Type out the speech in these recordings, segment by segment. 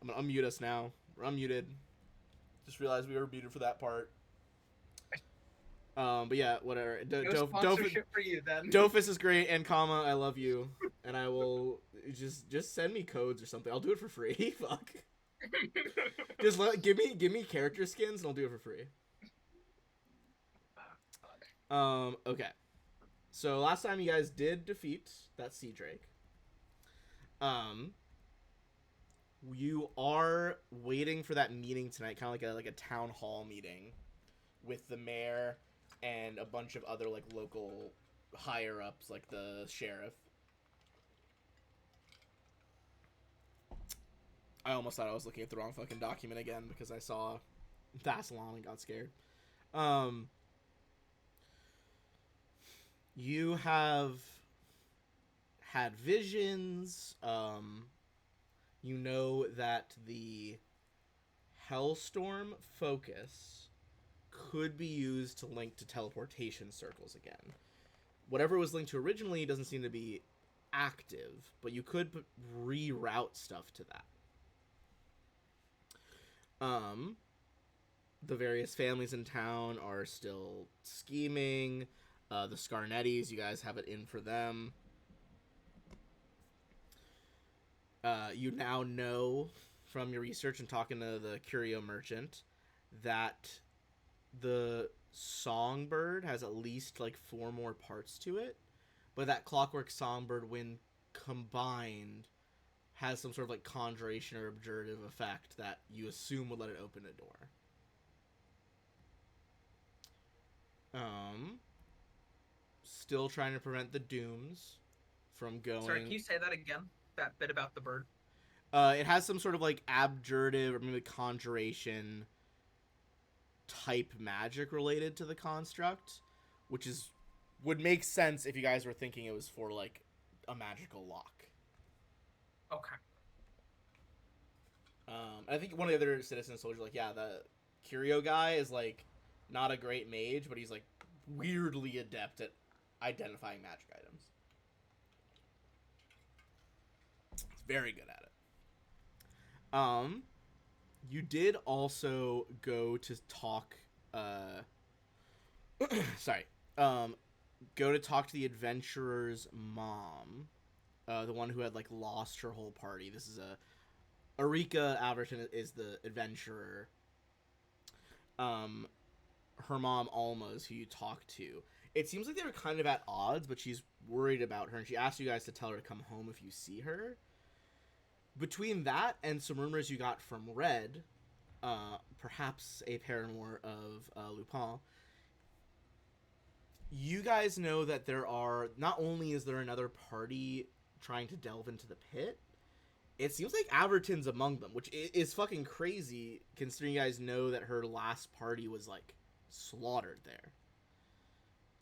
I'm gonna unmute us now. We're unmuted. Just realized we were muted for that part. But yeah, whatever. No sponsorship for you then. Dofus is great, and comma, I love you, and I will just send me codes or something. I'll do it for free. Fuck. Just give me character skins, and I'll do it for free. Okay. So last time you guys did defeat that Sea Drake. You are waiting for that meeting tonight, kind of like a town hall meeting with the mayor and a bunch of other like local higher ups, like the sheriff. I almost thought I was looking at the wrong fucking document again because I saw Thassalon and got scared. You have had visions. You know that the Hellstorm focus could be used to link to teleportation circles again. Whatever it was linked to originally doesn't seem to be active, but you could reroute stuff to that. The various families in town are still scheming. The Scarnettis, you guys have it in for them. You now know from your research and talking to the curio merchant that the songbird has at least like 4 more parts to it, but that clockwork songbird, when combined, has some sort of like conjuration or abjurative effect that you assume would let it open a door. Still trying to prevent the dooms from going. Sorry, can you say that again? That bit about the bird. It has some sort of like abjurative or maybe conjuration type magic related to the construct, which would make sense if you guys were thinking it was for like a magical lock. Okay. I think one of the other citizens told you like, yeah, the curio guy is like not a great mage, but he's like weirdly adept at identifying magic items. He's very good at it. You did also go to talk. Sorry. Go to talk to the adventurer's mom, the one who had like lost her whole party. This is Erika Alverton is the adventurer. Her mom Alma is who you talk to. It seems like they were kind of at odds, but she's worried about her, and she asked you guys to tell her to come home if you see her. Between that and some rumors you got from Red, perhaps a paramour of Lupin, you guys know that there are, not only is there another party trying to delve into the pit, it seems like Averton's among them, which is fucking crazy considering you guys know that her last party was like slaughtered there,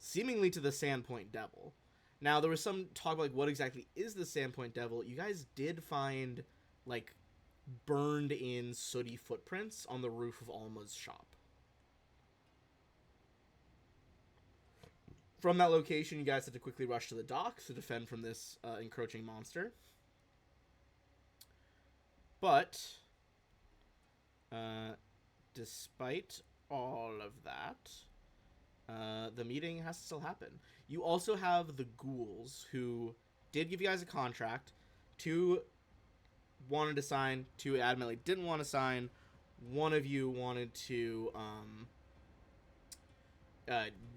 seemingly to the Sandpoint Devil. Now, there was some talk about like what exactly is the Sandpoint Devil. You guys did find like burned in sooty footprints on the roof of Alma's shop. From that location, you guys had to quickly rush to the docks to defend from this encroaching monster. But despite all of that, the meeting has to still happen. You also have the ghouls, who did give you guys a contract. 2 wanted to sign, 2 adamantly didn't want to sign. One of you wanted to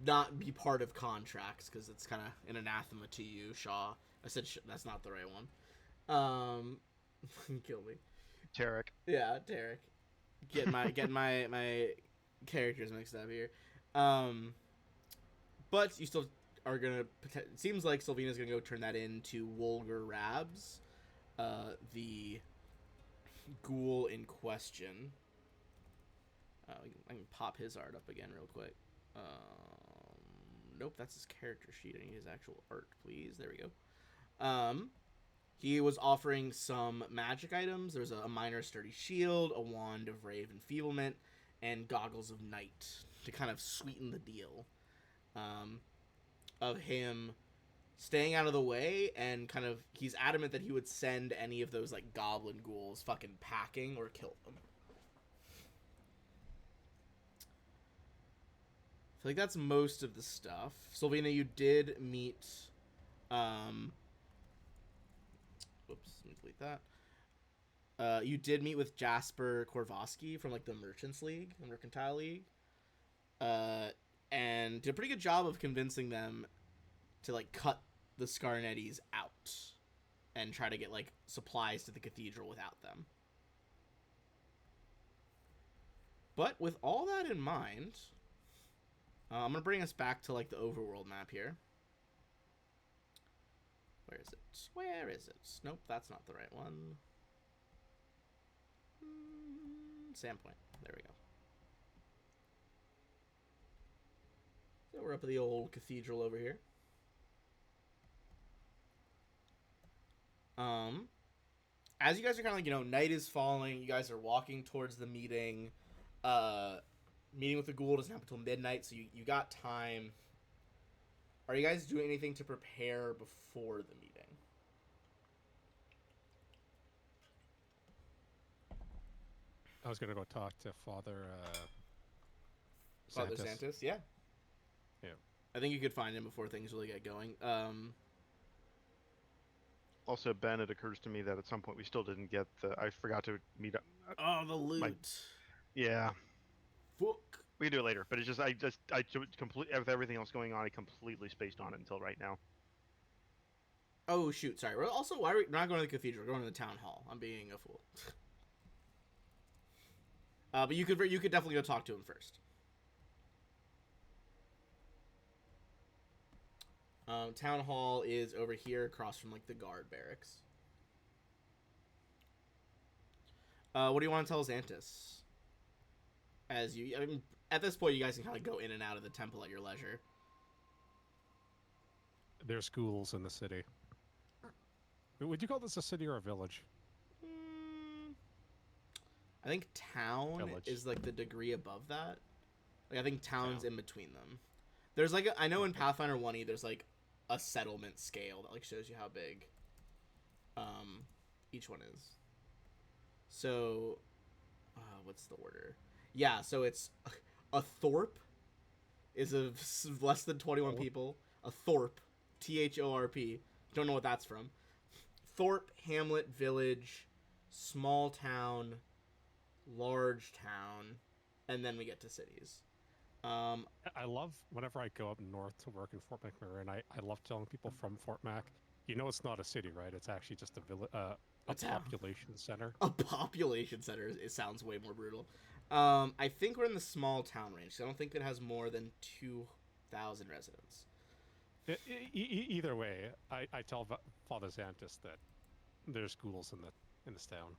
not be part of contracts because it's kind of an anathema to you, Shaw. I said that's not the right one. Kill me. Tarek. Yeah, Tarek. Getting my characters mixed up here. But you still are gonna. It seems like Sylvina's gonna go turn that into Wolgar Rabs, the ghoul in question. I can pop his art up again real quick. Nope, that's his character sheet. I need his actual art, please. There we go. He was offering some magic items. There's a minor sturdy shield, a wand of rave enfeeblement, and goggles of night to kind of sweeten the deal. Of him staying out of the way, and kind of he's adamant that he would send any of those like goblin ghouls fucking packing or kill them. I feel like that's most of the stuff. Sylvina, you did meet whoops, let me delete that. You did meet with Jasper Korvosky from like the Merchants League, the Mercantile League. And did a pretty good job of convincing them to like cut the Scarnettis out and try to get like supplies to the cathedral without them. But with all that in mind, I'm gonna bring us back to like the overworld map here. Where is it? Where is it? Nope, that's not the right one. Sandpoint. There we go. So we're up at the old cathedral over here. As you guys are kind of like, you know, night is falling. You guys are walking towards the meeting. Meeting with the ghoul doesn't happen until midnight, so you got time. Are you guys doing anything to prepare before the meeting? I was gonna go talk to Father Father Santis, yeah. Yeah. I think you could find him before things really get going. Also, Ben, it occurs to me that at some point we still didn't get the. I forgot to meet up. Oh, the loot. Yeah. Fuck. We can do it later, but it's just I completely with everything else going on, I completely spaced on it until right now. Oh shoot! Sorry. We're also, why are we not going to the cathedral? We're going to the town hall. I'm being a fool. But you could definitely go talk to him first. Town hall is over here across from like the guard barracks. What do you want to tell Xantis? I mean, at this point, you guys can kind of go in and out of the temple at your leisure. There's schools in the city. Would you call this a city or a village? I think town Village. is like the degree above that. Like I think town's in between them. There's like I know in Pathfinder 1e there's like a settlement scale that like shows you how big each one is. So what's the order? Yeah, so it's a thorp is of less than 21 people. A thorp, Thorp. Don't know what that's from. Thorp, hamlet, village, small town, large town, and then we get to cities. I love whenever I go up north to work in Fort McMurray, I love telling people from Fort Mac, you know, it's not a city, right? It's actually just a village, a population center. A population center. It sounds way more brutal. I think we're in the small town range. So I don't think it has more than 2,000 residents. Either way, I tell Father Xantis that there's schools in this town.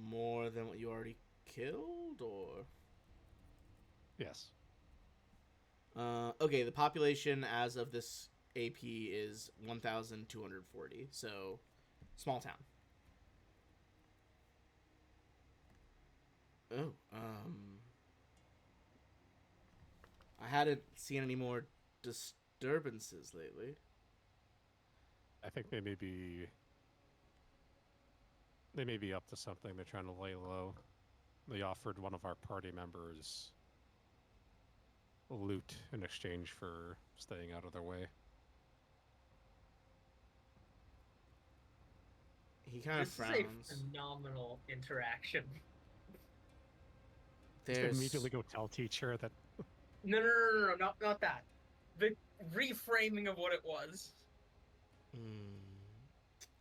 More than what you already killed, or? Yes. Okay, the population as of this AP is 1,240, so small town. Oh, I hadn't seen any more disturbances lately. I think they may be up to something. They're trying to lay low. They offered one of our party members loot in exchange for staying out of their way. He kind of frowns. This is a phenomenal interaction. There's... Immediately go tell teacher that... No, not that. The reframing of what it was.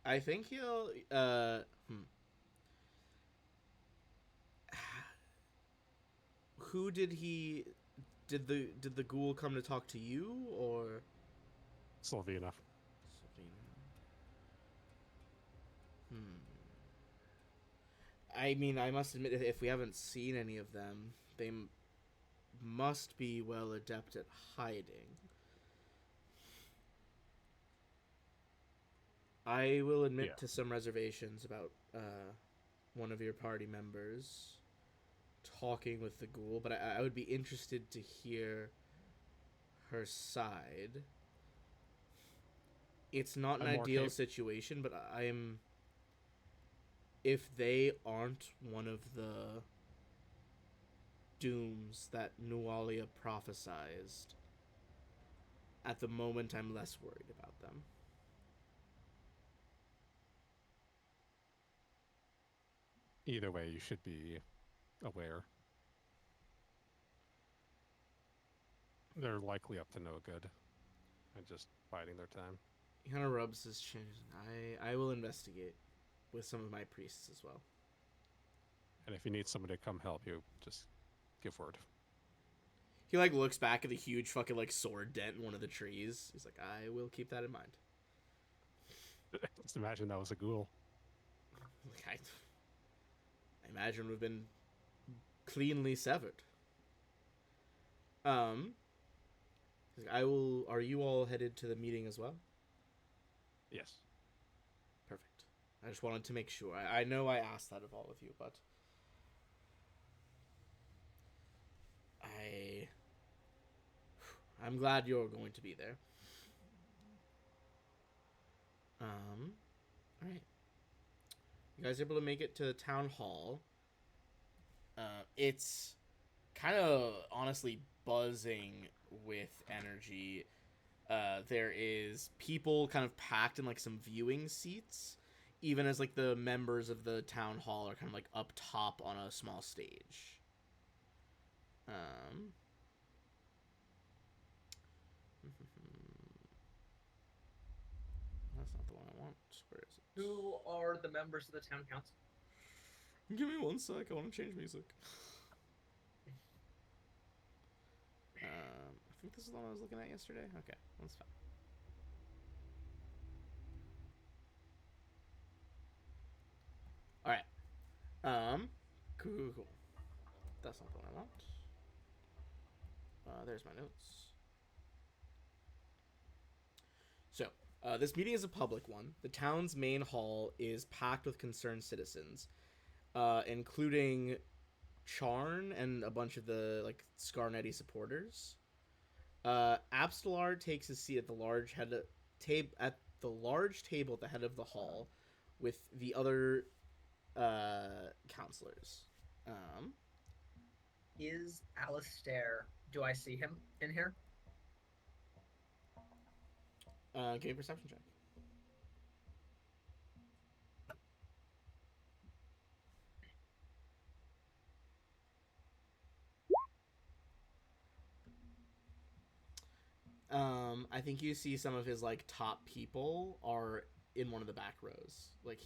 I think he'll... Who did he... Did the ghoul come to talk to you, or... Sylvina. I mean, I must admit, if we haven't seen any of them, they must be well adept at hiding. I will admit to some reservations about one of your party members talking with the ghoul, but I would be interested to hear her side. it's not an I'm more ideal cap- situation, but I'm. If they aren't one of the dooms that Nualia prophesized, at the moment I'm less worried about them. Either way, you should be aware. They're likely up to no good and just biding their time. He kind of rubs his chin. I will investigate with some of my priests as well. And if you need somebody to come help you, just give word. He like looks back at the huge fucking like sword dent in one of the trees. He's like, I will keep that in mind. Just imagine that was a ghoul. Like, I imagine we've been cleanly severed. He's like, I will. Are you all headed to the meeting as well? Yes. Perfect. I just wanted to make sure. I know I asked that of all of you, but I'm glad you're going to be there. All right. You guys are able to make it to the town hall. It's kind of honestly buzzing with energy. There is people kind of packed in like some viewing seats, even as like the members of the town hall are kind of like up top on a small stage. That's not the one I want. Where is it? Who are the members of the town council? Give me one sec. I want to change music. I think this is the one I was looking at yesterday. Okay, that's fine. All right. Cool. That's not the one I want. There's my notes. So, this meeting is a public one. The town's main hall is packed with concerned citizens, including Charn and a bunch of the like Scarnetti supporters. Abstelar takes his seat at the large table at the head of the hall, with the other counselors. Is Alistair? Do I see him in here? Give me a perception check. I think you see some of his like top people are in one of the back rows. Like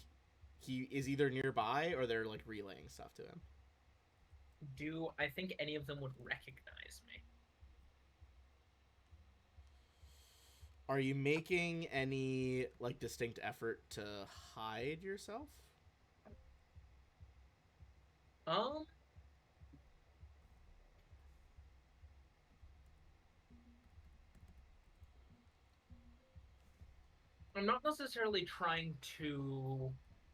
he is either nearby or they're like relaying stuff to him. Do I think any of them would recognize me? Are you making any like distinct effort to hide yourself? I'm not necessarily trying to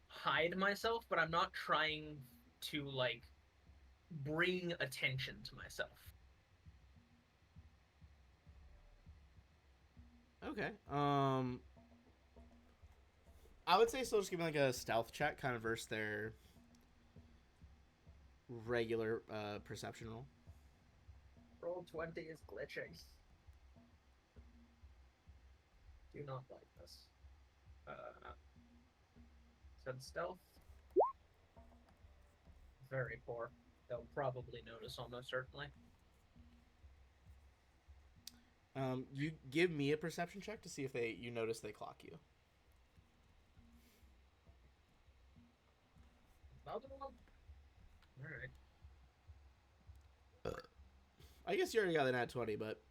hide myself, but I'm not trying to like bring attention to myself. Okay. I would say still just give me like a stealth check, kind of versus their regular perception roll. Roll 20 is glitching. Do not like this. Said stealth. Very poor. They'll probably notice almost certainly. You give me a perception check to see if you notice they clock you. Another one? Alright. I guess you already got an at 20, but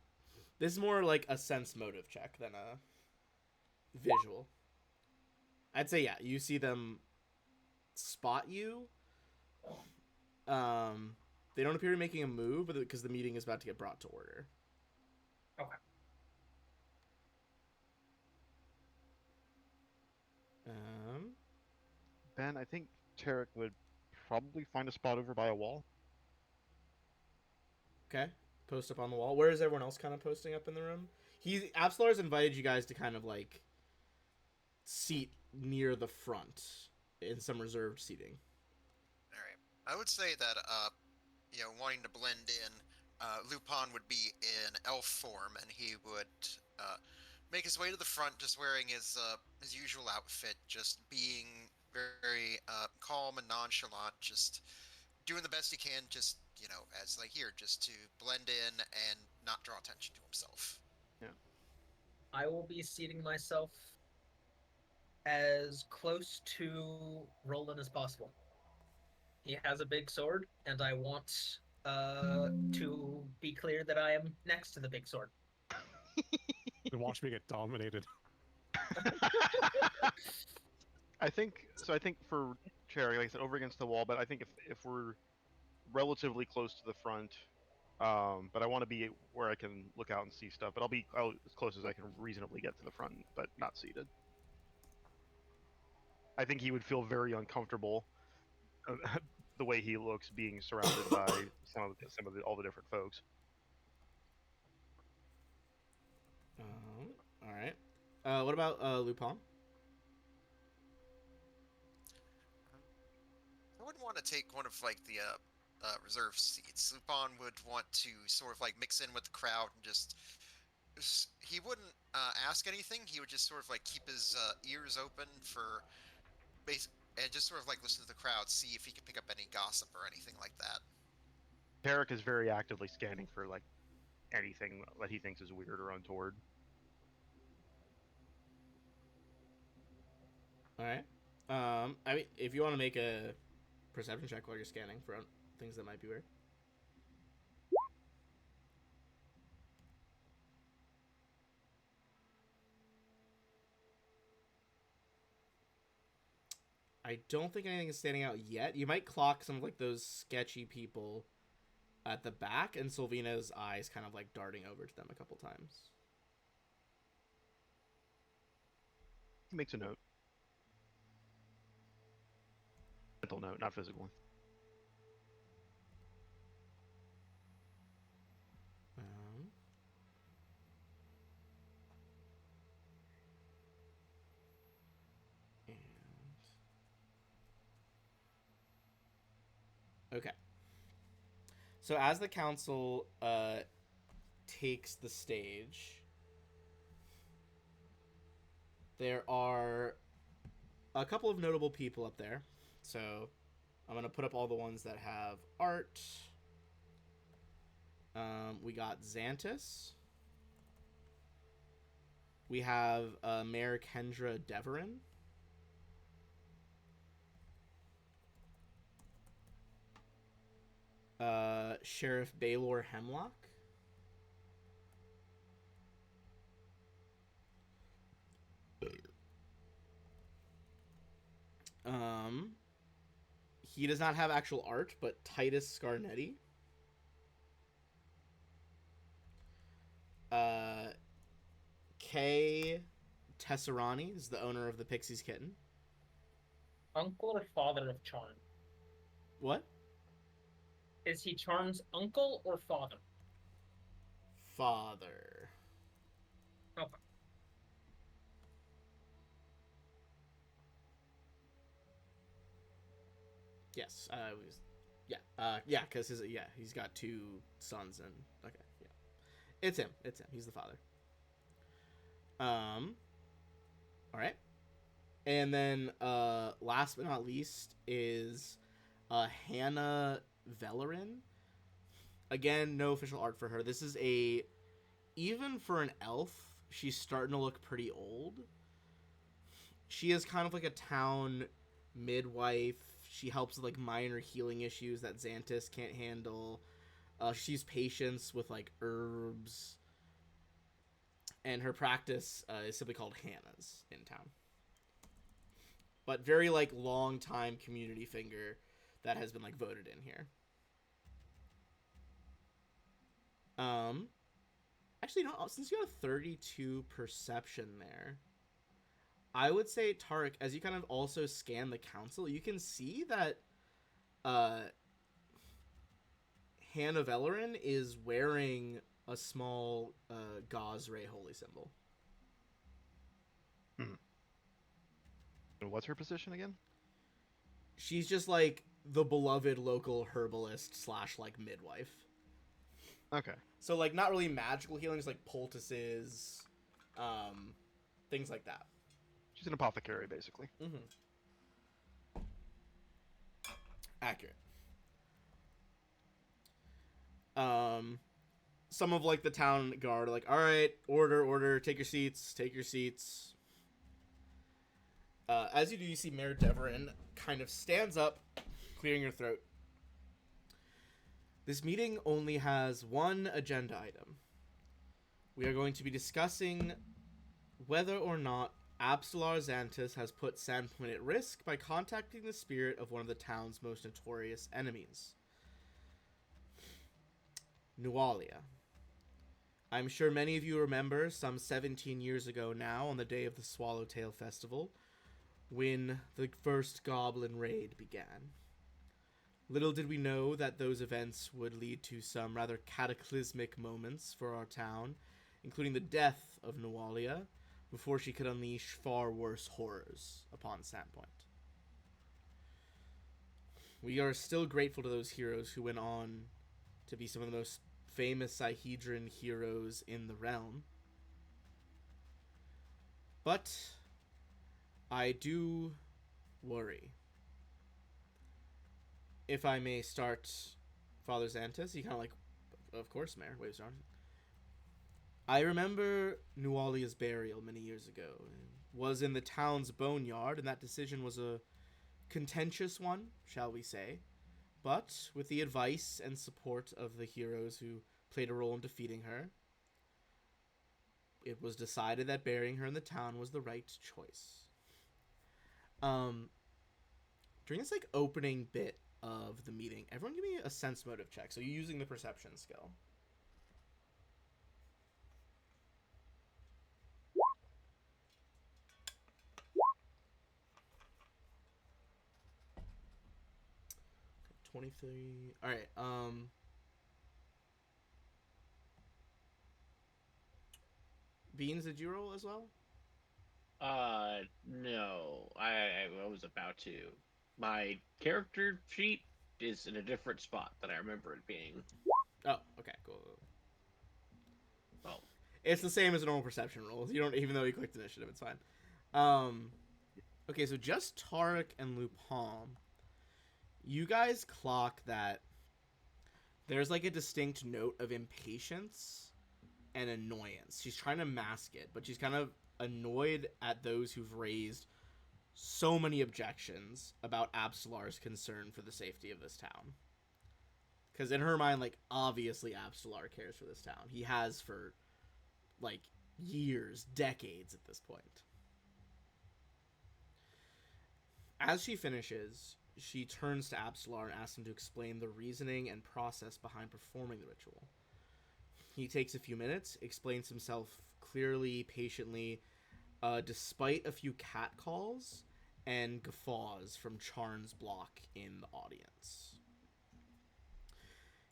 this is more like a sense motive check than a visual. I'd say, yeah, you see them spot you. They don't appear to be making a move because the meeting is about to get brought to order. Okay. Ben, I think Tarek would probably find a spot over by a wall. Okay. Post up on the wall. Where is everyone else kind of posting up in the room? Abstelar's invited you guys to kind of like seat near the front in some reserved seating. All right. I would say that, wanting to blend in, Lupin would be in elf form, and he would make his way to the front, just wearing his usual outfit, just being very calm and nonchalant, just doing the best he can, just as like here, just to blend in and not draw attention to himself. Yeah. I will be seating myself as close to Roland as possible. He has a big sword, and I want to be clear that I am next to the big sword. And watch me get dominated. I think for Cherry, like I said, over against the wall. But I think if we're relatively close to the front, but I want to be where I can look out and see stuff. But I'll as close as I can reasonably get to the front, but not seated. I think he would feel very uncomfortable the way he looks being surrounded by all the different folks. All right. What about Lupin? I wouldn't want to take one of like the reserve seats. Lupin would want to sort of like mix in with the crowd and just. He wouldn't ask anything. He would just sort of like keep his ears open for and just sort of like listen to the crowd, see if he can pick up any gossip or anything like that. Tarek is very actively scanning for like anything that he thinks is weird or untoward. All right. I mean, if you want to make a perception check while you're scanning for things that might be weird. I don't think anything is standing out yet. You might clock some of like those sketchy people at the back, and Sylvina's eyes kind of like darting over to them a couple times. He makes a note. Mental note, not physical. Okay. So as the council takes the stage, there are a couple of notable people up there. So I'm going to put up all the ones that have art. We got Xantus. We have Mayor Kendra Deverin. Sheriff Baylor Hemlock. He does not have actual art, but Titus Scarnetti. Kay Tesserani is the owner of the Pixies Kitten. Uncle or father of Charm? What? Is he Charm's uncle or father? Father. Okay. Yes, yeah, because he's got two sons and okay, yeah, it's him. He's the father. All right, and then last but not least is Hannah Vellerin. Again, no official art for her. This is even for an elf, she's starting to look pretty old. She is kind of like a town midwife. She helps with like minor healing issues that Xantus can't handle. She's patients with like herbs. And her practice is simply called Hannah's in town. But very like long time community figure that has been like voted in here. Actually, no, since you got a 32 perception there, I would say, Tarek, as you kind of also scan the council, you can see that Hannah Vellerin is wearing a small gauze ray holy symbol. What's her position again? She's just like the beloved local herbalist / like midwife. Okay. So like not really magical healing, just like poultices, things like that. She's an apothecary, basically. Mm-hmm. Accurate. Some of like the town guard are like, all right, order, take your seats. As you do, you see Mayor Deverin kind of stands up, clearing her throat. This meeting only has one agenda item. We are going to be discussing whether or not Absalar Xantus has put Sandpoint at risk by contacting the spirit of one of the town's most notorious enemies, Nualia. I'm sure many of you remember some 17 years ago now, on the day of the Swallowtail Festival, when the first Goblin Raid began. Little did we know that those events would lead to some rather cataclysmic moments for our town, including the death of Nualia, before she could unleash far worse horrors upon Sandpoint. We are still grateful to those heroes who went on to be some of the most famous Sihedron heroes in the realm. But I do worry. If I may start, Father Xantus, he kind of like, of course, Mayor, waves around. I remember Nualia's burial many years ago. It was in the town's boneyard, and that decision was a contentious one, shall we say. But with the advice and support of the heroes who played a role in defeating her, it was decided that burying her in the town was the right choice. During this like opening bit of the meeting, everyone give me a sense motive check. So you're using the perception skill. Okay, 23. All right. Beans, did you roll as well? No. I was about to. My character sheet is in a different spot than I remember it being. Oh, okay, cool. Oh. It's the same as a normal perception roll. You don't, even though you clicked initiative, it's fine. Okay, so just Tarek and Lupin, you guys clock that there's like a distinct note of impatience and annoyance. She's trying to mask it, but she's kind of annoyed at those who've raised so many objections about Absalar's concern for the safety of this town. Because in her mind, like, obviously Absalar cares for this town. He has for, like, years, decades at this point. As she finishes, she turns to Absalar and asks him to explain the reasoning and process behind performing the ritual. He takes a few minutes, explains himself clearly, patiently, despite a few catcalls and guffaws from Charn's block in the audience.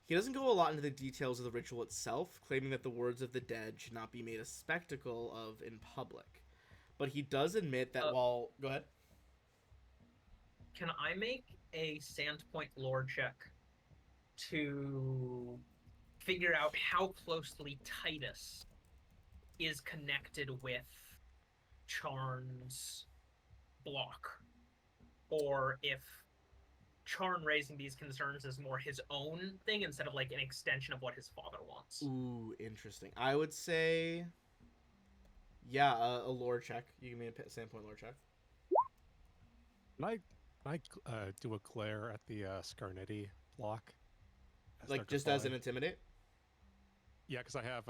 He doesn't go a lot into the details of the ritual itself, claiming that the words of the dead should not be made a spectacle of in public. But he does admit that while... Go ahead. Can I make a Sandpoint lore check to figure out how closely Titus is connected with Charn's block? Or if Charn raising these concerns is more his own thing instead of like an extension of what his father wants. Ooh, interesting. I would say... Yeah, a lore check. You give me a Sandpoint lore check. Can I do a glare at the Scarnetti block? Like, just as an intimidate? Yeah, because I have...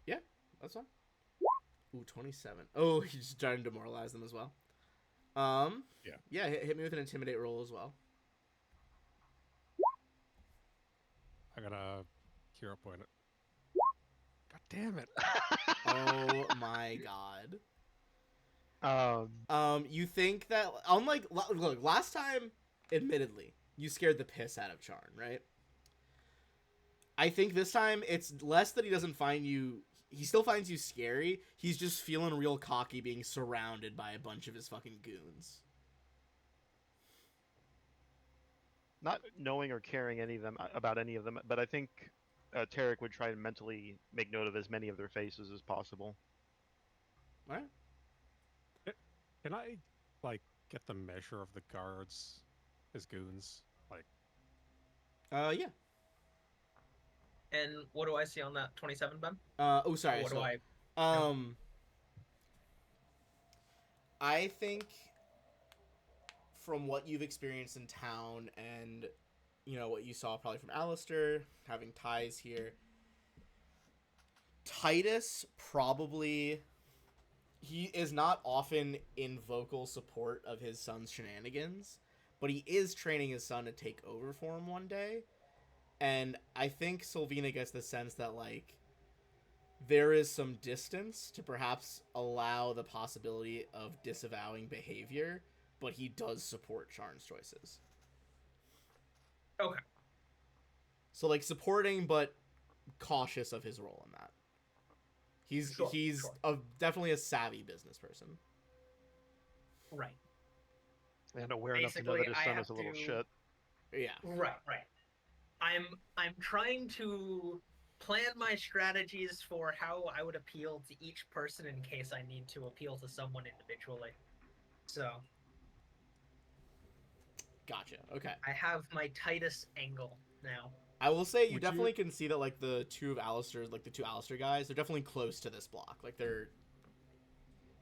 Yeah, that's fine. Ooh, 27. Oh, he's just trying to demoralize them as well. Yeah. Yeah, hit me with an intimidate roll as well. I got a hero point. God damn it. Oh my god. You think that, unlike, look, last time, admittedly, you scared the piss out of Charn, right? I think this time it's less that he doesn't find you he still finds you scary. He's just feeling real cocky being surrounded by a bunch of his fucking goons. Not knowing or caring any of them about any of them, but I think Tarek would try to mentally make note of as many of their faces as possible. All right. Can I, like, get the measure of the guards as goons? Like, Yeah. And what do I see on that 27, Ben? Oh, sorry. What so, do I? I think from what you've experienced in town and, you know, what you saw probably from Alistair, having ties here, Titus probably... He is not often in vocal support of his son's shenanigans, but he is training his son to take over for him one day. And I think Sylvina gets the sense that, like, there is some distance to perhaps allow the possibility of disavowing behavior, but he does support Charn's choices. Okay. So, like, supporting, but cautious of his role in that. He's Sure. Definitely a savvy business person. Right. And aware enough to know Basically, that his I son have is a little to- shit. Yeah. Right. I'm trying to plan my strategies for how I would appeal to each person in case I need to appeal to someone individually. So Gotcha. Okay. I have my Titus angle now. I will say you Would definitely you- can see that, like, the two Alistair guys, they're definitely close to this block. Like, they're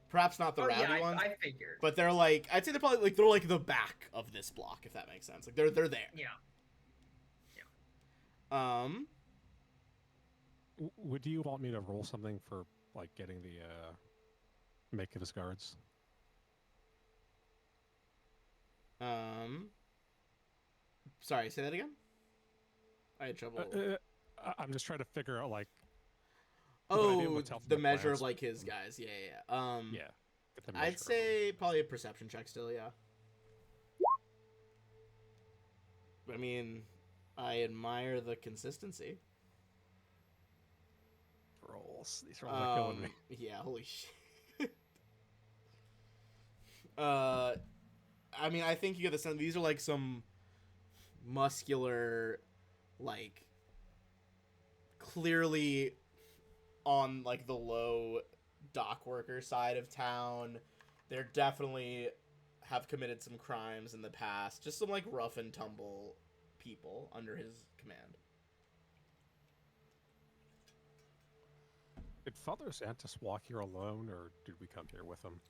perhaps not the rowdy ones, I figured. but they're like, I'd say they're like the back of this block, if that makes sense. Like, they're there. Yeah. Would you want me to roll something for, like, getting the make of his guards? Sorry, say that again. I had trouble. I'm just trying to figure out, like, would I be able Oh, to tell from the a measure of, glance? like, his guys. Yeah. Yeah. Get the measure I'd of them. say probably a perception check still. Yeah. I mean, I admire the consistency. Rolls. These rolls are killing me. Yeah, holy shit. I mean, I think you get the sense these are like some muscular, like, clearly on, like, the low dock worker side of town. They're definitely have committed some crimes in the past. Just some, like, rough and tumble people under his command. Did Father Xantus walk here alone, or did we come here with him?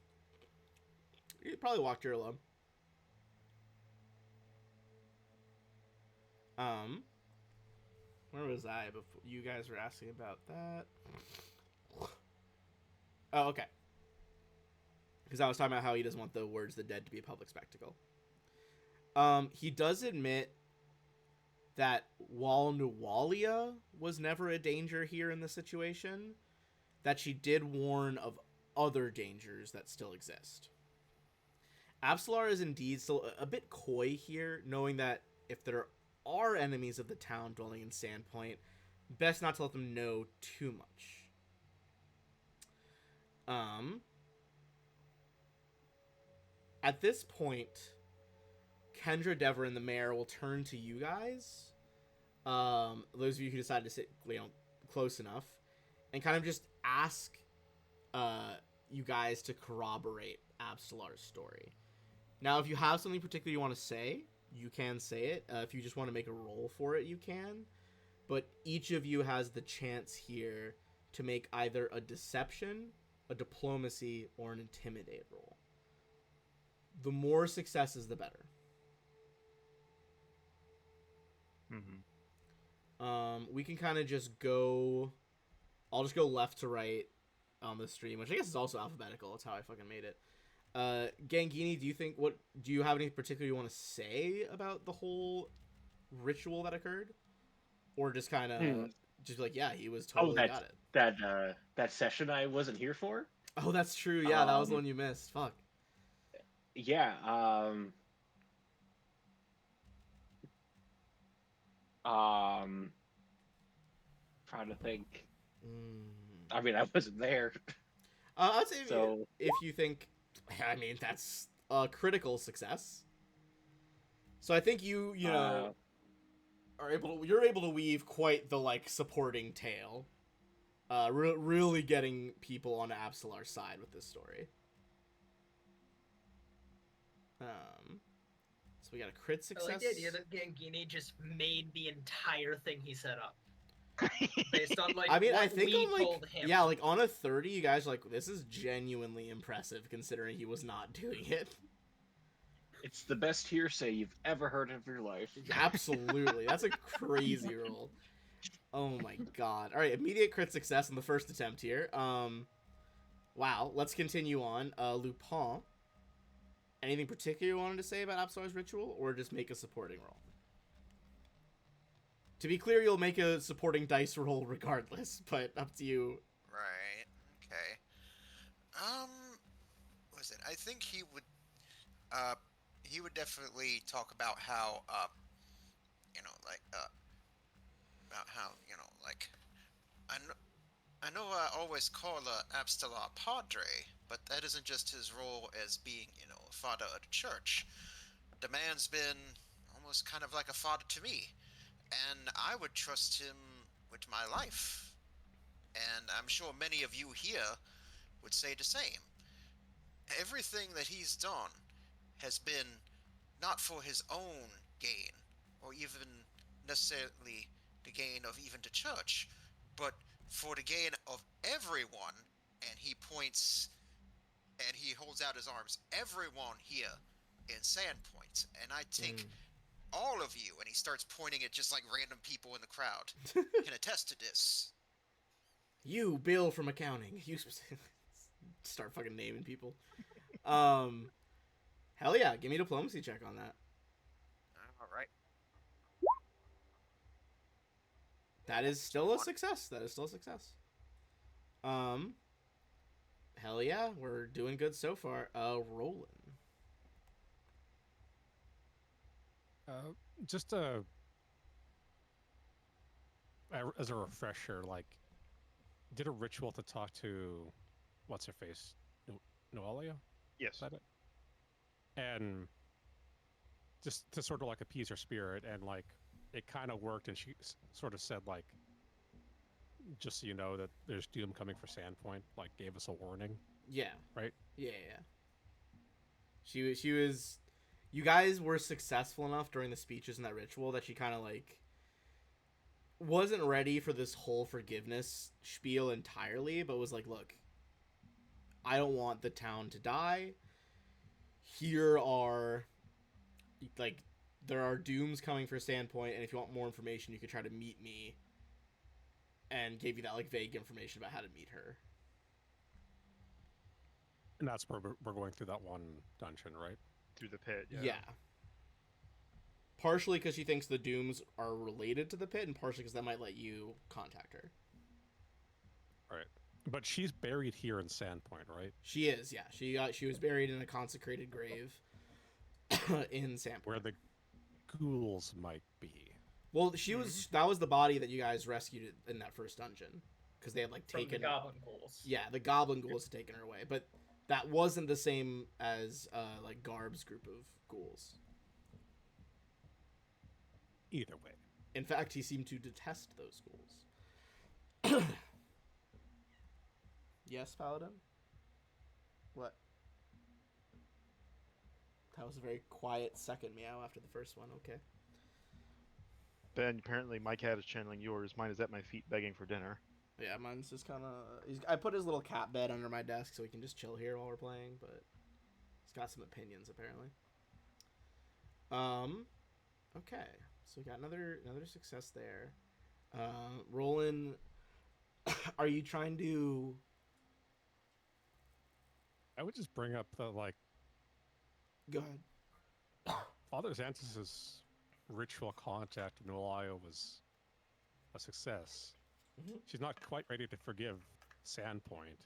You probably walked here alone. Where was I before you guys were asking about that? Oh, okay. Because I was talking about how he doesn't want the words "the dead" to be a public spectacle. He does admit that while Nuwalia was never a danger here in the situation, that she did warn of other dangers that still exist. Absalar is indeed still a bit coy here, knowing that if there are enemies of the town dwelling in Sandpoint, best not to let them know too much. At this point, Kendra, Dever, and the mayor will turn to you guys. Those of you who decided to sit, close enough, and kind of just ask you guys to corroborate Absalar's story. Now, if you have something particular you want to say, you can say it. If you just want to make a roll for it, you can. But each of you has the chance here to make either a deception, a diplomacy, or an intimidate roll. The more successes, the better. We can kind of just go... I'll just go left to right on the stream, which I guess is also alphabetical. That's how I fucking made it. Gangini, do you have anything particular you want to say about the whole ritual that occurred? Or just kind of just like, yeah, he was totally got it. That session I wasn't here for? Oh, that's true. Yeah, that was the one you missed. Fuck. Yeah, trying to think. I mean, I wasn't there. I'd say So- if you think, I mean, that's a critical success. So I think you know you're able to weave quite the like supporting tale, really getting people on Absalar's side with this story. So we got a crit I success. like the idea that Gangini just made the entire thing he set up based on like I mean, what I think we on like told him. yeah, like on a 30, you guys are like, this is genuinely impressive considering he was not doing it. It's the best hearsay you've ever heard of your life. Absolutely, that's a crazy roll. Oh my god! All right, immediate crit success on the first attempt here. Wow. Let's continue on. Lupin. Anything particular you wanted to say about Absalar's ritual, or just make a supporting roll? To be clear, you'll make a supporting dice roll regardless, but up to you. Right. Okay. What was it? I think he would definitely talk about how, about how, I know I always call Abstelar Padre, but that isn't just his role as being, a father of the church. The man's been almost kind of like a father to me, and I would trust him with my life. And I'm sure many of you here would say the same. Everything that he's done has been not for his own gain, or even necessarily the gain of even the church, but for the gain of everyone. And he points and he holds out his arms. Everyone here in Sandpoint. And I think all of you, and he starts pointing at just like random people in the crowd, can attest to this. You, Bill from accounting. You start fucking naming people. Hell yeah, give me a diplomacy check on that. All right. That is still a success. That is still a success. Hell yeah, we're doing good so far. Roland. Just as a refresher, like, did a ritual to talk to what's her face, Noelia? Yes. Is that it? And just to sort of like appease her spirit, and like it kind of worked, and she sort of said like, just so you know that there's doom coming for Sandpoint, like gave us a warning. Yeah. Right? Yeah. She was you guys were successful enough during the speeches in that ritual that she kind of like wasn't ready for this whole forgiveness spiel entirely, but was like, look, I don't want the town to die. Here are like there are dooms coming for Sandpoint, and if you want more information, you could try to meet me. And gave you that like vague information about how to meet her. And that's where we're going through that one dungeon, right? Through the pit. Yeah. Partially because she thinks the dooms are related to the pit, and partially because that might let you contact her. Right. But she's buried here in Sandpoint, right? She is, yeah. She was buried in a consecrated grave in Sandpoint. Where the ghouls might be. Well, she was. That was the body that you guys rescued in that first dungeon, because they had like From taken the goblin ghouls. Yeah, the goblin ghouls had taken her away, but that wasn't the same as like Garb's group of ghouls. Either way. In fact, he seemed to detest those ghouls. Yes, Paladin? What? That was a very quiet second meow after the first one, okay. Ben, apparently my cat is channeling yours. Mine is at my feet begging for dinner. Yeah, mine's just kind of... I put his little cat bed under my desk so he can just chill here while we're playing, but he's got some opinions, apparently. Okay. So we got another success there. Roland, are you trying to... I would just bring up the, like... Go ahead. Father Xanthus's ritual contact in Noelia was a success. Mm-hmm. She's not quite ready to forgive Sandpoint,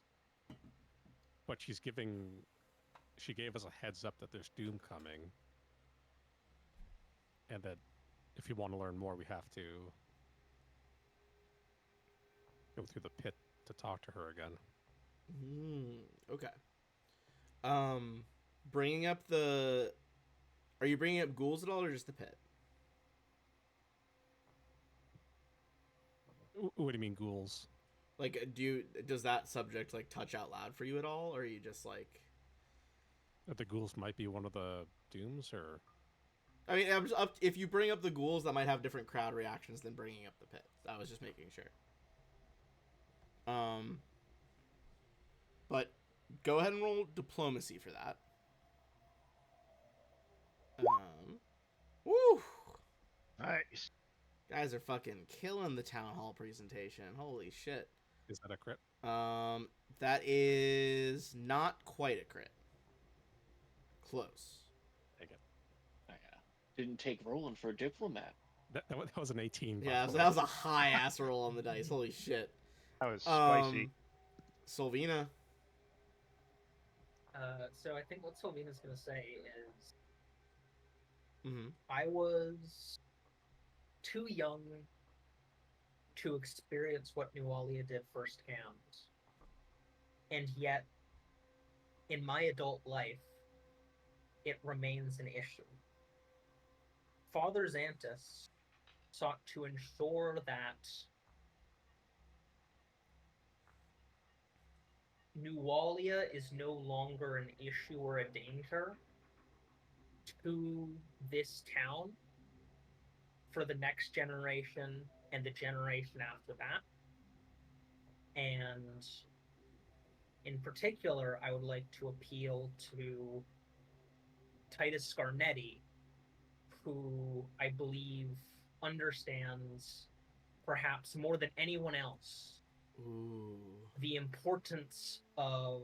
but she gave us a heads up that there's doom coming, and that if you want to learn more, we have to go through the pit to talk to her again. Okay. Bringing up the... Are you bringing up ghouls at all, or just the pit? What do you mean ghouls? Like, does that subject, like, touch out loud for you at all, or are you just, like... That the ghouls might be one of the dooms, or... I mean, I'm just if you bring up the ghouls, that might have different crowd reactions than bringing up the pit. I was just making sure. But go ahead and roll diplomacy for that. Woo! Nice. Guys are fucking killing the town hall presentation. Holy shit. Is that a crit? That is not quite a crit. Close. Take it. Didn't take rolling for a diplomat. That was an 18. Yeah, so that was a high ass roll on the dice. Holy shit. That was spicy. Solvina. So I think what Sylvina's gonna say is, Mm-hmm. I was too young to experience what Nualia did firsthand, and yet, in my adult life, it remains an issue. Father Xantus sought to ensure that Nualia is no longer an issue or a danger to this town for the next generation and the generation after that. And in particular, I would like to appeal to Titus Scarnetti, who I believe understands, perhaps more than anyone else, Ooh. the importance of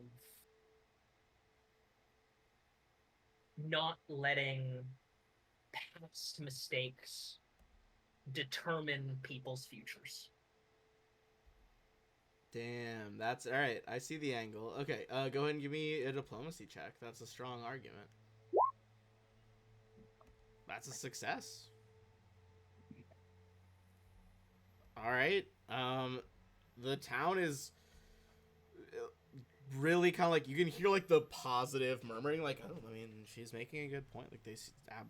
not letting past mistakes determine people's futures. Damn, that's all right. I see the angle. Okay, go ahead and give me a diplomacy check. That's a strong argument. That's a success. All right. The town is really kind of like, you can hear like the positive murmuring, like, oh, I mean, she's making a good point. Like,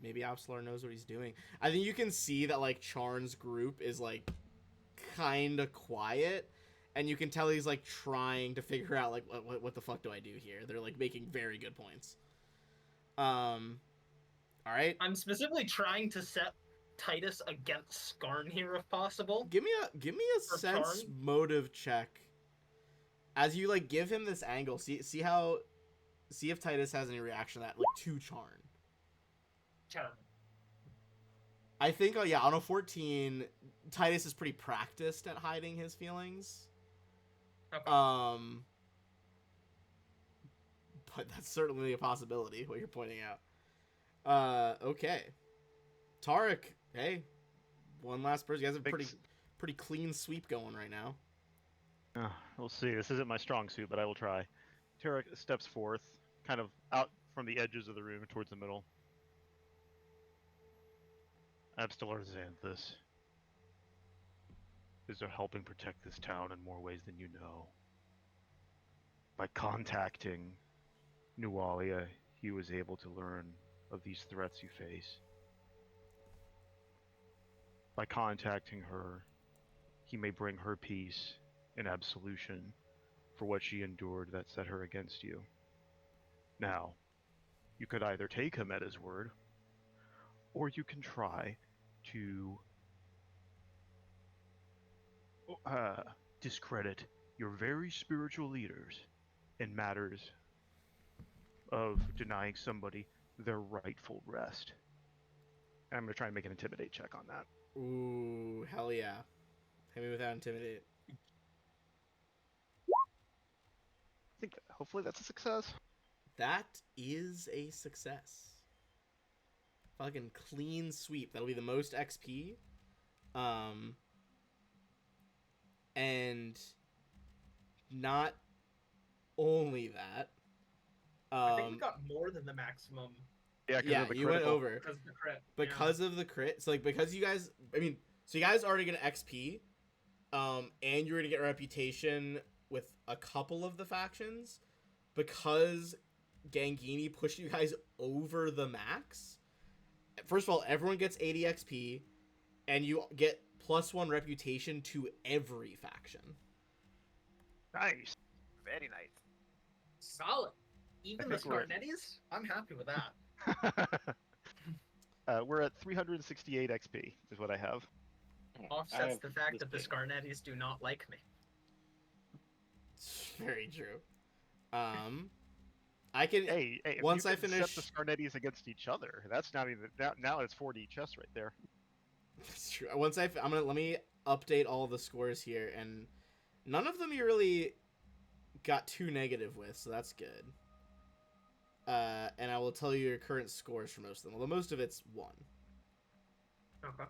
maybe Absalar knows what he's doing. I think you can see that like Charn's group is like kind of quiet, and you can tell he's like trying to figure out like what the fuck do I do here. They're like making very good points. All right. I'm specifically trying to set Titus against Skarn here if possible. Give me a sense motive check. As you like give him this angle, see if Titus has any reaction to that, like to Charn. Charn. I think on a 14, Titus is pretty practiced at hiding his feelings. Okay. But that's certainly a possibility, what you're pointing out. Okay. Tarek, hey. One last person. You guys have a pretty clean sweep going right now. We'll see. This isn't my strong suit, but I will try. Tarek steps forth, kind of out from the edges of the room towards the middle. Absalar Xanthus is helping protect this town in more ways than you know. By contacting Nualia, he was able to learn of these threats you face. By contacting her, he may bring her peace and absolution for what she endured that set her against you. Now, you could either take him at his word, or you can try to discredit your very spiritual leaders in matters of denying somebody their rightful rest. And I'm going to try and make an intimidate check on that. Ooh, hell yeah. Hit me with that intimidate. I think hopefully that's a success. That is a success. Fucking clean sweep. That'll be the most XP. And not only that. I think you got more than the maximum. Yeah, you went over. Because of the crit. Because of the crit. So like because you guys, so you guys are already gonna XP, and you're gonna get reputation with a couple of the factions because Gangini pushed you guys over the max. First of all, everyone gets 80 XP, and you get +1 reputation to every faction. Nice. Very nice. Solid. Even the think we're- Scarnettis? I'm happy with that. We're at 368 XP is what I have. I Offsets have the fact that the thing. Scarnettis do not like me. It's very true. I can Hey, if once you I can finish. set the Scarnettis against each other, that's not even now it's 4D chess right there. That's true. Once I'm gonna let me update all the scores here, and none of them you really got too negative with, so that's good. And I will tell you your current scores for most of them. Although most of it's 1. Okay.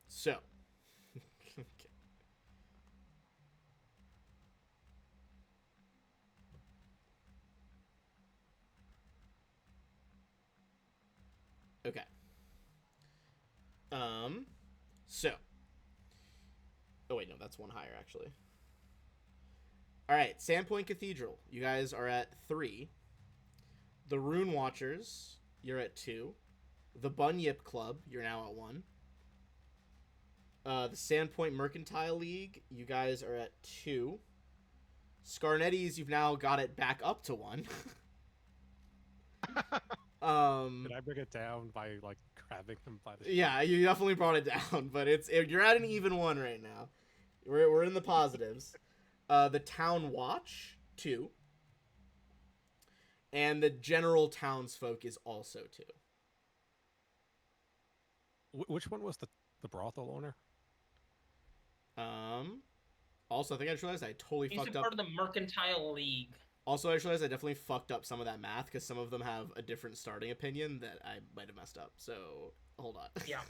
So. Okay. Okay. So. Oh wait, no, that's one higher actually. All right, Sandpoint Cathedral. You guys are at 3. The Rune Watchers, you're at 2. The Bunyip Club, you're now at 1. The Sandpoint Mercantile League, you guys are at 2. Scarnettis, you've now got it back up to 1. Did I bring it down by like grabbing him by the? Yeah, you definitely brought it down, but you're at an even 1 right now. We're in the positives. The Town Watch, 2. And the General Townsfolk is also 2. Which one was the brothel owner? Also, I think I just realized I totally He's fucked a up. part of the Mercantile League. Also, I just realized I definitely fucked up some of that math because some of them have a different starting opinion that I might have messed up. So, hold on. Yeah.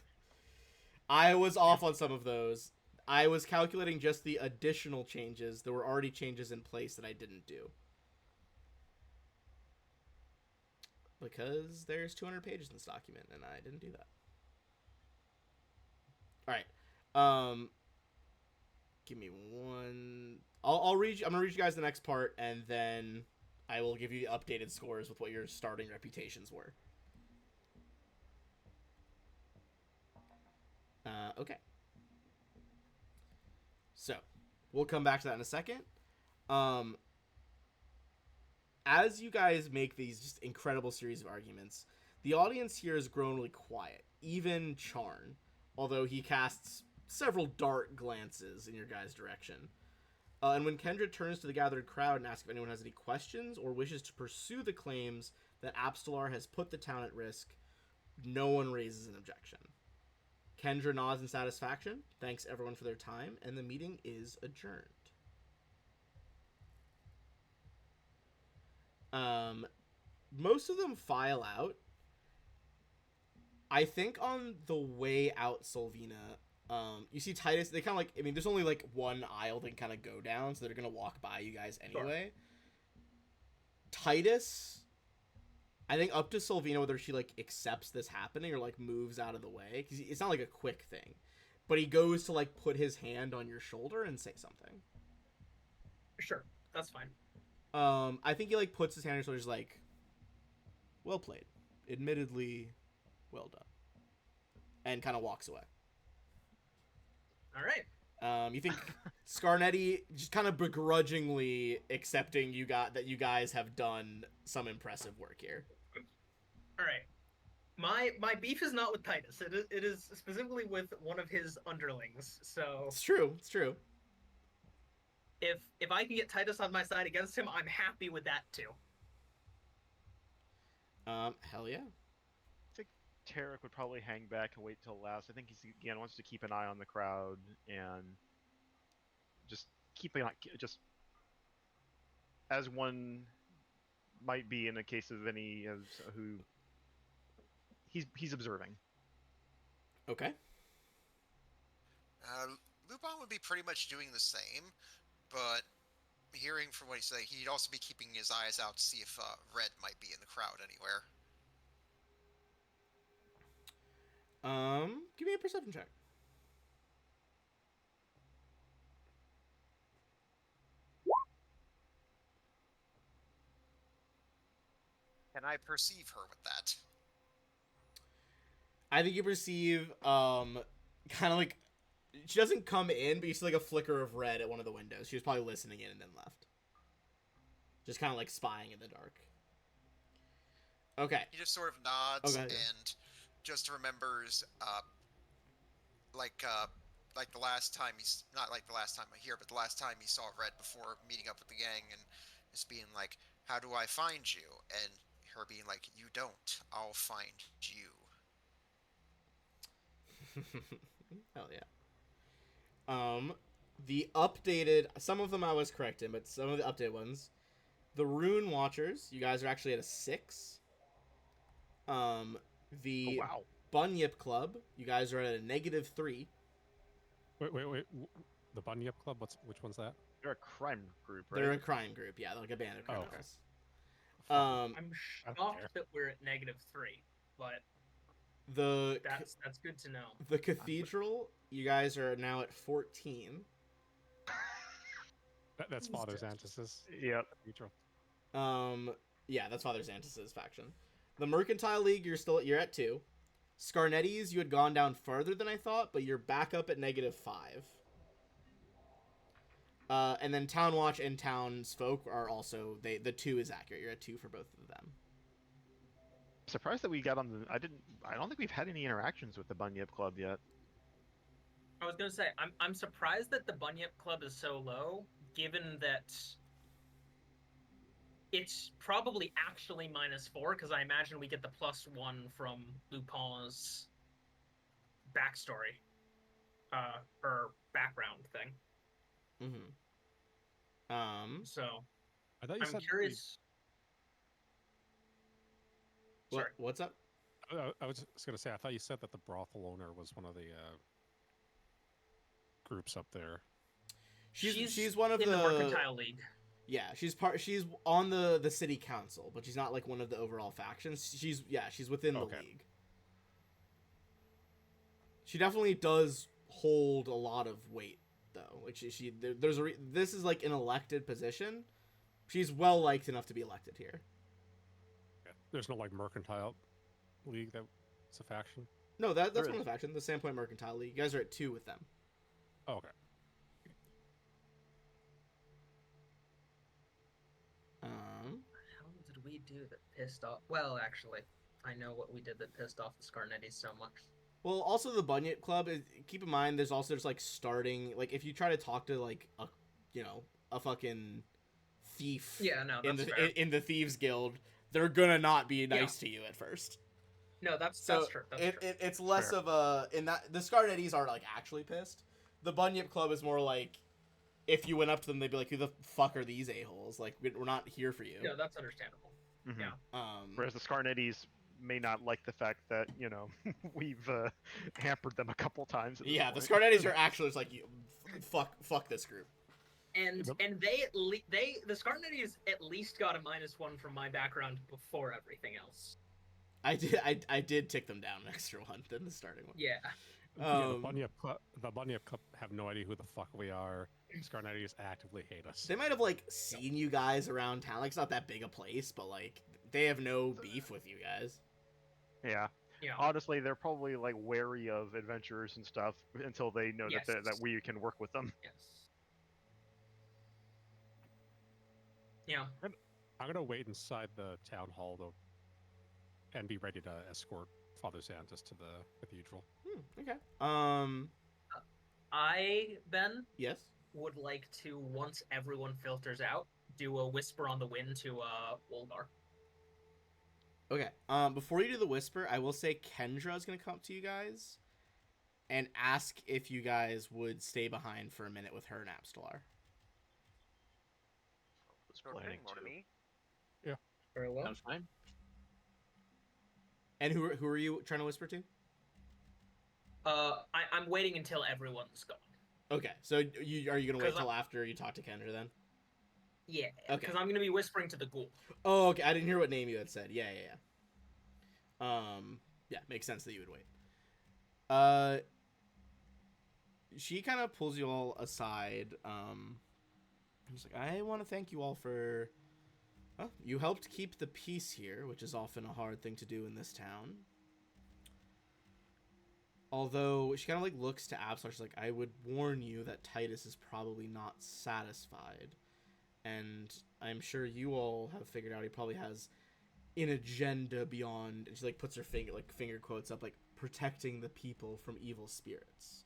I was off on some of those. I was calculating just the additional changes. There were already changes in place that I didn't do. Because there's 200 pages in this document, and I didn't do that. Alright. Give me one... I'll read... I'm gonna read you guys the next part, and then I will give you updated scores with what your starting reputations were. Okay. So, we'll come back to that in a second. As you guys make these just incredible series of arguments, the audience here has grown really quiet. Even Charn, although he casts several dark glances in your guys' direction. And when Kendra turns to the gathered crowd and asks if anyone has any questions or wishes to pursue the claims that Abstelar has put the town at risk, no one raises an objection. Kendra nods in satisfaction, thanks everyone for their time, and the meeting is adjourned. Most of them file out. I think on the way out Solvina, you see Titus, they kind of like, I mean, there's only like one aisle they can kind of go down, so they're going to walk by you guys anyway. Sure. Titus, I think up to Solvina whether she like accepts this happening or like moves out of the way, because it's not like a quick thing, but he goes to like put his hand on your shoulder and say something. Sure, that's fine. I think he like puts his hand on your shoulder, just like, well played, admittedly, well done, and kind of walks away. All right. You think Scarnetti just kind of begrudgingly accepting that you guys have done some impressive work here. All right. My beef is not with Titus. It is specifically with one of his underlings. So It's true. It's true. if I can get Titus on my side against him, I'm happy with that too. Hell yeah. I think Tarek would probably hang back and wait till last. I think he's again wants to keep an eye on the crowd and just keep an eye, just as one might be in a case of any of who he's observing. Okay. Lupin would be pretty much doing the same, but hearing from what he's saying, he'd also be keeping his eyes out to see if Red might be in the crowd anywhere. Give me a perception check. Can I perceive her with that? I think you perceive, kind of like, she doesn't come in, but you see like a flicker of red at one of the windows. She was probably listening in and then left. Just kind of like spying in the dark. Okay. He just sort of nods Okay, yeah. and just remembers, like the last time he's not like the last time I hear, but the last time he saw Red before meeting up with the gang, and just being like, "How do I find you?" And her being like, "You don't. I'll find you." Hell yeah. The updated, some of them I was correct in, but some of the updated ones, the Rune Watchers, you guys are actually at a 6. The Oh, wow. Bunyip Club, you guys are at a -3. Wait. The Bunyip Club? Which one's that? They're a crime group, right? They're a crime group, yeah, like a band of criminals. Fuck. Um, I'm I don't shocked care. that we're at -3, but the that's good to know. the Cathedral, you guys are now at 14. That's Father Jesus. Xanthus's Yep. cathedral. Yeah, that's Father Xanthus's faction. The Mercantile League, you're at 2. Scarnetti's, you had gone down further than I thought, but you're back up at -5. And then Town Watch and Townsfolk are also the 2 is accurate. You're at 2 for both of them. Surprised that we got on the. I don't think we've had any interactions with the Bunyip Club yet. I was gonna say I'm surprised that the Bunyip Club is so low, given that it's probably actually -4, because I imagine we get the +1 from Lupin's backstory, or background thing. Mm-hmm. So I thought you I'm said curious. Sorry. What's up? I was just gonna say I thought you said that the brothel owner was one of the groups up there. She's one of in the Mercantile League. Yeah, she's on the city council, but she's not like one of the overall factions. She's within the Okay. league. She definitely does hold a lot of weight though. Like this is like an elected position. She's well liked enough to be elected here. Yeah. There's no like mercantile league that's a faction. No, that's There one is. of the factions, the Sandpoint Mercantile League. You guys are at 2 with them. Oh, okay. How did we do that pissed off? Well, actually, I know what we did that pissed off the Scarnettis so much. Well, also the Bunyip Club is, keep in mind there's also just like starting, like if you try to talk to like a fucking thief Yeah, no, in that's the fair. in the Thieves Guild, they're gonna not be nice to you at first. No, that's So true. That's true. it's less Fair. of a in that the Scarnettis are like actually pissed. The Bunyip Club is more like if you went up to them, they'd be like, "Who the fuck are these a-holes? Like we're not here for you." Yeah, that's understandable. Mhm. Yeah. Whereas the Scarnettis may not like the fact that we've hampered them a couple times. At this Yeah, the point. Scarnettis are actually just like, fuck this group. And Yep. the Scarnettis at least got a -1 from my background before everything else. I did tick them down an extra one than the starting one. Yeah. Yeah, the Bunyip Club have no idea who the fuck we are. Scarnettis actively hate us. They might have like seen you guys around town. Like it's not that big a place, but like they have no beef with you guys. Yeah. Yeah. Honestly, they're probably like wary of adventurers and stuff until they know Yes. that we can work with them. Yes. Yeah. I'm gonna wait inside the town hall though, and be ready to escort Father Xanthus to the cathedral. Okay. Ben, Yes. would like to, once everyone filters out, do a whisper on the wind to Wolgar. Okay. Before you do the whisper, I will say Kendra is gonna come up to you guys and ask if you guys would stay behind for a minute with her and Abstelar. Sure Planning thing, mon to. ami. Very well. Sounds fine. And who are you trying to whisper to? I'm waiting until everyone's gone. Okay. So are you gonna wait 'Cause till after you talk to Kendra then? Yeah. Okay. Because I'm gonna be whispering to the ghoul. Oh, okay. I didn't hear what name you had said. Yeah. Yeah, makes sense that you would wait. Uh, she kind of pulls you all aside. She's like, I want to thank you all for. Well, you helped keep the peace here, which is often a hard thing to do in this town. Although she kind of like looks to Absar, she's like, I would warn you that Titus is probably not satisfied, and I'm sure you all have figured out he probably has an agenda beyond. And she like puts her finger quotes up, like protecting the people from evil spirits.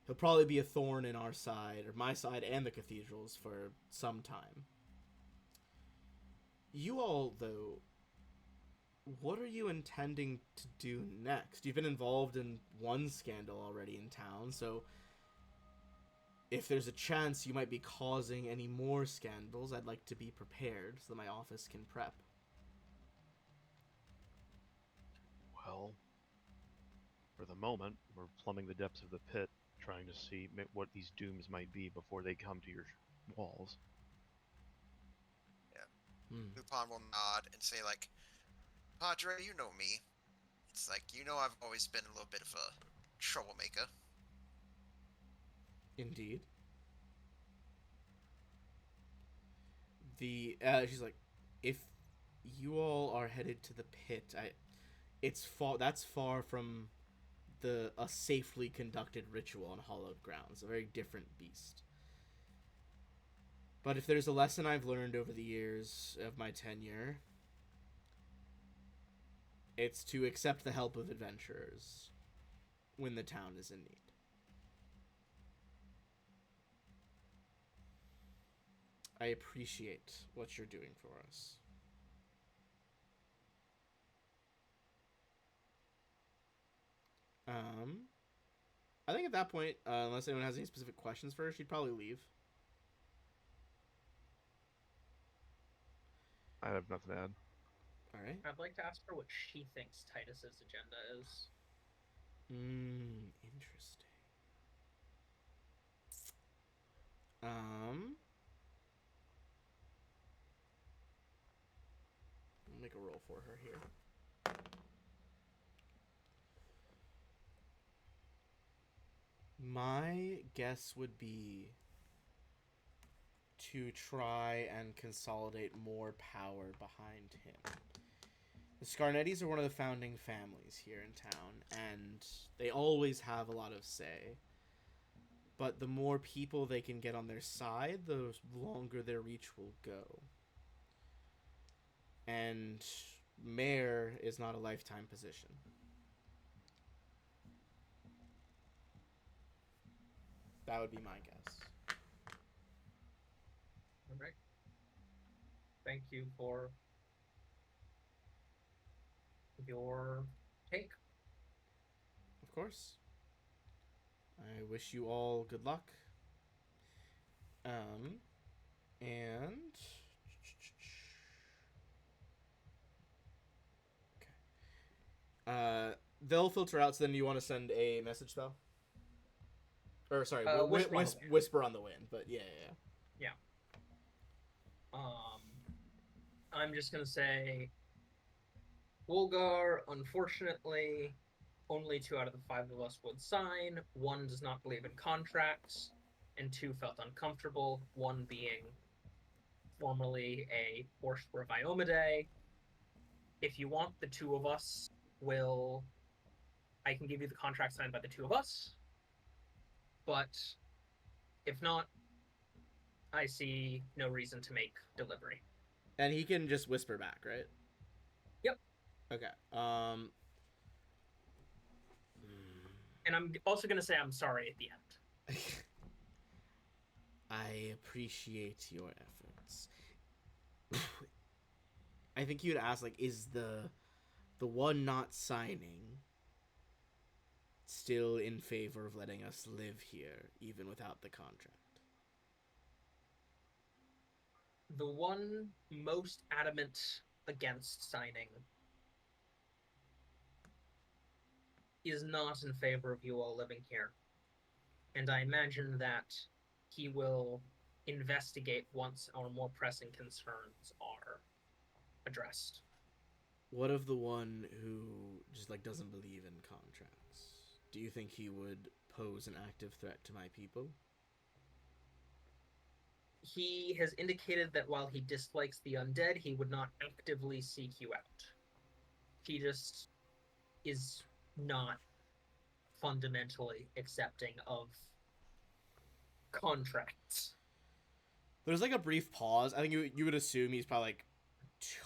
He'll probably be a thorn in our side, or my side, and the cathedral's for some time. You all, though, what are you intending to do next? You've been involved in one scandal already in town, so if there's a chance you might be causing any more scandals, I'd like to be prepared so that my office can prep. Well, for the moment, we're plumbing the depths of the pit, trying to see what these dooms might be before they come to your walls. Lupin will nod and say, like, Padre, you know me. It's like, you know I've always been a little bit of a troublemaker. Indeed. She's like, if you all are headed to the pit, that's far from a safely conducted ritual on hallowed grounds. A very different beast. But if there's a lesson I've learned over the years of my tenure, it's to accept the help of adventurers when the town is in need. I appreciate what you're doing for us. I think at that point, unless anyone has any specific questions for her, she'd probably leave. I have nothing to add. All right. I'd like to ask her what she thinks Titus's agenda is. Interesting. I'll make a roll for her here. My guess would be to try and consolidate more power behind him. The Scarnettis are one of the founding families here in town, and they always have a lot of say. But the more people they can get on their side, the longer their reach will go. And mayor is not a lifetime position. That would be my guess. All right. Thank you for your take. Of course. I wish you all good luck. And okay. They'll filter out. So then, you want to send a message though? Or sorry, whisper on the wind. But yeah. I'm just gonna say, Wolgar, unfortunately, only 2 out of the 5 of us would sign. 1 does not believe in contracts, and 2 felt uncomfortable. 1 being formerly a Borstra Viomide. If you want, the 2 of us I can give you the contract signed by the 2 of us. But if not, I see no reason to make delivery. And he can just whisper back, right? Yep. Okay. And I'm also going to say I'm sorry at the end. I appreciate your efforts. I think you'd ask, like, is the one not signing still in favor of letting us live here, even without the contract? The one most adamant against signing is not in favor of you all living here. And I imagine that he will investigate once our more pressing concerns are addressed. What of the one who just, like, doesn't believe in contracts? Do you think he would pose an active threat to my people? He has indicated that while he dislikes the undead, he would not actively seek you out. He just is not fundamentally accepting of contracts. There's like a brief pause. I think you would assume he's probably like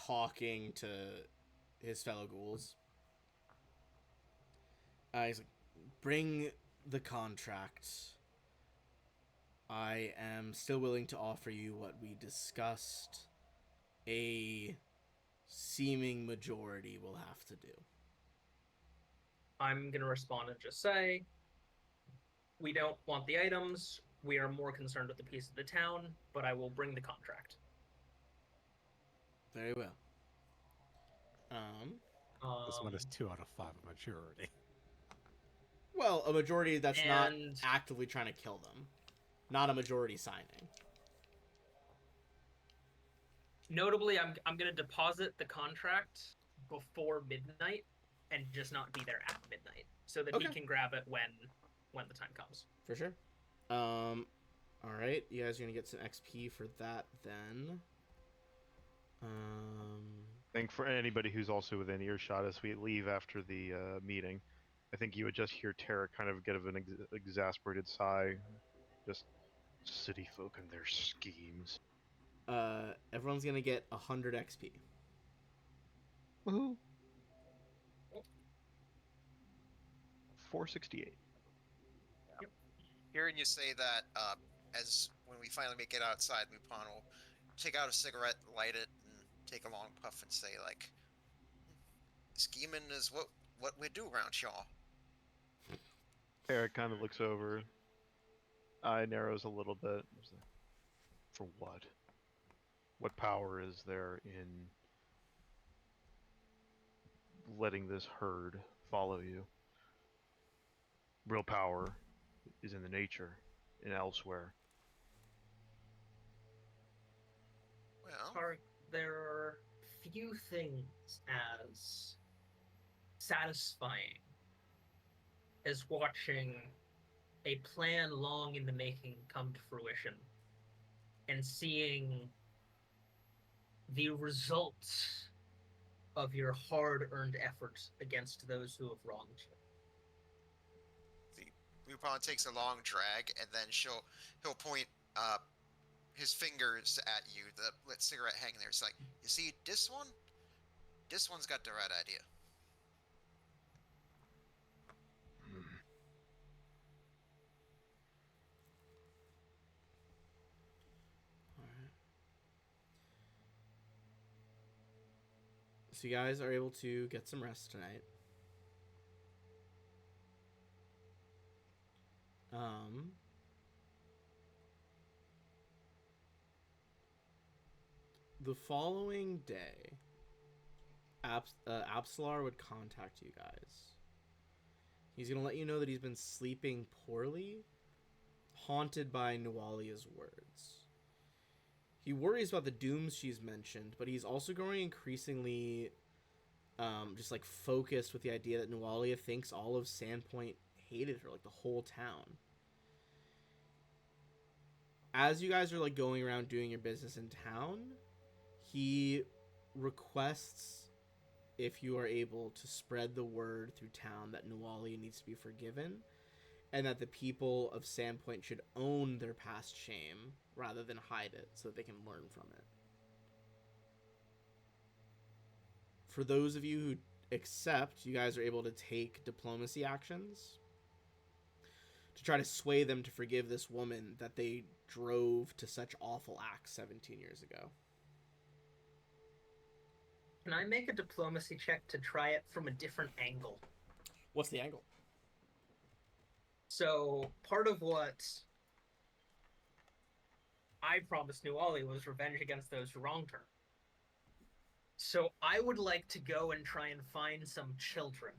talking to his fellow ghouls. He's like, bring the contract. I am still willing to offer you what we discussed. A seeming majority will have to do. I'm going to respond and just say, we don't want the items. We are more concerned with the peace of the town, but I will bring the contract. Very well. This one is 2 out of 5 maturity. Well, a majority that's not And- actively trying to kill them. Not a majority signing. Notably, I'm going to deposit the contract before midnight and just not be there at midnight so that he Okay. can grab it when the time comes. For sure. All right. You guys are gonna get some XP for that then. I think for anybody who's also within earshot, as we leave after the meeting, I think you would just hear Tara kind of get an exasperated sigh. Just city folk and their schemes. Everyone's gonna get 100 XP. Woohoo! 468. Hearing you say that, as when we finally make it outside, Lupin will take out a cigarette, light it, and take a long puff and say, like, scheming is what we do around y'all. Eric kind of looks over. Eye narrows a little bit. For what? What power is there in letting this herd follow you? Real power is in the nature and elsewhere. Well, There are few things as satisfying as watching a plan long in the making come to fruition and seeing the results of your hard-earned efforts against those who have wronged you. Lupin takes a long drag, and then he'll point his fingers at you, the lit cigarette hanging there. It's like, you see this one? This one's got the right idea. So you guys are able to get some rest tonight. The following day, Absalar would contact you guys. He's going to let you know that he's been sleeping poorly, haunted by Nualia's words. He worries about the dooms she's mentioned, but he's also growing increasingly just like focused with the idea that Nualia thinks all of Sandpoint hated her, like the whole town. As you guys are like going around doing your business in town, he requests if you are able to spread the word through town that Nualia needs to be forgiven and that the people of Sandpoint should own their past shame rather than hide it so that they can learn from it. For those of you who accept, you guys are able to take diplomacy actions to try to sway them to forgive this woman that they drove to such awful acts 17 years ago. Can I make a diplomacy check to try it from a different angle? What's the angle? So, part of what I promised Nuali was revenge against those who wronged her. So, I would like to go and try and find some children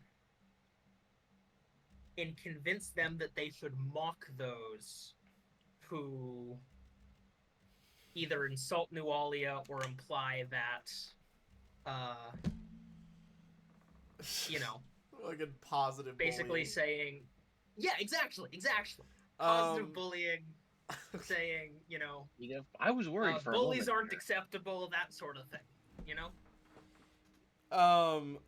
and convince them that they should mock those who either insult Nualia or imply that, you know, Fucking positive basically bullying. saying, yeah, exactly. Positive Um, bullying, saying, You know, I was worried for a bullies moment. aren't there. acceptable, that sort of thing. Um.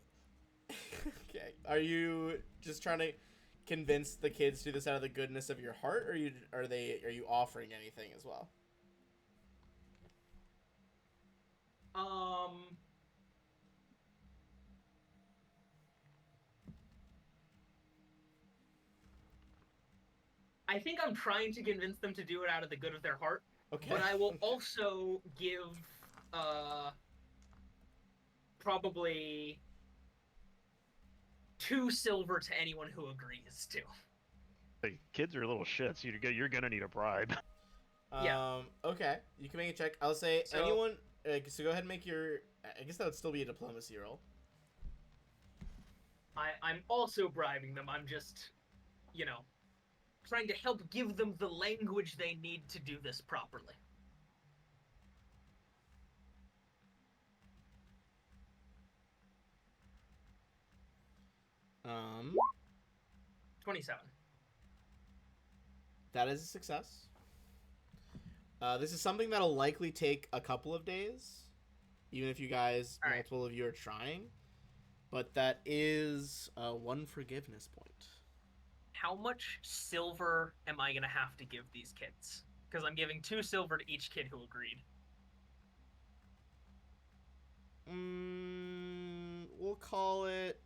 Okay. Are you just trying to convince the kids to do this out of the goodness of your heart, or are you offering anything as well? I think I'm trying to convince them to do it out of the good of their heart, Okay. but I will also give probably 2 silver to anyone who agrees to. The kids are little shits. You're gonna need a bribe. Yeah. Okay. You can make a check. I'll say So- anyone. So go ahead and make your. I guess that would still be a diplomacy roll. I'm also bribing them. I'm just, trying to help give them the language they need to do this properly. Um. 27. That is a success. This is something that'll likely take a couple of days, even if you guys, All right. multiple of you are trying. But that is 1 forgiveness point. How much silver am I going to have to give these kids? Because I'm giving 2 silver to each kid who agreed. We'll call it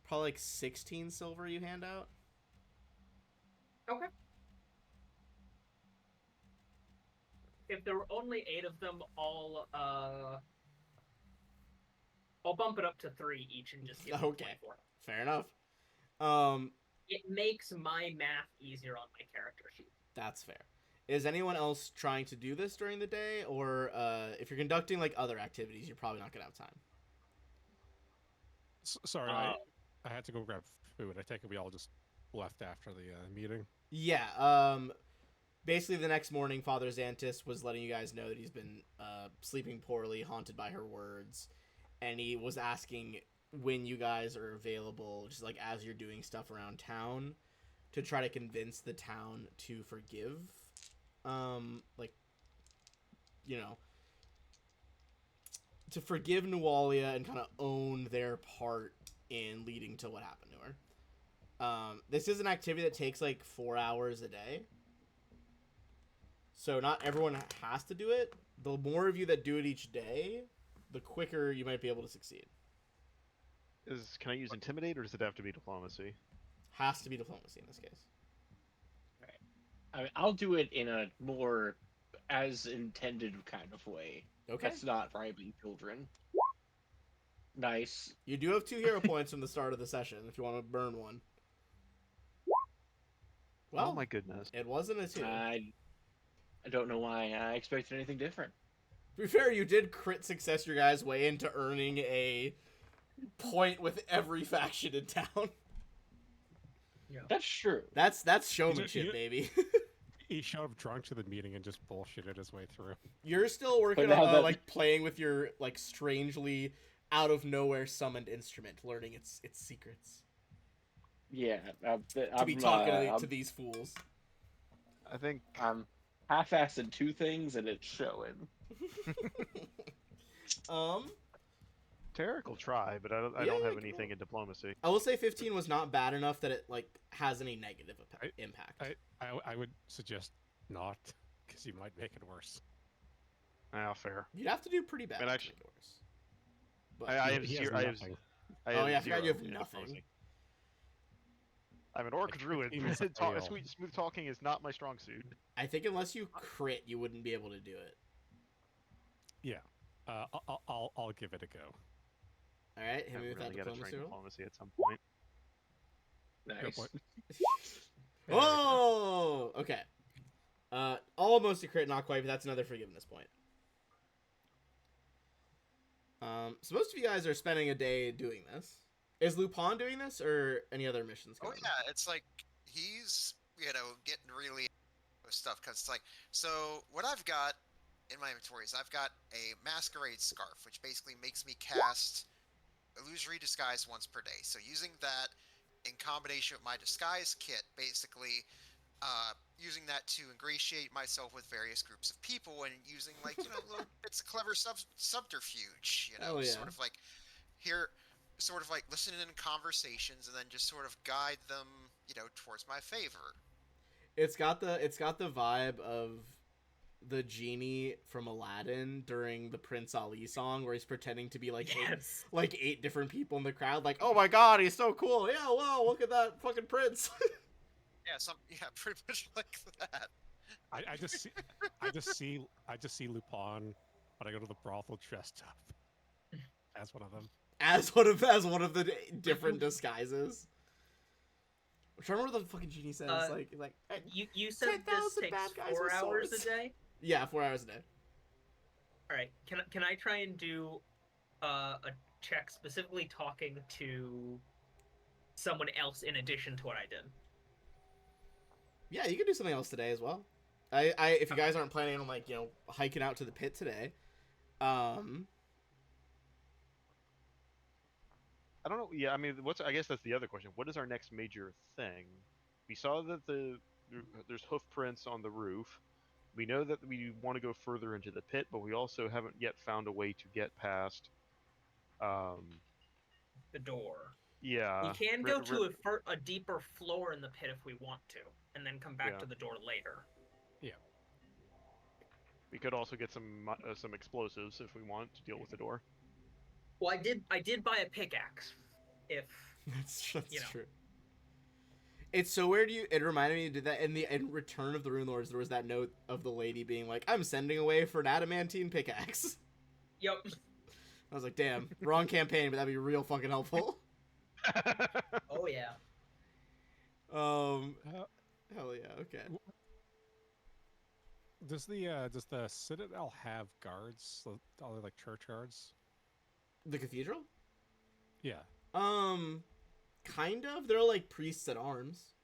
probably like 16 silver you hand out. Okay. If there were only 8 of them, I'll bump it up to 3 each and just give them Okay. 24. Fair enough. It makes my math easier on my character sheet. That's fair. Is anyone else trying to do this during the day, or if you're conducting like other activities, you're probably not gonna have time? Sorry, I had to go grab food. I take it we all just left after the meeting. Yeah. Basically, the next morning, Father Xantis was letting you guys know that he's been sleeping poorly, haunted by her words, and he was asking when you guys are available, just like as you're doing stuff around town, to try to convince the town to forgive, to forgive Nualia and kind of own their part in leading to what happened to her. This is an activity that takes like 4 hours a day. So not everyone has to do it. The more of you that do it each day, the quicker you might be able to succeed. Can I use intimidate, or does it have to be diplomacy? Has to be diplomacy in this case. I mean, I'll do it in a more as intended kind of way. Okay. That's not bribing children. Nice. You do have 2 hero points from the start of the session if you want to burn one. Well, Oh my goodness. it wasn't a 2. I don't know why I expected anything different. To be fair, you did crit success your guys' way into earning a point with every faction in town. Yeah. That's true. That's showmanship, You- baby. He showed up drunk to the meeting and just bullshitted his way through. You're still working But now on that- like playing with your like strangely out of nowhere summoned instrument, learning its secrets. Yeah. To be talking to these fools. I think I'm half-assing 2 things and it's showing. Tarek will try, but I don't Yeah, have cool. anything in diplomacy. I will say 15 was not bad enough that it like has any negative impact. I would suggest not, because you might make it worse. Ah, fair. You'd have to do pretty bad And to actually- make it worse. But I have He has zero. I have nothing. Oh, yeah, I forgot you have in nothing. diplomacy. I'm an orc druid. He was a fail. Smooth talking is not my strong suit. I think unless you crit, you wouldn't be able to do it. Yeah. I'll give it a go. All right, hit I me with really that got to diplomacy train roll. diplomacy at some point. Good Nice. point. Oh, okay. Almost a crit, not quite, but that's another forgiveness point. So most of you guys are spending a day doing this. Is Lupin doing this, or any other missions Oh going? yeah, it's like he's getting really with stuff because it's like so what I've got in my inventory is I've got a masquerade scarf which basically makes me cast illusory disguise once per day. So using that in combination with my disguise kit, basically using that to ingratiate myself with various groups of people and using like little bits of clever subterfuge, Hell yeah. sort of like here, sort of like listening in conversations and then just sort of guide them, towards my favor. It's got the vibe of the genie from Aladdin during the Prince Ali song, where he's pretending to be like Yes. eight different people in the crowd. Like, oh my god, he's so cool. Yeah, wow, look at that fucking prince. Yeah, pretty much like that. I just see Lupin when I go to the brothel dressed up as one of them. as one of the different disguises. I'm trying to remember what the fucking genie says. Like You said this 10,000 takes bad guys 4 with hours swords. a day. Yeah, 4 hours a day. All right. Can I try and do a check specifically talking to someone else in addition to what I did? Yeah, you can do something else today as well. I if you guys aren't planning on like hiking out to the pit today, I don't know. Yeah, I mean, I guess that's the other question. What is our next major thing? We saw that there's hoof prints on the roof. We know that we want to go further into the pit, but we also haven't yet found a way to get past. The door. Yeah. We can go to a deeper floor in the pit if we want to, and then come back to the door later. Yeah. We could also get some explosives if we want to deal with the door. Well, I did buy a pickaxe. If that's true. It's so weird. It reminded me of that in Return of the Rune Lords. There was that note of the lady being like, "I'm sending away for an adamantine pickaxe." Yep. I was like, "Damn, wrong campaign, but that'd be real fucking helpful." Oh yeah. Hell yeah. Okay. Does the Citadel have guards? Are they like church guards? The cathedral? Yeah. Kind of. They're like priests at arms.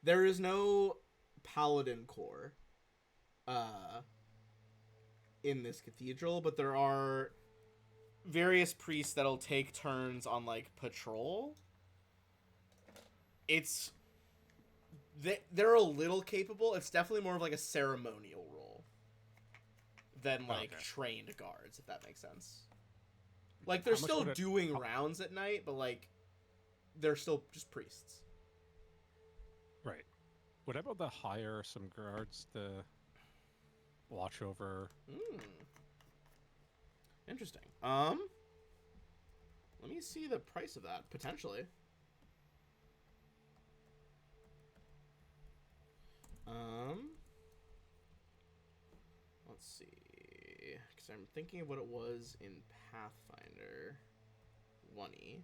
There is no paladin corps in this cathedral, but there are various priests that'll take turns on like patrol. They're a little capable. It's definitely more of like a ceremonial role than like trained guards, if that makes sense. Like they're still doing rounds at night, but like they're still just priests. Right. Would I be able to hire some guards to watch over? Interesting. Let me see the price of that potentially. Let's see, because I'm thinking of what it was in Pathfinder 1E.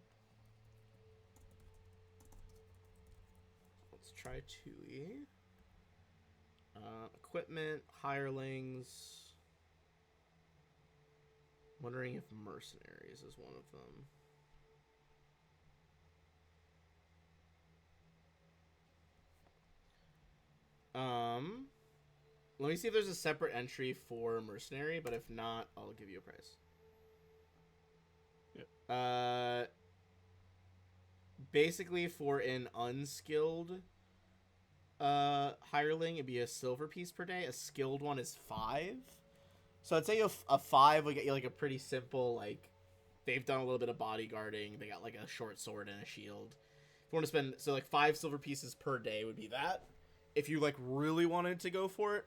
Let's try 2E. Equipment, hirelings. Wondering if mercenaries is one of them. Let me see if there's a separate entry for mercenary, but if not, I'll give you a price. Yeah. Basically for an unskilled hireling, it'd be a silver piece per day. A skilled one is 5. So I'd say a 5 would get you like a pretty simple, like, they've done a little bit of bodyguarding. They got like a short sword and a shield. If you want to spend, so like 5 silver pieces per day would be that. If you like really wanted to go for it,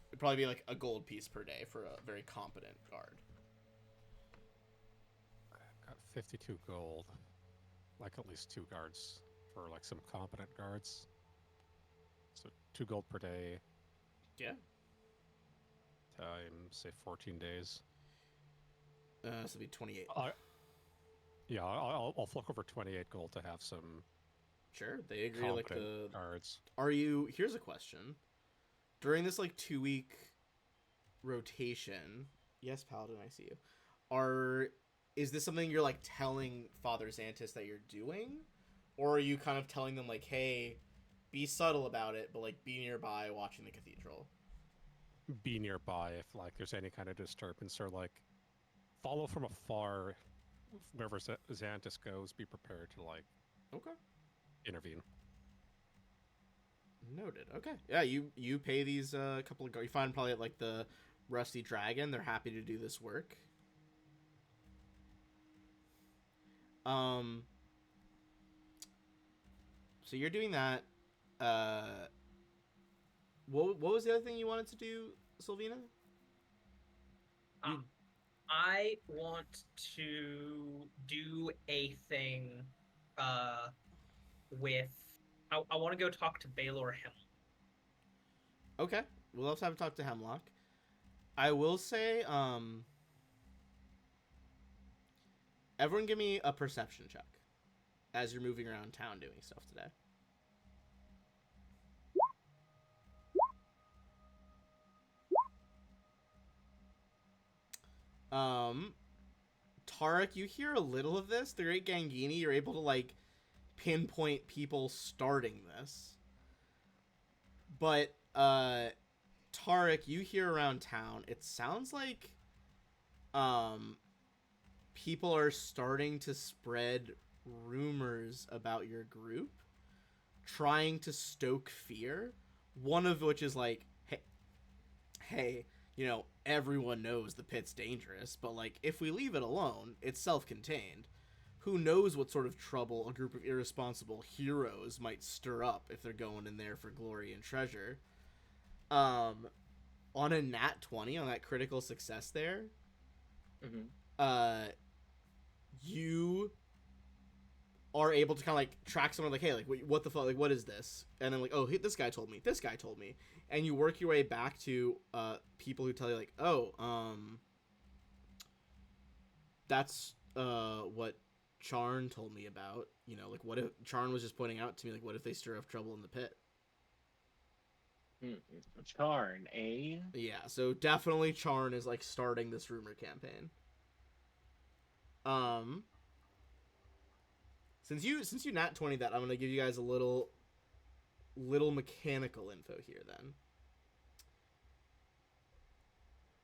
it'd probably be like a gold piece per day for a very competent guard. Got 52 gold. Like at least 2 guards for like some competent guards. So 2 gold per day. Yeah. Times say 14 days. So it'd be 28. Yeah, I'll flick over 28 gold to have some. Sure, they agree. Like the guards. Are you? Here's a question. During this like 2-week rotation, yes, Paladin, I see you. Is this something you're like telling Father Xantus that you're doing, or are you kind of telling them like, hey, be subtle about it, but like be nearby watching the cathedral? Be nearby if like there's any kind of disturbance, or like follow from afar wherever Xantis goes, be prepared to like Okay. intervene. Noted. Okay. Yeah, you pay these couple of you find probably at like the Rusty Dragon. They're happy to do this work. Um. So you're doing that. What was the other thing you wanted to do, Sylvina? You I want to do a thing with I want to go talk to Baylor Him. okay? We'll have to talk to Hemlock. I will say, everyone, give me a perception check as you're moving around town doing stuff today. Tarek, you hear a little of this. The Great Gangini, you're able to like pinpoint people starting this. But Tarek, you hear around town, it sounds like people are starting to spread rumors about your group, trying to stoke fear. One of which is like, hey, you know, everyone knows the pit's dangerous, but like if we leave it alone, it's self-contained. Who knows what sort of trouble a group of irresponsible heroes might stir up if they're going in there for glory and treasure. On a nat 20, on that critical success there, you are able to kind of like track someone like, hey, like what the fuck, like what is this? And then like, oh, this guy told me, and you work your way back to people who tell you like, oh, that's what Charn told me about. You know, like what if Charn was just pointing out to me like, what if they stir up trouble in the pit? Charn, eh? Yeah, so definitely Charn is like starting this rumor campaign. Since you nat 20 that, I'm gonna give you guys a little mechanical info here then.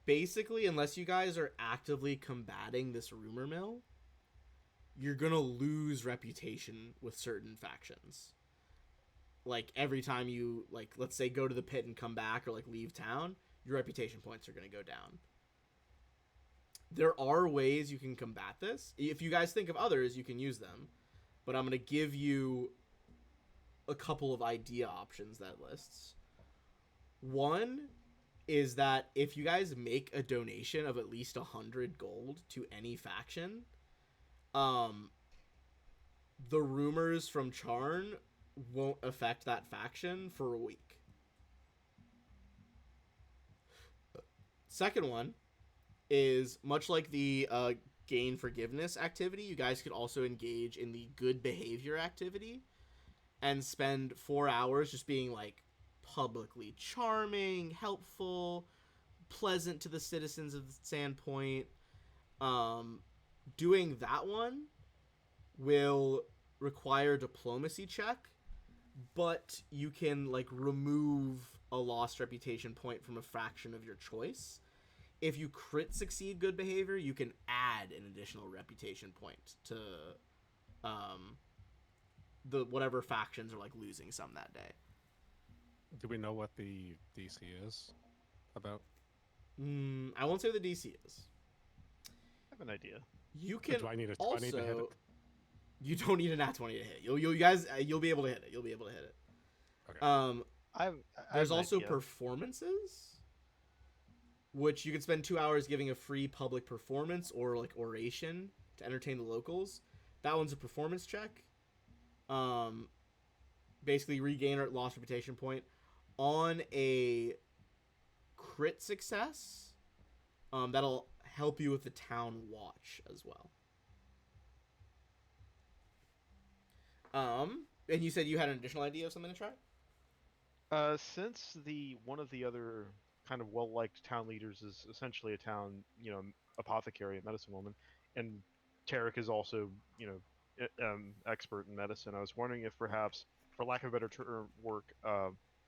Basically, unless you guys are actively combating this rumor mill, you're gonna lose reputation with certain factions. Like every time you like, let's say, go to the pit and come back or like leave town, your reputation points are gonna go down. There are ways you can combat this. If you guys think of others, you can use them. But I'm going to give you a couple of idea options that lists. One is that if you guys make a donation of at least 100 gold to any faction, the rumors from Charn won't affect that faction for a week. Second one is, much like the gain forgiveness activity, you guys could also engage in the good behavior activity and spend 4 hours just being like publicly charming, helpful, pleasant to the citizens of Sandpoint. Doing that one will require a diplomacy check, but you can like remove a lost reputation point from a faction of your choice. If you crit succeed good behavior, you can add an additional reputation point to the whatever factions are like losing some that day. Do we know what the DC is about? I won't say what the DC is. I have an idea. You can Do I need to also. hit it? You don't need a nat 20 to hit. You guys, you'll be able to hit it. You'll be able to hit it. Okay. There's also performances, which you can spend 2 hours giving a free public performance or like oration to entertain the locals. That one's a performance check. Basically regain or lost reputation point on a crit success. That'll help you with the town watch as well. And you said you had an additional idea of something to try? Since one of the other kind of well-liked town leaders is essentially a town, apothecary, medicine woman, and Tarek is also, expert in medicine. I was wondering if perhaps, for lack of a better term,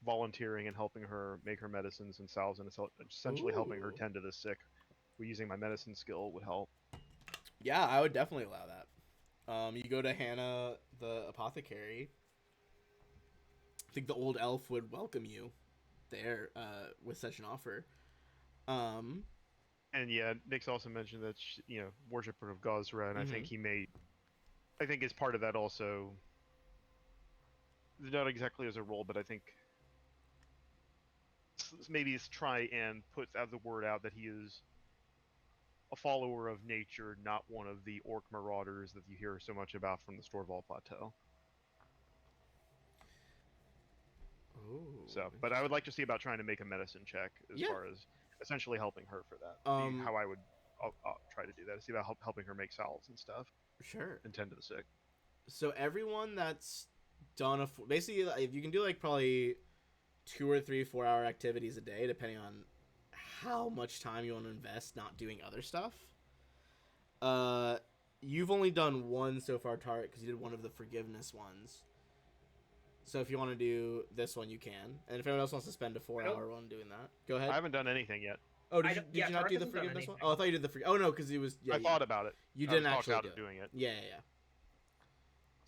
volunteering and helping her make her medicines and salves, and essentially helping her tend to the sick, using my medicine skill would help. Yeah, I would definitely allow that. You go to Hannah, the apothecary. I think the old elf would welcome you there with such an offer. And yeah, Nick's also mentioned that worshiper of Gosra, and I think I think as part of that also, not exactly as a role, but I think maybe it's try and put the word out that he is a follower of nature, not one of the orc marauders that you hear so much about from the Storval Plateau. Oh. So, but I would like to see about trying to make a medicine check as far as essentially helping her for that. How I would I'll try to do that. See about helping her make salves and stuff. Sure. And tend to the sick. So everyone that's done basically, if you can do like probably 2 or 3 4-hour activities a day, depending on how much time you want to invest not doing other stuff. You've only done one so far, Tarek, because you did one of the forgiveness ones. So if you want to do this one, you can. And if anyone else wants to spend a 4-hour one doing that, go ahead. I haven't done anything yet. Oh, did you not do the forgiveness one? Oh, I thought you did the Oh no, because it was. Yeah, I thought about it. You didn't actually out of doing it. Yeah.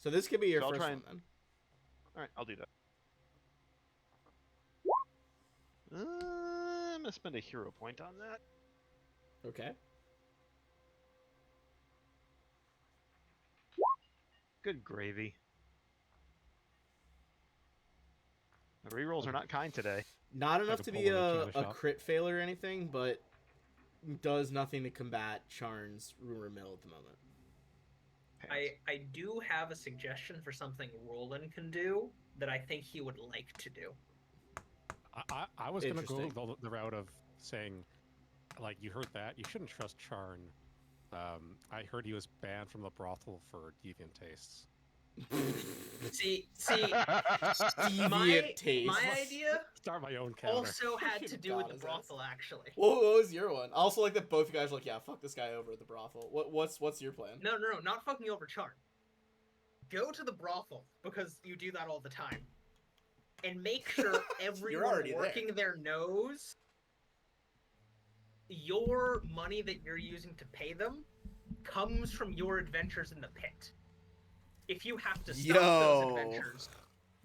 So this could be your So first one then. All right, I'll do that. I'm gonna spend a hero point on that. Okay. Good gravy. The rerolls are not kind today. Not enough to be a crit fail or anything, but does nothing to combat Charn's rumor mill at the moment. I do have a suggestion for something Roland can do that I think he would like to do. I was going to go the route of saying, like, you heard that? You shouldn't trust Charn. I heard he was banned from the brothel for deviant tastes. See, deviant taste. My idea Start my own counter. Also had to do with the brothel, actually. What was your one? I also like that both you guys are like, yeah, fuck this guy over at the brothel. What's your plan? No, not fucking over Charn. Go to the brothel, because you do that all the time. And make sure everyone working there knows your money that you're using to pay them comes from your adventures in the pit. If you have to stop those adventures,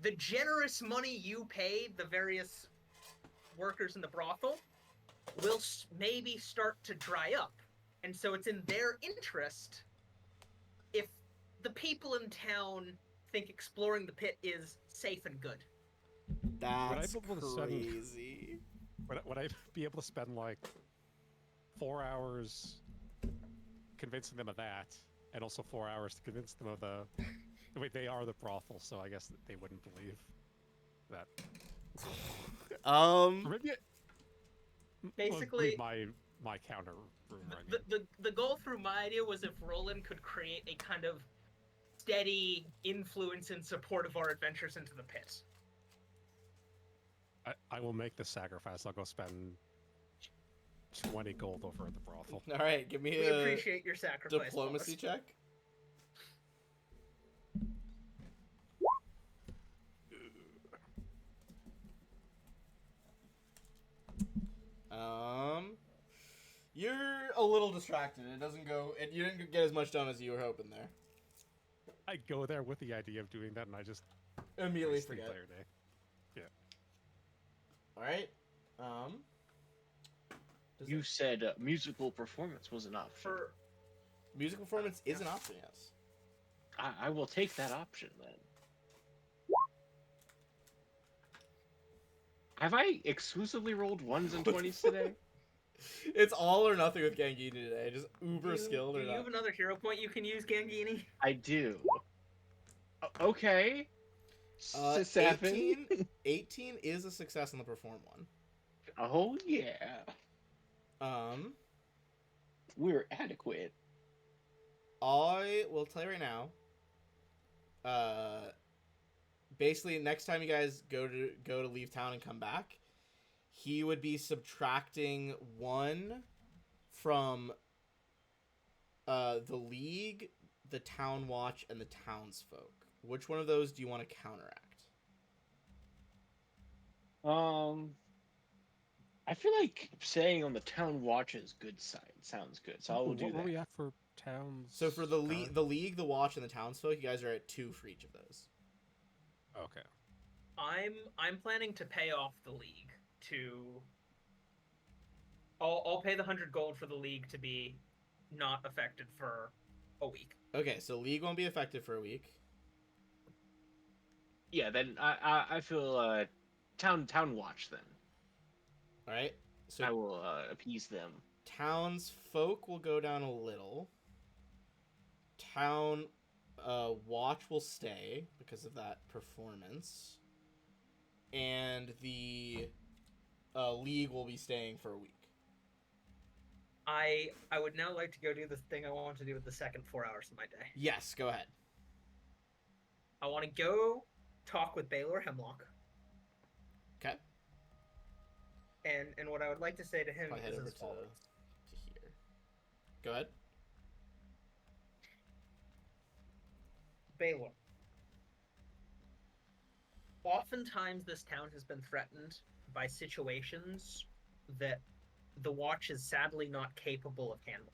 the generous money you pay the various workers in the brothel will maybe start to dry up. And so it's in their interest, if the people in town think exploring the pit is safe and good. That's crazy. Would I be able to spend like 4 hours convincing them of that, and also 4 hours to convince them of wait, they are the brothel, so I guess they wouldn't believe that. Basically, my counter rumor. The goal through my idea was if Roland could create a kind of steady influence and support of our adventures into the pit. I will make the sacrifice. I'll go spend 20 gold over at the brothel. All right, give me we appreciate your sacrifice. Diplomacy check. You're a little distracted. It doesn't go. You didn't get as much done as you were hoping there. I go there with the idea of doing that, and I just immediately forget. Yeah. All right. You said musical performance was an option. Musical performance is an option, yes. I will take that option then. Have I exclusively rolled 1s and 20s today? It's all or nothing with Gangini today. Just uber skilled or not. Do you have another hero point you can use, Gangini? I do. Okay. 18 is a success on the perform one. Oh yeah. We're adequate. I will tell you right now. Basically, next time you guys go to leave town and come back, he would be subtracting 1 from the League, the Town Watch, and the townsfolk. Which one of those do you want to counteract? I feel like saying on the Town Watch's good side sounds good, so I will do that. What were we at for towns? So for the current? league, the watch, and the townsfolk, you guys are at 2 for each of those. Okay. I'm planning to pay off the league to. I'll pay the 100 gold for the league to be not affected for a week. Okay, so league won't be affected for a week. Yeah, then I feel town watch then. All right. So I will appease them. townsfolk will go down a little. Town watch will stay because of that performance, and the league will be staying for a week. I would now like to go do the thing I want to do with the second 4 hours of my day. Yes, go ahead. I want to go talk with Baylor Hemlock. Okay. And what I would like to say to him I'll head is over as to follows. here. Go ahead. Baylor. Oftentimes, this town has been threatened by situations that the watch is sadly not capable of handling.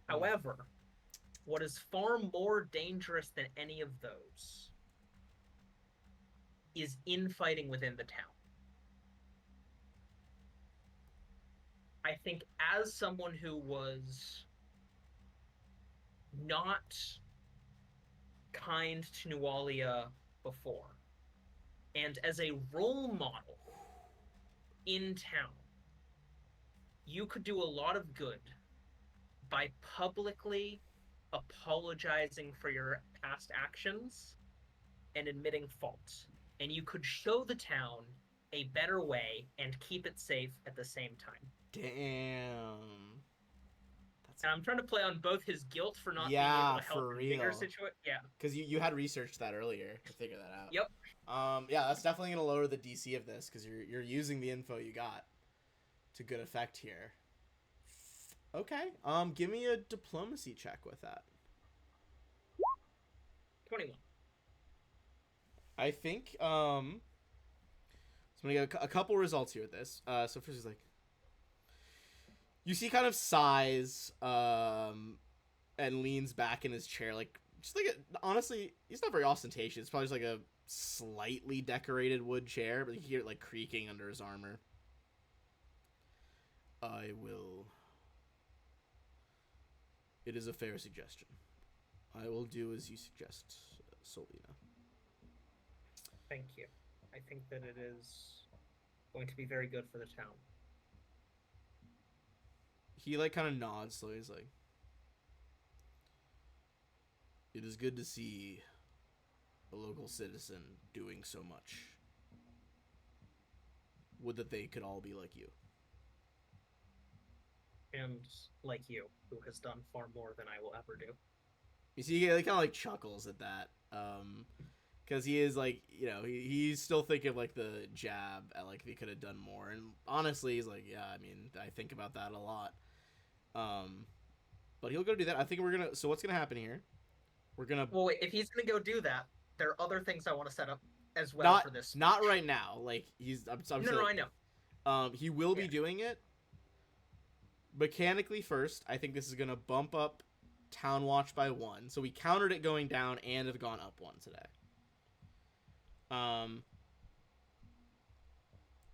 However, what is far more dangerous than any of those is infighting within the town. I think as someone who was not kind to Nualia before, and as a role model in town, you could do a lot of good by publicly apologizing for your past actions and admitting fault. And you could show the town a better way and keep it safe at the same time. Damn. That's And I'm trying to play on both his guilt for not Yeah, being able to help for in bigger real. situation. Yeah. because you had researched that earlier to figure that out. Yep. Yeah, that's definitely gonna lower the DC of this because you're using the info you got to good effect here. Okay. Give me a diplomacy check with that. 21. I think so I'm gonna get a couple results here with this. So first he's like, you see, kind of sighs, and leans back in his chair, like just like honestly, he's not very ostentatious. It's probably just like a slightly decorated wood chair, but you hear it like creaking under his armor. I will. It is a fair suggestion. I will do as you suggest, Solina. Thank you. I think that it is going to be very good for the town. He like kind of nods slowly. He's like, it is good to see a local citizen doing so much. Would that they could all be like you. And like you, who has done far more than I will ever do. You see, he kind of like chuckles at that, because he is like, you know, he's still thinking of like the jab at like they could have done more, and honestly, he's like, yeah, I mean, I think about that a lot. But he'll go do that. I think we're gonna. So what's gonna happen here? We're gonna Well, wait, if he's gonna go do that, there are other things I want to set up as well for this. not right now. Like he's, I'm No, saying, no, I know. He will be Yeah. doing it mechanically first. I think this is gonna bump up Town Watch by 1. So we countered it going down and have gone up 1 today.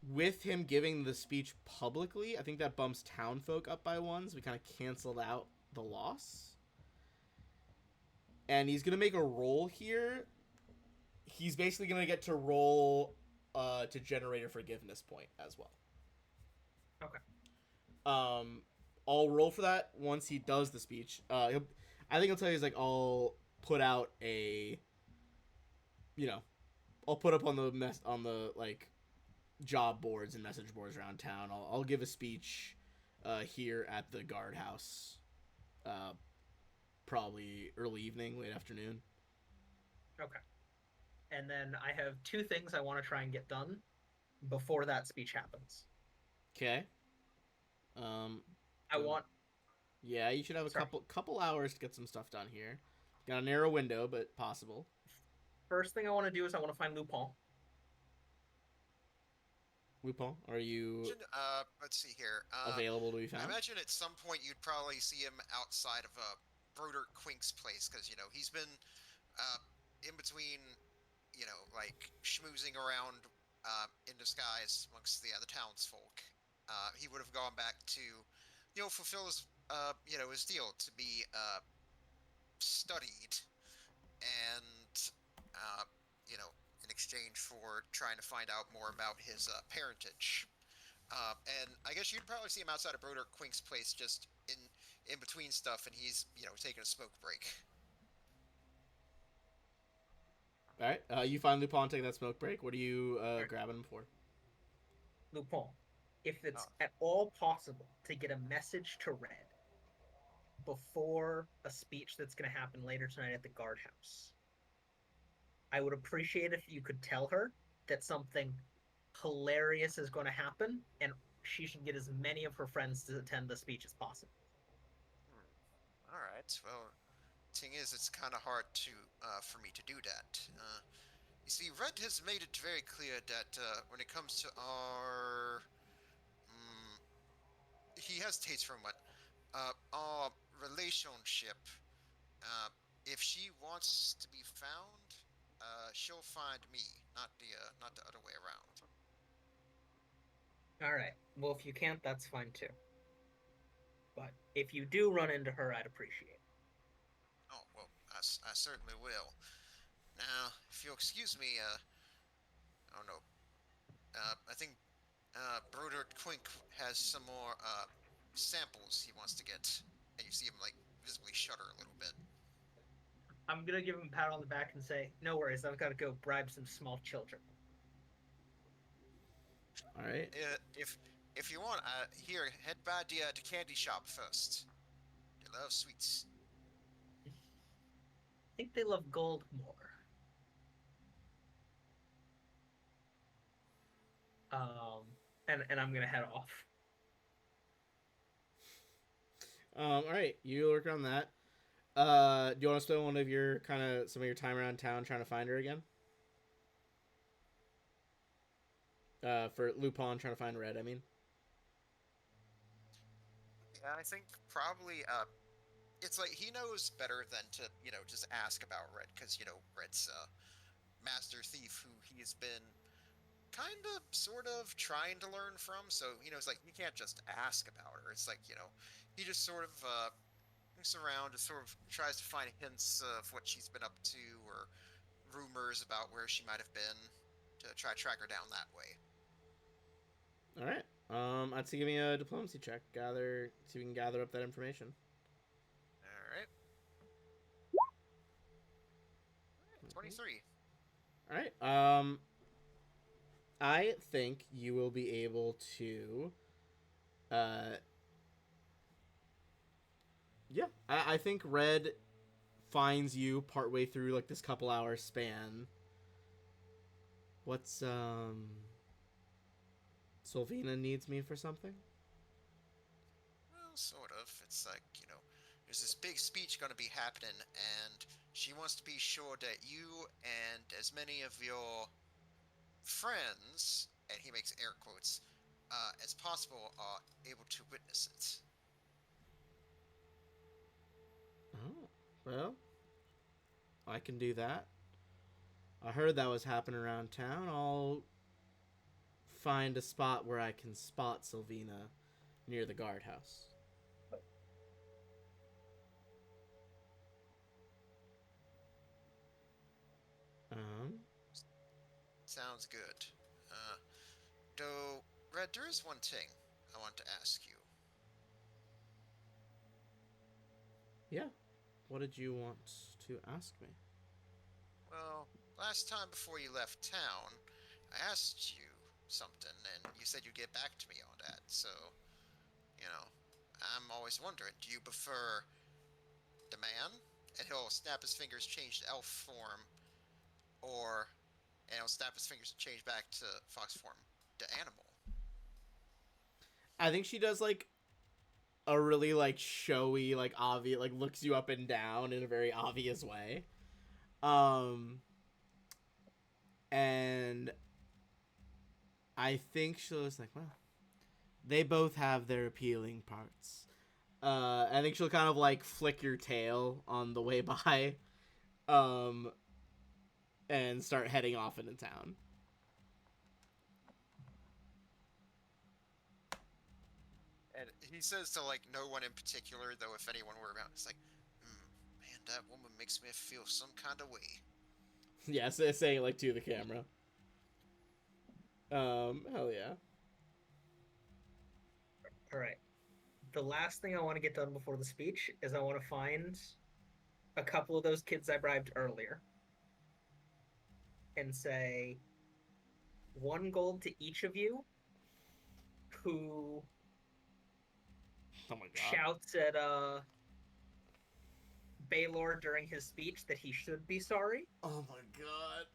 With him giving the speech publicly, I think that bumps Townfolk up by 1, so we kind of canceled out the loss. And he's gonna make a roll here. He's basically gonna get to roll to generate a forgiveness point as well. Okay. I'll roll for that once he does the speech. I think he'll tell you, he's like, I'll put out a, you know, I'll put up on the like job boards and message boards around town. I'll give a speech here at the guardhouse, probably early evening, late afternoon. Okay. And then I have 2 things I want to try and get done before that speech happens. Okay. I want. Yeah, you should have a Sorry. couple hours to get some stuff done here. Got a narrow window, but possible. First thing I want to do is I want to find Lupin. Lupin? Are you Let's see here. available to be I found? imagine at some point you'd probably see him outside of Brodert Quink's place, because he's been uh, in between, like schmoozing around in disguise amongst the townsfolk. He would have gone back to, fulfill his his deal to be studied, and uh, in exchange for trying to find out more about his parentage. And I guess you'd probably see him outside of Brodert Quink's place, just in between stuff, and he's taking a smoke break. All right. You find Lupin taking that smoke break. What are you Sure. grabbing him for? Lupin, if it's Oh. at all possible to get a message to Red before a speech that's going to happen later tonight at the guardhouse, I would appreciate if you could tell her that something hilarious is going to happen, and she should get as many of her friends to attend the speech as possible. All right. Well, thing is, it's kind of hard to for me to do that. You see, Red has made it very clear that when it comes to our, he hesitates for a moment. Our relationship. Uh, if she wants to be found, she'll find me, not the other way around. All right. Well, if you can't, that's fine too. But if you do run into her, I'd appreciate it. Oh well, I certainly will. Now, if you'll excuse me, I don't know. I think Brodert Quink has some more samples he wants to get, and you see him like visibly shudder a little bit. I'm gonna give him a pat on the back and say, "No worries, I've got to go bribe some small children." All right. If you want, here, head by the candy shop first. They love sweets. I think they love gold more. And I'm gonna head off. All right. You work on that. Do you want to spend some of your time around town trying to find her again? For Lupin trying to find Red, I mean. Yeah, I think probably it's like he knows better than to just ask about Red, because Red's master thief who he's been kind of sort of trying to learn from. So he knows like you can't just ask about her. It's like he just sort of looks around, just sort of tries to find hints of what she's been up to, or rumors about where she might have been, to try to track her down that way. All right. I'd say give me a diplomacy check. See if we can gather up that information. All right. 23. All right. I think you will be able to. Yeah, I think Red finds you partway through like this couple hour span. What's Sylvina needs me for something? Well, sort of. It's like, there's this big speech going to be happening, and she wants to be sure that you and as many of your friends, and he makes air quotes, as possible are able to witness it. Oh, well, I can do that. I heard that was happening around town. I'll find a spot where I can spot Sylvina near the guardhouse. Sounds good. Though, Red, there is one thing I want to ask you. Yeah. What did you want to ask me? Well, last time before you left town, I asked you something, and you said you'd get back to me on that, so, I'm always wondering, do you prefer the man, and he'll snap his fingers, change to elf form, and he'll snap his fingers and change back to fox form, the animal? I think she does like a really like showy, like obvious, like looks you up and down in a very obvious way. And I think she'll just like, well, they both have their appealing parts. I think she'll kind of like flick your tail on the way by, and start heading off into town. And he says to like no one in particular, though if anyone were around, it's like, man, that woman makes me feel some kind of way. Yeah, so saying it like to the camera. Hell yeah. All right. The last thing I want to get done before the speech is I want to find a couple of those kids I bribed earlier and say 1 gold to each of you who Oh my god. shouts at Baylor during his speech that he should be sorry. Oh my god.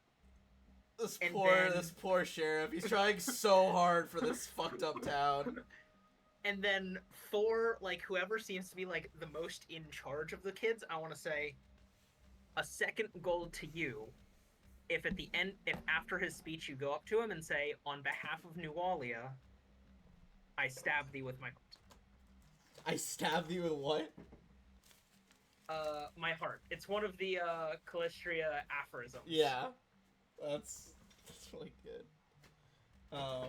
And This poor sheriff. He's trying so hard for this fucked up town. And then for like whoever seems to be like the most in charge of the kids, I want to say a 2nd gold to you. If at the end, if after his speech you go up to him and say, on behalf of Nualia, I stab thee with my heart. I stabbed you with what? My heart. It's one of the Calistria aphorisms. Yeah. That's really good. Are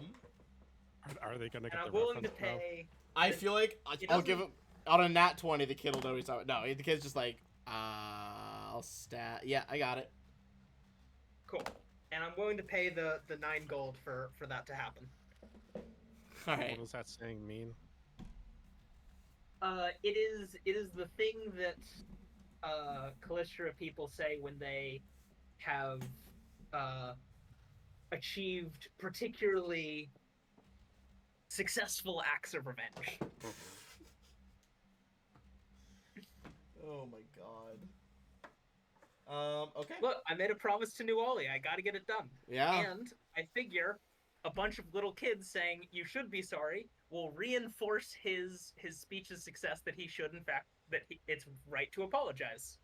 they gonna And get I'm the willing to reference now? pay. I feel like I'll give him on a nat 20. The kid will know what he's talking. No, the kid's just like, I'll stab. Yeah, I got it. Cool. And I'm willing to pay the 9 gold for that to happen. All right. What does that saying mean? It is the thing that Calistria people say when they have achieved particularly successful acts of revenge. Oh my god. Okay. Look, I made a promise to Nualia. I got to get it done. Yeah. And I figure a bunch of little kids saying you should be sorry will reinforce his speech's success that he should, in fact, it's right to apologize.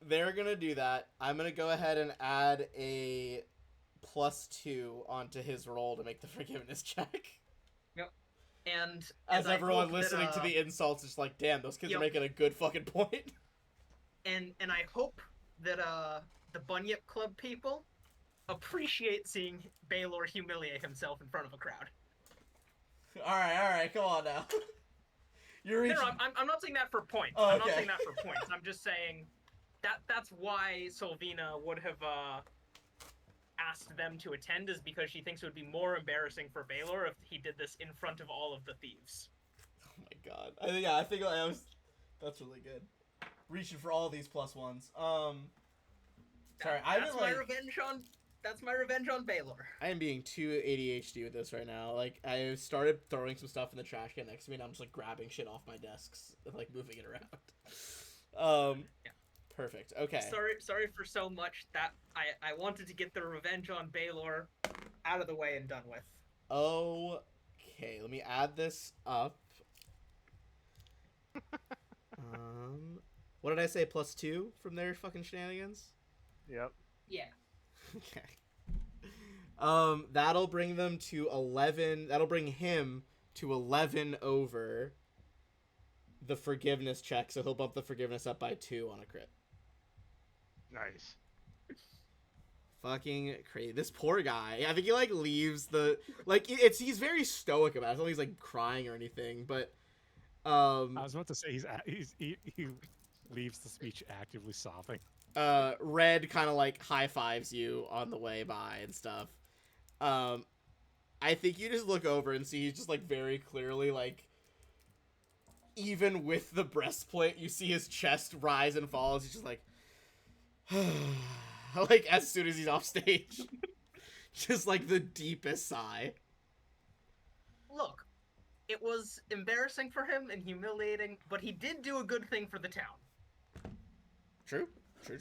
They're gonna do that. I'm gonna go ahead and add a +2 onto his roll to make the forgiveness check. Yep. And As I everyone hope that, listening to the insults is like, damn, those kids are Yep. making a good fucking point. And I hope that the Bunyip Club people appreciate seeing Baylor humiliate himself in front of a crowd. All right, come on now. You're reaching. No, I'm not saying that for points. Oh, I'm not okay. saying that for points. I'm just saying that's why Solvina would have asked them to attend, is because she thinks it would be more embarrassing for Baylor if he did this in front of all of the thieves. Oh my god. I think that's really good. Reaching for all these +1s. Sorry, That's my revenge on Baylor. I am being too ADHD with this right now. Like, I started throwing some stuff in the trash can next to me, and I'm just like grabbing shit off my desks and like moving it around. Yeah. Perfect. Okay. Sorry for so much. That I wanted to get the revenge on Baylor out of the way and done with. Okay, let me add this up. What did I say? +2 from their fucking shenanigans? Yep. Yeah. Okay. That'll bring them to 11. That'll bring him to 11 over the forgiveness check, so he'll bump the forgiveness up by 2 on a crit. Nice. Fucking crazy. This poor guy. I think he like leaves the he's very stoic about it. It's not like he's like crying or anything, but I was about to say he leaves the speech actively sobbing. Red kind of like high fives you on the way by and stuff. I think you just look over and see he's just like very clearly like, even with the breastplate, you see his chest rise and fall as he's just like, like as soon as he's off stage, just like the deepest sigh. Look, it was embarrassing for him and humiliating, but he did do a good thing for the town. True. I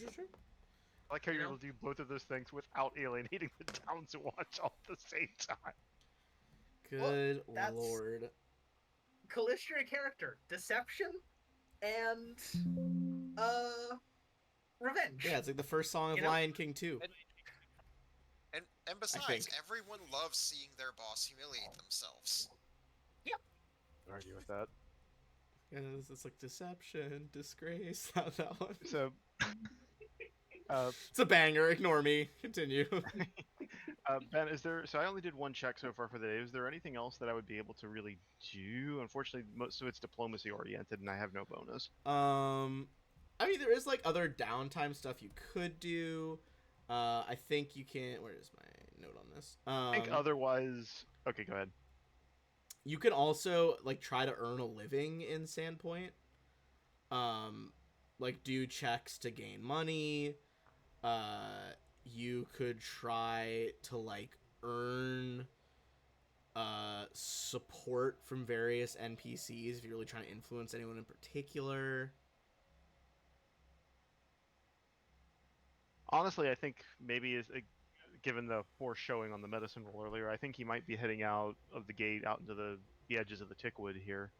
like how you're You know? able to do both of those things without alienating the town's watch all at the same time. Good that's- lord. Calistria character, deception, and revenge. Yeah, it's like the first song of You know- Lion King 2. And besides, everyone loves seeing their boss humiliate themselves. Argue with that. It's like deception, disgrace. That one. So, It's a banger. Ignore me. Continue. Ben, is there? So I only did one check so far for the day. Is there anything else that I would be able to really do? Unfortunately, most of it's diplomacy oriented, and I have no bonus. I mean, there is like other downtime stuff you could do. I think you can. Where is my note on this? I think otherwise. Okay, go ahead. You can also like try to earn a living in Sandpoint. Like do checks to gain money. You could try to like earn support from various NPCs if you're really trying to influence anyone in particular. Honestly, I think maybe given the poor showing on the medicine roll earlier, I think he might be heading out of the gate out into the edges of the Tickwood here,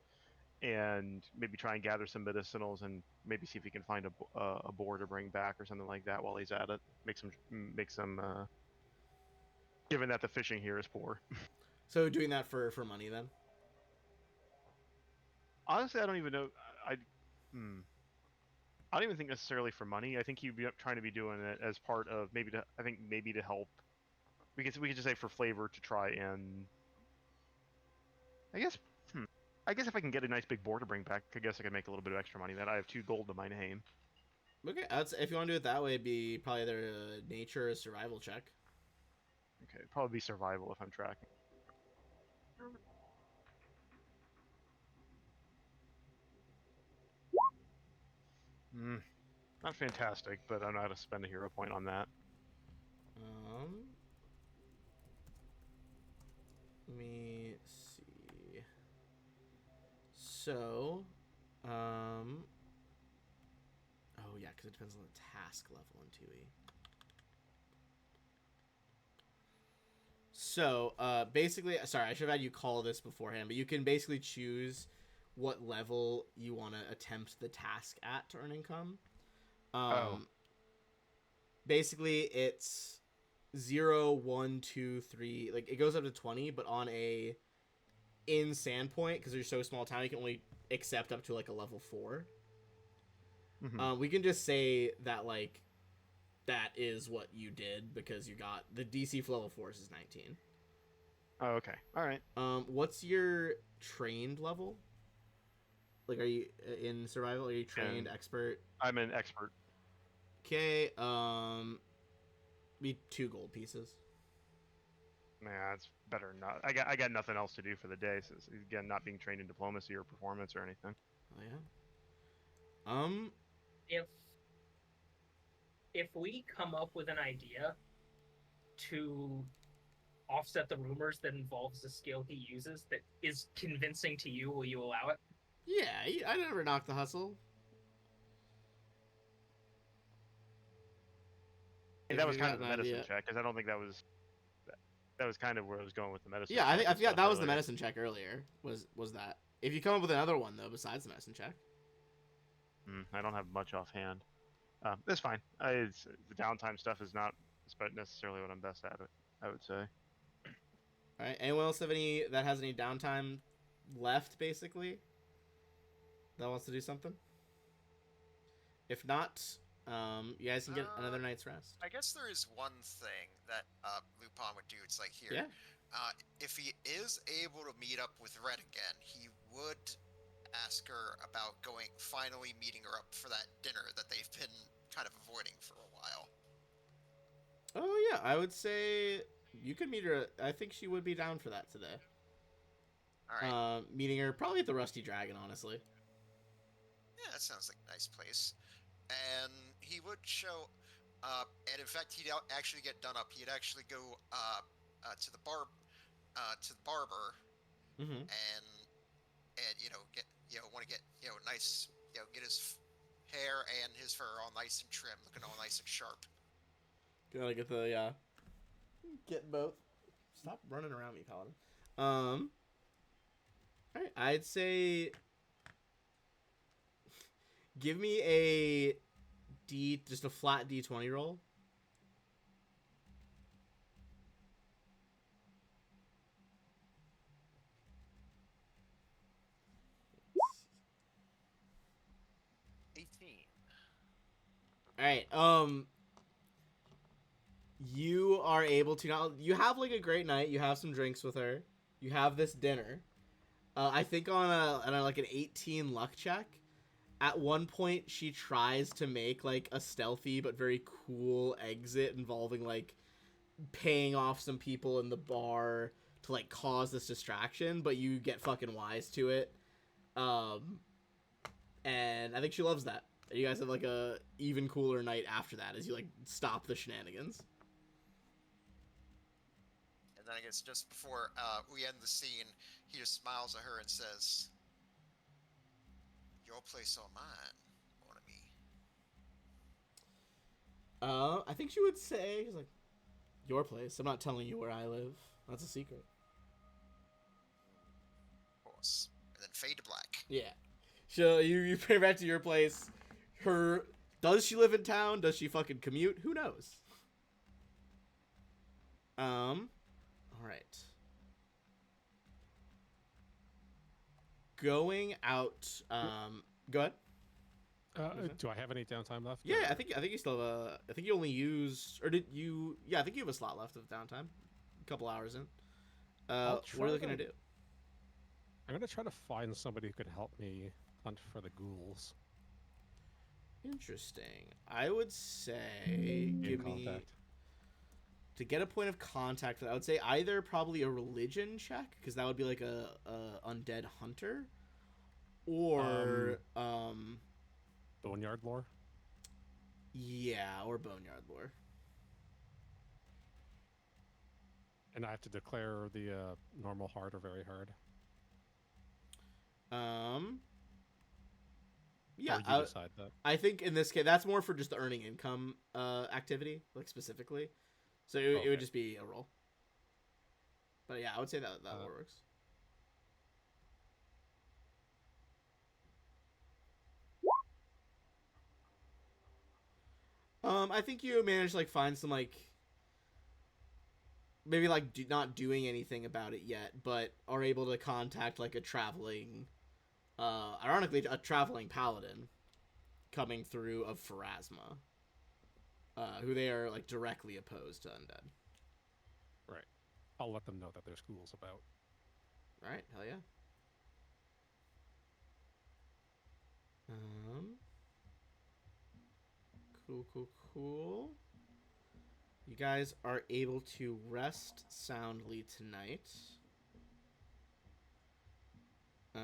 and maybe try and gather some medicinals and maybe see if he can find a boar to bring back or something like that while he's at it. Make some. Given that the fishing here is poor. So doing that for money then? Honestly, I don't even know. I don't even think necessarily for money. I think he'd be trying to be doing it as part of maybe to help. We could just say for flavor to try and. I guess. I guess if I can get a nice big boar to bring back, I guess I could make a little bit of extra money. That I have 2 gold to my name. Okay, if you want to do it that way, it'd be probably either a nature or a survival check. Okay, probably be survival if I'm tracking. Not fantastic, but I don't know how to spend a hero point on that. Let me see. So, oh yeah, because it depends on the task level in 2E. So, basically, sorry, I should have had you call this beforehand, but you can basically choose what level you want to attempt the task at to earn income. Basically, it's 0, 1, 2, 3. Like, it goes up to 20, but in Sandpoint, because you're so small town, you can only accept up to, like, a level 4. Mm-hmm. We can just say that, like, that is what you did because you got the DC for level 4 is 19. Oh, okay. All right. What's your trained level? Like, are you in survival? Are you trained, expert? I'm an expert. Okay. Be 2 gold pieces. Nah, it's better not. I got nothing else to do for the day. So again, not being trained in diplomacy or performance or anything. Oh yeah. If we come up with an idea to offset the rumors that involves the skill he uses that is convincing to you, will you allow it? Yeah, I never knocked the hustle. That was kind of the medicine check, because I don't think that was kind of where I was going with the medicine. Yeah, I forgot that was the medicine check earlier. Was that? If you come up with another one though, besides the medicine check. I don't have much offhand. That's fine. The downtime stuff is not necessarily what I'm best at. I would say. All right. Anyone else have that has any downtime left, basically? That wants to do something? If not, you guys can get another night's rest. I guess there is one thing that Lupin would do. It's like here. Yeah. If he is able to meet up with Red again, he would ask her about finally meeting her up for that dinner that they've been kind of avoiding for a while. Oh yeah, I would say you could meet her. I think she would be down for that today. All right. Meeting her probably at the Rusty Dragon, honestly. Yeah, that sounds like a nice place. And he would show, and in fact, he'd actually get done up. He'd actually go to the barber, Mm-hmm. and want to get nice, get his hair and his fur all nice and trim, looking all nice and sharp. Gotta get the get both. Stop running around me, Colin. All right, I'd say give me just a flat D20 roll. All right. You are able to now. You have like a great night. You have some drinks with her. You have this dinner. I think on a like an 18 luck check. At one point, she tries to make like a stealthy but very cool exit involving like paying off some people in the bar to like cause this distraction, but you get fucking wise to it. And I think she loves that. You guys have like a even cooler night after that as you like stop the shenanigans. And then I guess just before we end the scene, he just smiles at her and says, "Your place or mine, mon ami." I think she would say, he's like, your place. I'm not telling you where I live. That's a secret. Of course. And then fade to black. Yeah. So you bring her back to your place. Does she live in town? Does she fucking commute? Who knows? All right. Going out. Go ahead. Do I have any downtime left? Yeah, I think you still have I think you only used, or did you? Yeah, I think you have a slot left of downtime. A couple hours in. What are you looking to do? I'm gonna try to find somebody who could help me hunt for the ghouls. Interesting. I would say give me to get a point of contact. I would say either probably a religion check, because that would be like a undead hunter, or Boneyard lore. Yeah, or boneyard lore. And I have to declare the normal hard or very hard. Yeah, or you decide that. I think in this case that's more for just the earning income activity, like specifically. So it would just be a roll. But yeah, I would say that works. I think you managed to like find some like maybe like not doing anything about it yet, but are able to contact like a traveling, ironically, a traveling paladin coming through of Pharasma, who they are like directly opposed to undead. Right. I'll let them know that there's ghouls about. All right, hell yeah. Cool. You guys are able to rest soundly tonight. I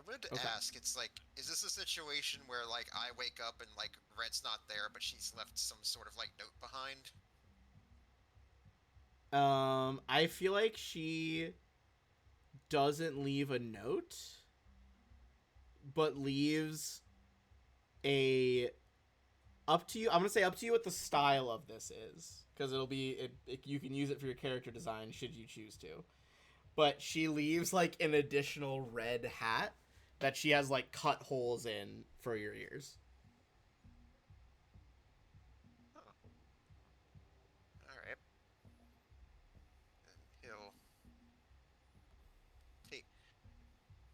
would ask, it's like, is this a situation where like I wake up and like Red's not there, but she's left some sort of like note behind? I feel like she doesn't leave a note, but leaves a up to you. I'm gonna say up to you what the style of this is, because it'll be you can use it for your character design should you choose to. But she leaves like an additional red hat that she has like cut holes in for your ears. Oh. All right. And he'll take.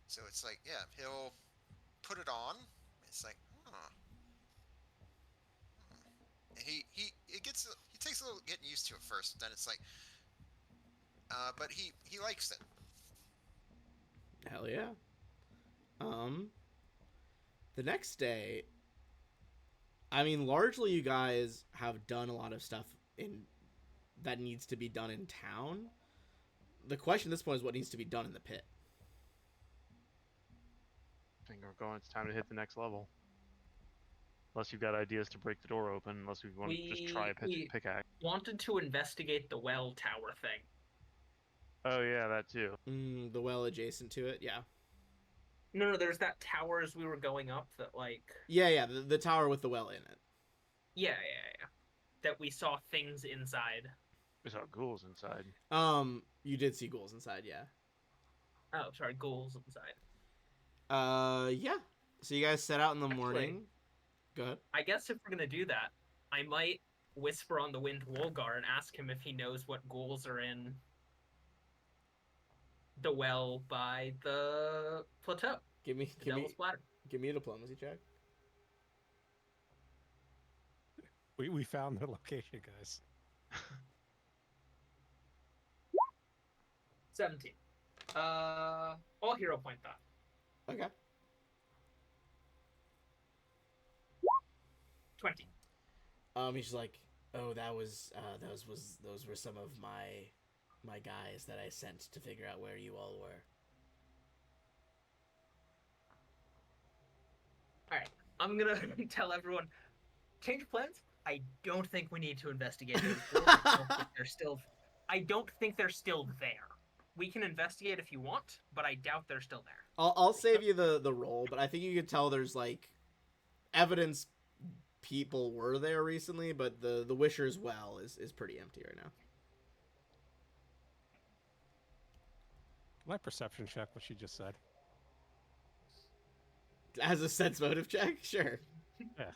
So it's like, yeah, he'll put it on. It's like, huh. And he takes a little getting used to it first. Then it's like, but he likes it. Hell yeah. The next day, I mean, largely you guys have done a lot of stuff that needs to be done in town. The question at this point is what needs to be done in the pit. I think we're going. It's time to hit the next level. Unless you've got ideas to break the door open. Unless we want to just try a pickaxe. Wanted to investigate the well tower thing. Oh yeah, that too. The well adjacent to it, yeah. No, there's that tower as we were going up that like... Yeah, the tower with the well in it. Yeah. That we saw things inside. We saw ghouls inside. You did see ghouls inside, yeah. Oh, sorry, ghouls inside. Yeah. So you guys set out in the morning. Go ahead. I guess if we're gonna do that, I might whisper on the wind to Wolgar and ask him if he knows what ghouls are in the well by the plateau. Give me The Devil's Bladder. give me a diplomacy check. We found the location, guys. 17. All hero point that. Okay. 20. He's just like, oh, those were some of my guys that I sent to figure out where you all were. Alright, I'm gonna tell everyone, change of plans. I don't think we need to investigate those dwarves. I don't think they're still there. We can investigate if you want, but I doubt they're still there. I'll save you the roll, but I think you could tell there's like evidence people were there recently, but the Wisher's well is pretty empty right now. My perception check what she just said. As a sense motive check, sure. Yeah.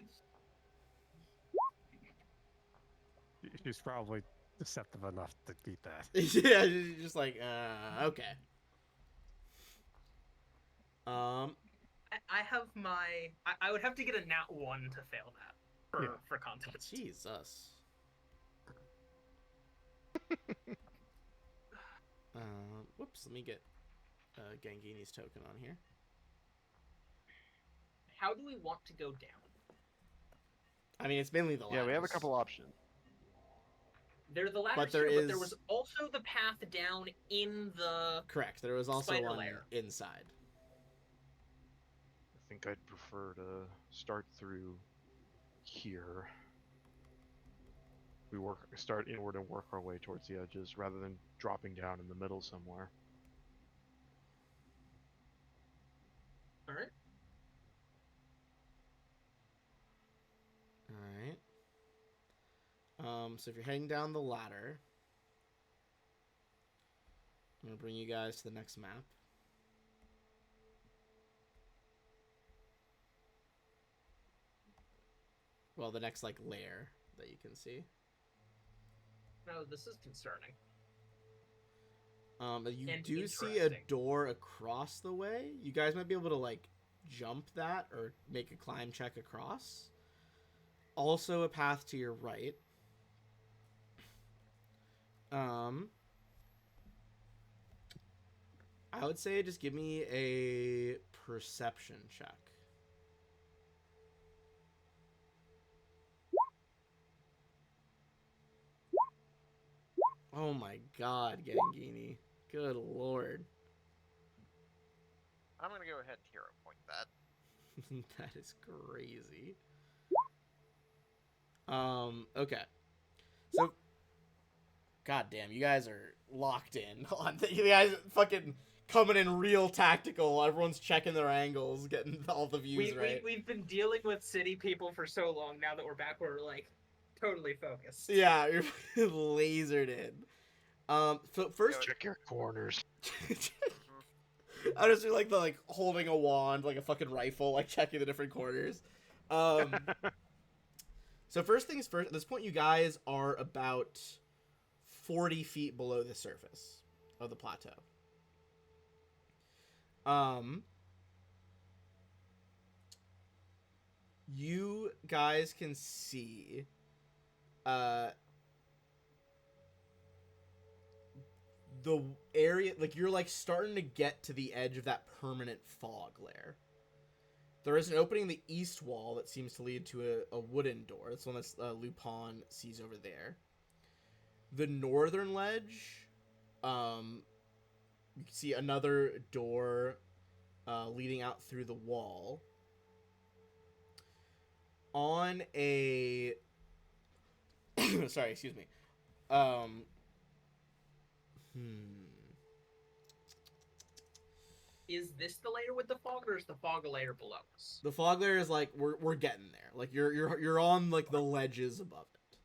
She's probably deceptive enough to beat that. Yeah, just like okay. I have my. I would have to get a nat 1 to fail that for context. Jesus. Whoops. Let me get Gangini's token on here. How do we want to go down? I mean, it's mainly the ladders. Yeah, we have a couple options. There's the ladders, But there but there is- was also the path down in the. Correct. There was also Spider one lair. inside. I think I'd prefer to start through here. We start inward and work our way towards the edges rather than dropping down in the middle somewhere. All right. Alright. So if you're heading down the ladder, I'm gonna bring you guys to the next map. Well, the next like layer that you can see. No, this is concerning. You And do see a interesting. door across the way. You guys might be able to like jump that or make a climb check across. Also a path to your right. I would say just give me a perception check. Oh my god, Gangini. Good lord. I'm gonna go ahead and hero point that. That is crazy. Okay. So, goddamn, you guys are locked in. You guys fucking coming in real tactical. Everyone's checking their angles, getting all the views right. We've been dealing with city people for so long now that we're back. We're like totally focused. Yeah, you're fucking lasered in. So first, Check your corners. I just feel like the holding a wand, like a fucking rifle, like checking the different corners. So first things first. At this point, you guys are about 40 feet below the surface of the plateau. You guys can see the area, like you're like starting to get to the edge of that permanent fog layer. There is an opening in the east wall that seems to lead to a wooden door. That's the one that Lupin sees over there. The northern ledge, you can see another door leading out through the wall. On a... Sorry, excuse me. Is this the layer with the fog, or is the fog a layer below us? The fog layer is like we're getting there. Like you're on like the ledges above it.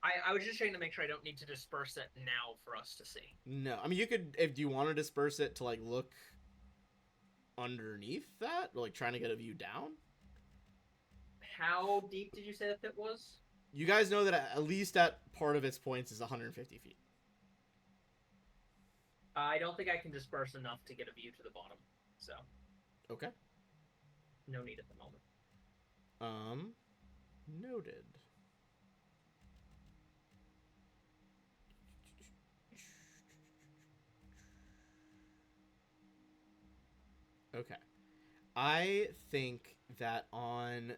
I was just trying to make sure I don't need to disperse it now for us to see. No, I mean you could, if you want to disperse it to like look underneath that, or like trying to get a view down. How deep did you say the pit was? You guys know that at least at part of its points is 150 feet. I don't think I can disperse enough to get a view to the bottom, so Okay. no need at the moment. Noted. Okay. I think that on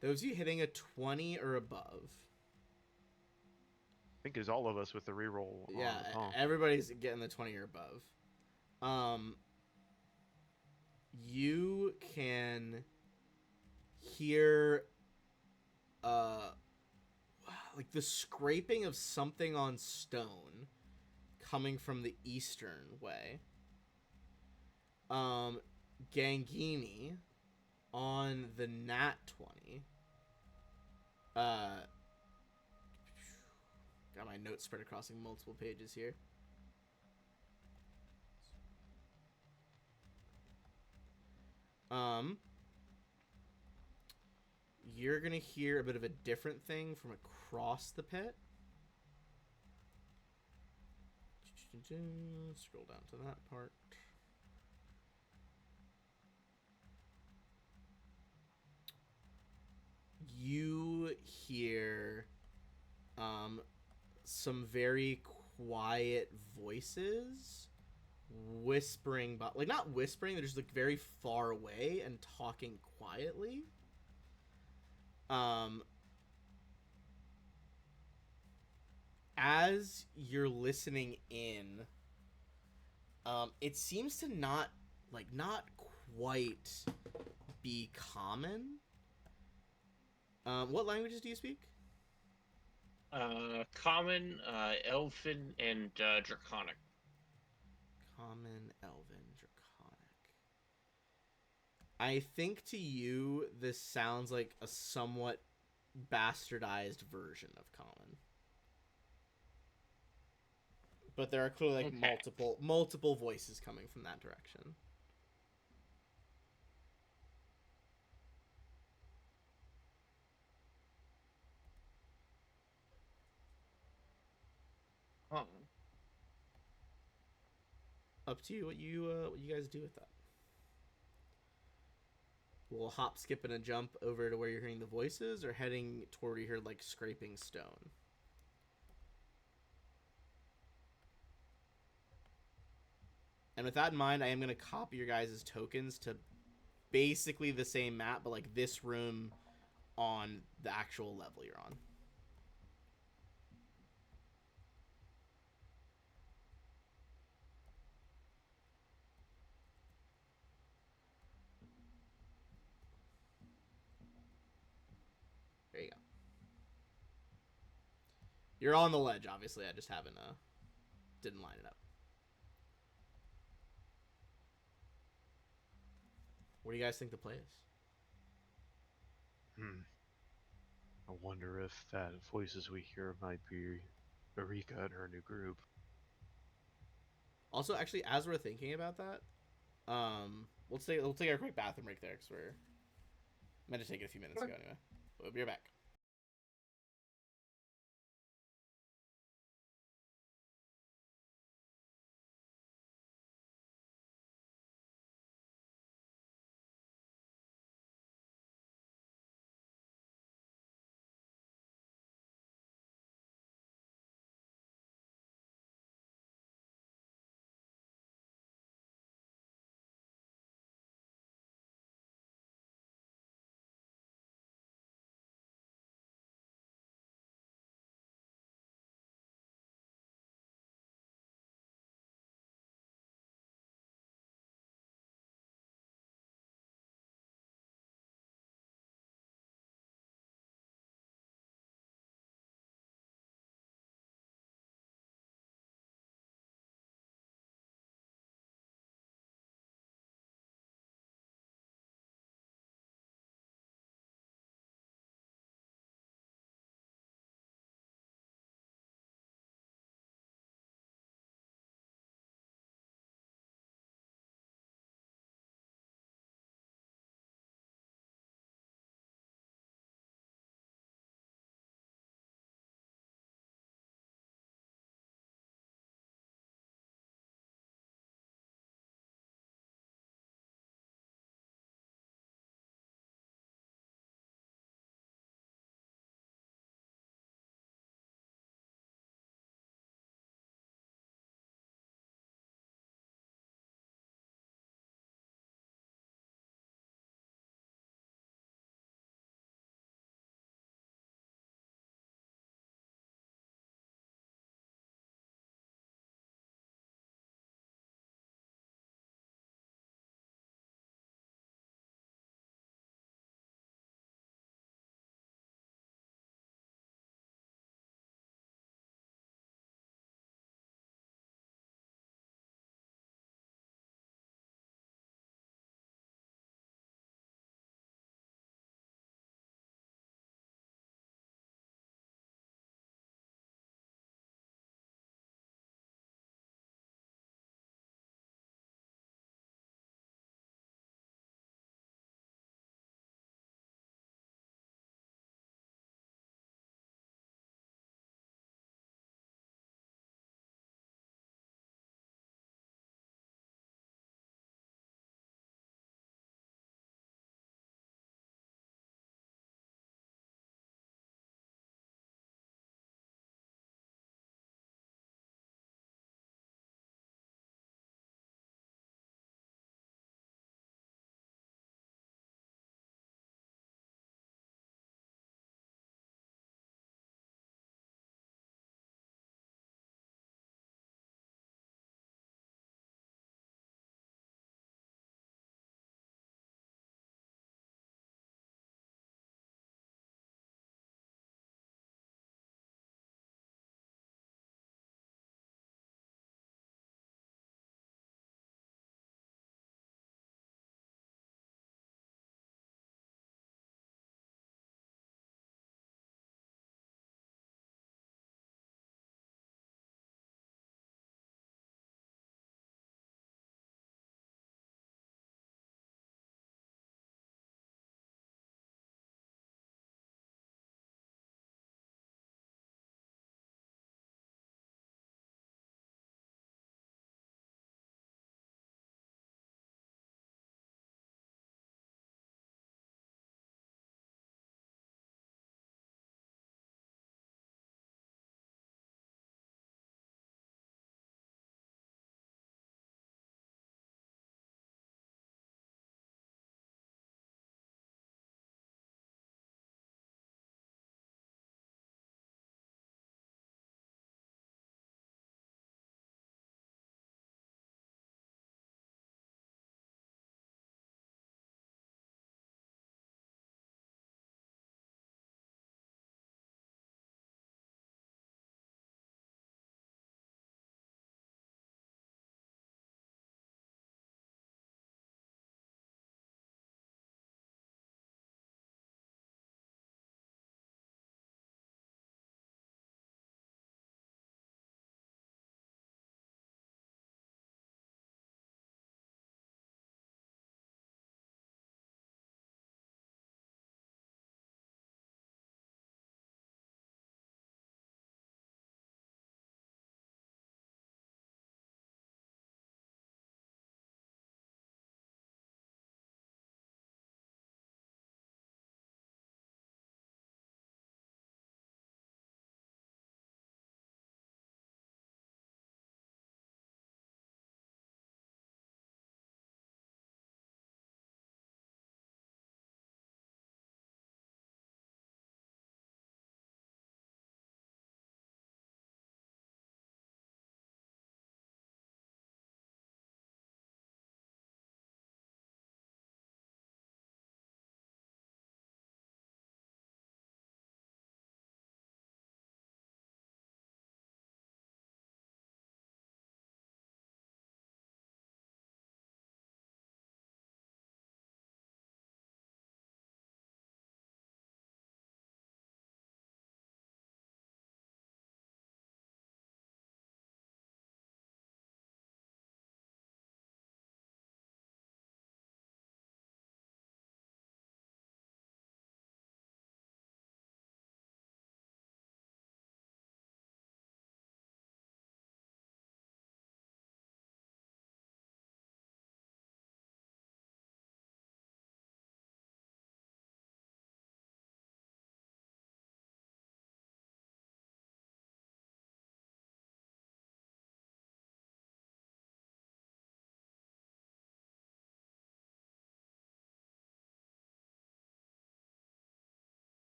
those of you hitting a 20 or above, I think it's all of us with the reroll. yeah, On, huh? everybody's getting the 20 or above. You can hear like the scraping of something on stone coming from the eastern way. Gangini on the nat 20. Got my notes spread across multiple pages here. You're gonna hear a bit of a different thing from across the pit. Scroll down to that part. You hear some very quiet voices whispering, but like not whispering, they're just like very far away and talking quietly. As you're listening in, it seems to not quite be common. What languages do you speak? Common, Elfin, and Draconic. Common, Elven, Draconic. I think to you this sounds like a somewhat bastardized version of Common. But there are clearly like Okay. multiple voices coming from that direction. Huh. Up to you what you guys do with that. We'll hop, skip, and a jump over to where you're hearing the voices, or heading toward where you hear like scraping stone. And with that in mind, I am going to copy your guys' tokens to basically the same map, but like this room on the actual level you're on. There you go. You're on the ledge, obviously. I just haven't didn't line it up. What do you guys think the play is? I wonder if that voices we hear might be Erika and her new group. Also, actually, as we're thinking about that, we'll take a quick bathroom break there because we're meant to take it a few minutes ago anyway. We'll be right back.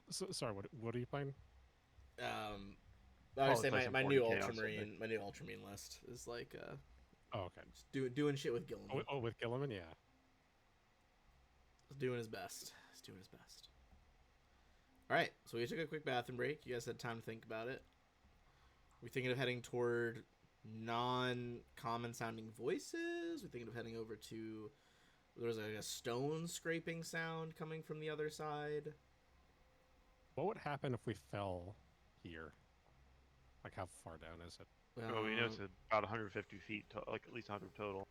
So, sorry, what are you playing? I would say Play some my new 40K on ultramarine, my new ultramarine list is like Oh, okay. just doing shit with Gilliman. With Gilliman, yeah. He's doing his best. He's doing his best. All right, so we took a quick bathroom break. You guys had time to think about it. We're thinking of heading toward non-common sounding voices. We're thinking of heading over to. There was like a stone scraping sound coming from the other side. What would happen if we fell here? Like, how far down is it? Well, we know it's about 150 feet, like at least 100 total.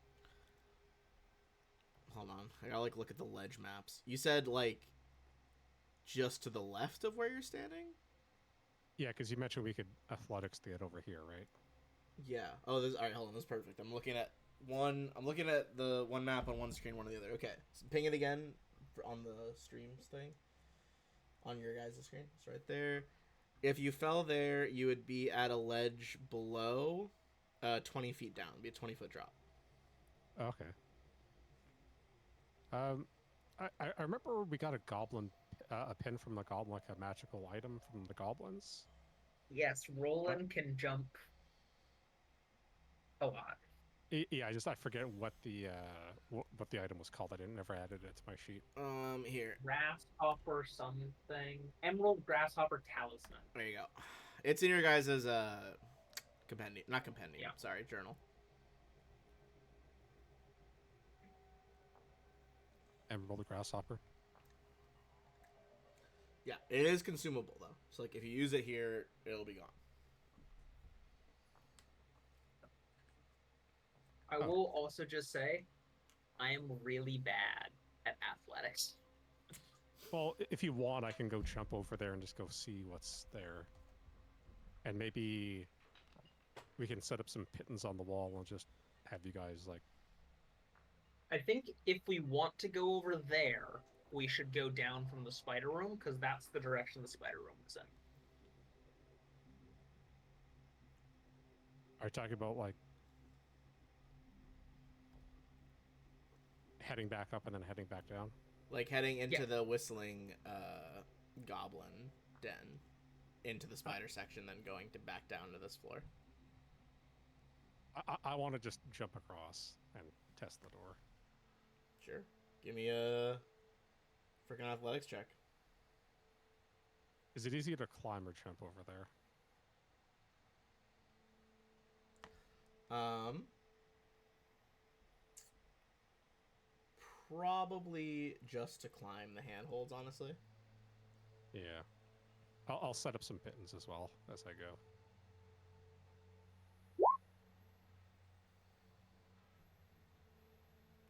Hold on, I gotta like look at the ledge maps. You said like just to the left of where you're standing. Yeah, because you mentioned we could athletics to get over here, right? Yeah. Oh, this. All right, hold on. This is perfect. I'm looking at one. I'm looking at the one map on one screen, one on the other. Okay, so ping it again on the streams thing. On your guys' screen, it's right there. If you fell there, you would be at a ledge below, 20 feet down. It'd be a 20-foot drop. Okay. I remember we got a goblin, a pin from the goblin, like a magical item from the goblins. Yes, Roland can jump a lot. Yeah, I forget what the item was called. I didn't never added it to my sheet. Here. Grasshopper something. Emerald Grasshopper Talisman. There you go. It's in your guys' compendium. Not compendium. Yeah. Sorry, journal. Emerald grasshopper. Yeah, it is consumable though. So like if you use it here, it'll be gone. I will also just say, I am really bad at athletics. Well, if you want, I can go jump over there and just go see what's there. And maybe we can set up some pittons on the wall and just have you guys, like... I think if we want to go over there, we should go down from the spider room, because that's the direction the spider room is in. Are you talking about, like, heading back up and then heading back down? Like heading into the whistling goblin den, into the spider section, then going to back down to this floor. I want to just jump across and test the door. Sure. Give me a freaking athletics check. Is it easier to climb or jump over there? Probably just to climb the handholds, honestly. Yeah. I'll set up some pittons as well as I go.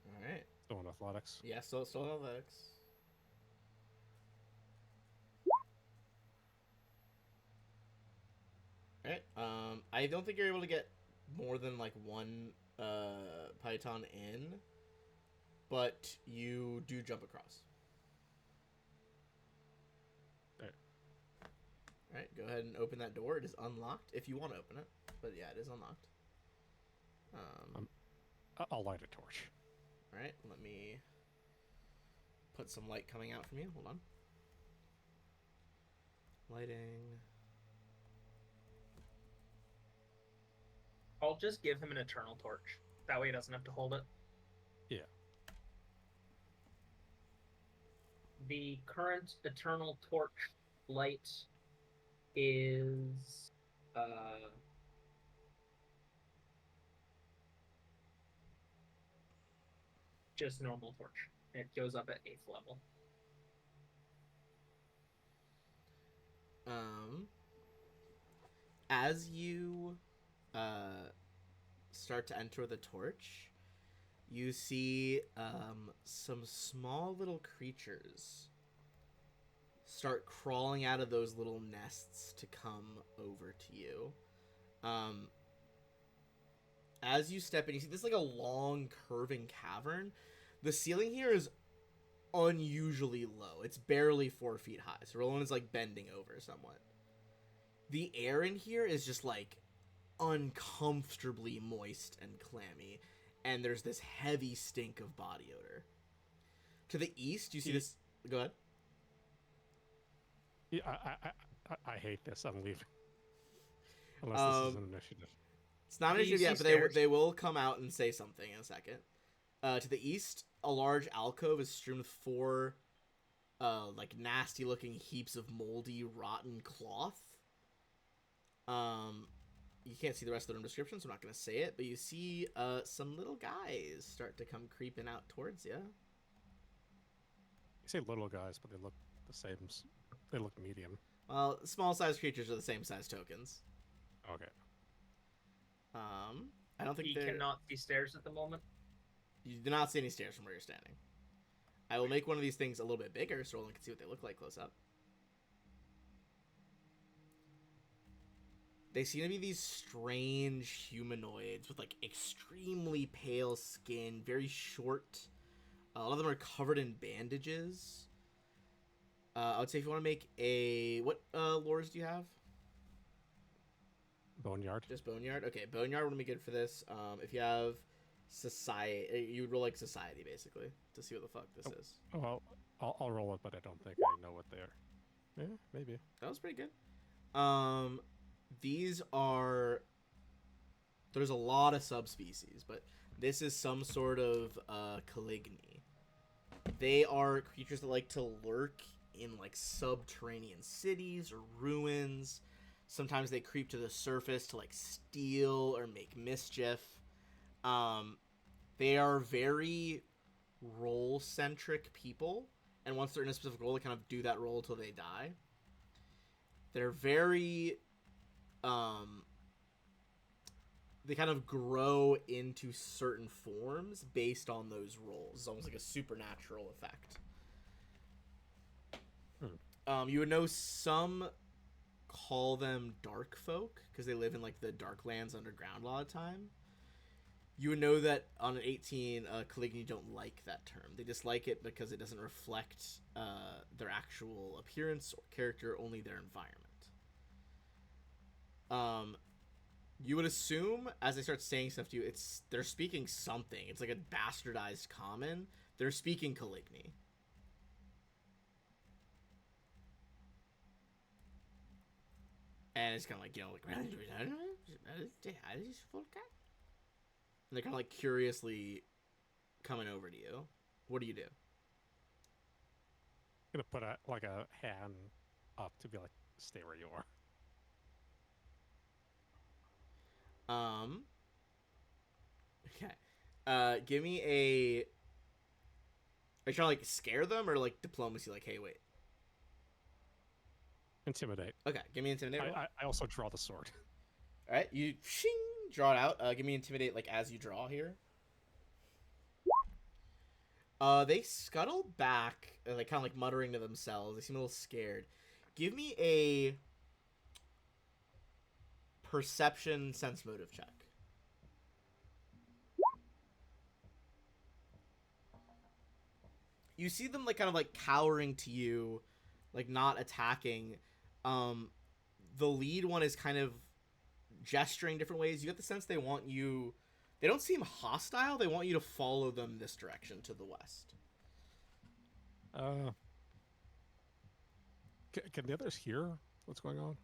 All right. Still in athletics. Yeah, still in athletics. All right. I don't think you're able to get more than like one python in, but you do jump across. There. All right, go ahead and open that door. It is unlocked if you want to open it, but yeah, it is unlocked. I'll light a torch. All right, let me put some light coming out from you. Hold on. Lighting. I'll just give him an eternal torch. That way he doesn't have to hold it. Yeah. The current eternal torch light is just normal torch. It goes up at 8th level. As you start to enter the torch, you see some small little creatures start crawling out of those little nests to come over to you. As you step in, you see this like a long curving cavern. The ceiling here is unusually low. It's barely 4 feet high, so Roland is like bending over somewhat. The air in here is just like uncomfortably moist and clammy, and there's this heavy stink of body odor. To the east, you see this. Go ahead. Yeah, I hate this. I'm leaving. Unless this is an initiative. It's not an Do you initiative yet, see but stairs? they will come out and say something in a second. To the east, a large alcove is strewn with four, like nasty-looking heaps of moldy, rotten cloth. You can't see the rest of the room description, so I'm not gonna say it. But you see, some little guys start to come creeping out towards you. You say little guys, but they look the same. They look medium. Well, small-sized creatures are the same size tokens. Okay. I don't think He they're. cannot see stairs at the moment. You do not see any stairs from where you're standing. I will make one of these things a little bit bigger so Roland can see what they look like close up. They seem to be these strange humanoids with like extremely pale skin, very short. A lot of them are covered in bandages. I would say if you want to make a... What lures do you have? Boneyard. Just Boneyard? Okay, Boneyard would be good for this. If you have Society... You would roll like Society, basically, to see what the fuck this is. Oh, well, I'll roll it, but I don't think I know what they are. Yeah, maybe. That was pretty good. These are... There's a lot of subspecies, but this is some sort of Caligny. They are creatures that like to lurk in like subterranean cities or ruins. Sometimes they creep to the surface to like steal or make mischief. They are very role-centric people, and once they're in a specific role, they kind of do that role until they die. They're very... they kind of grow into certain forms based on those roles. It's almost like a supernatural effect. You would know some call them dark folk because they live in like the Darklands underground a lot of time. You would know that on an 18, Caligny don't like that term. They dislike it because it doesn't reflect their actual appearance or character, only their environment. You would assume, as they start saying stuff to you, they're speaking something. It's like a bastardized common. They're speaking Caligny. And it's kind of like, you know, like... And they're kind of like curiously coming over to you. What do you do? I'm gonna put a hand up to be like, stay where you are. Okay. Give me a... Are you trying to, like, scare them or, like, diplomacy? Like, hey, wait. Intimidate. Okay, give me intimidate. I also draw the sword. Alright, you shing, draw it out. Give me intimidate, like, as you draw here. They scuttle back, like, kind of, like, muttering to themselves. They seem a little scared. Give me a... perception sense motive check. You see them like kind of like cowering to you, like not attacking. The lead one is kind of gesturing different ways. You get the sense they want you... They don't seem hostile. They want you to follow them this direction to the west. Can the others hear what's going on?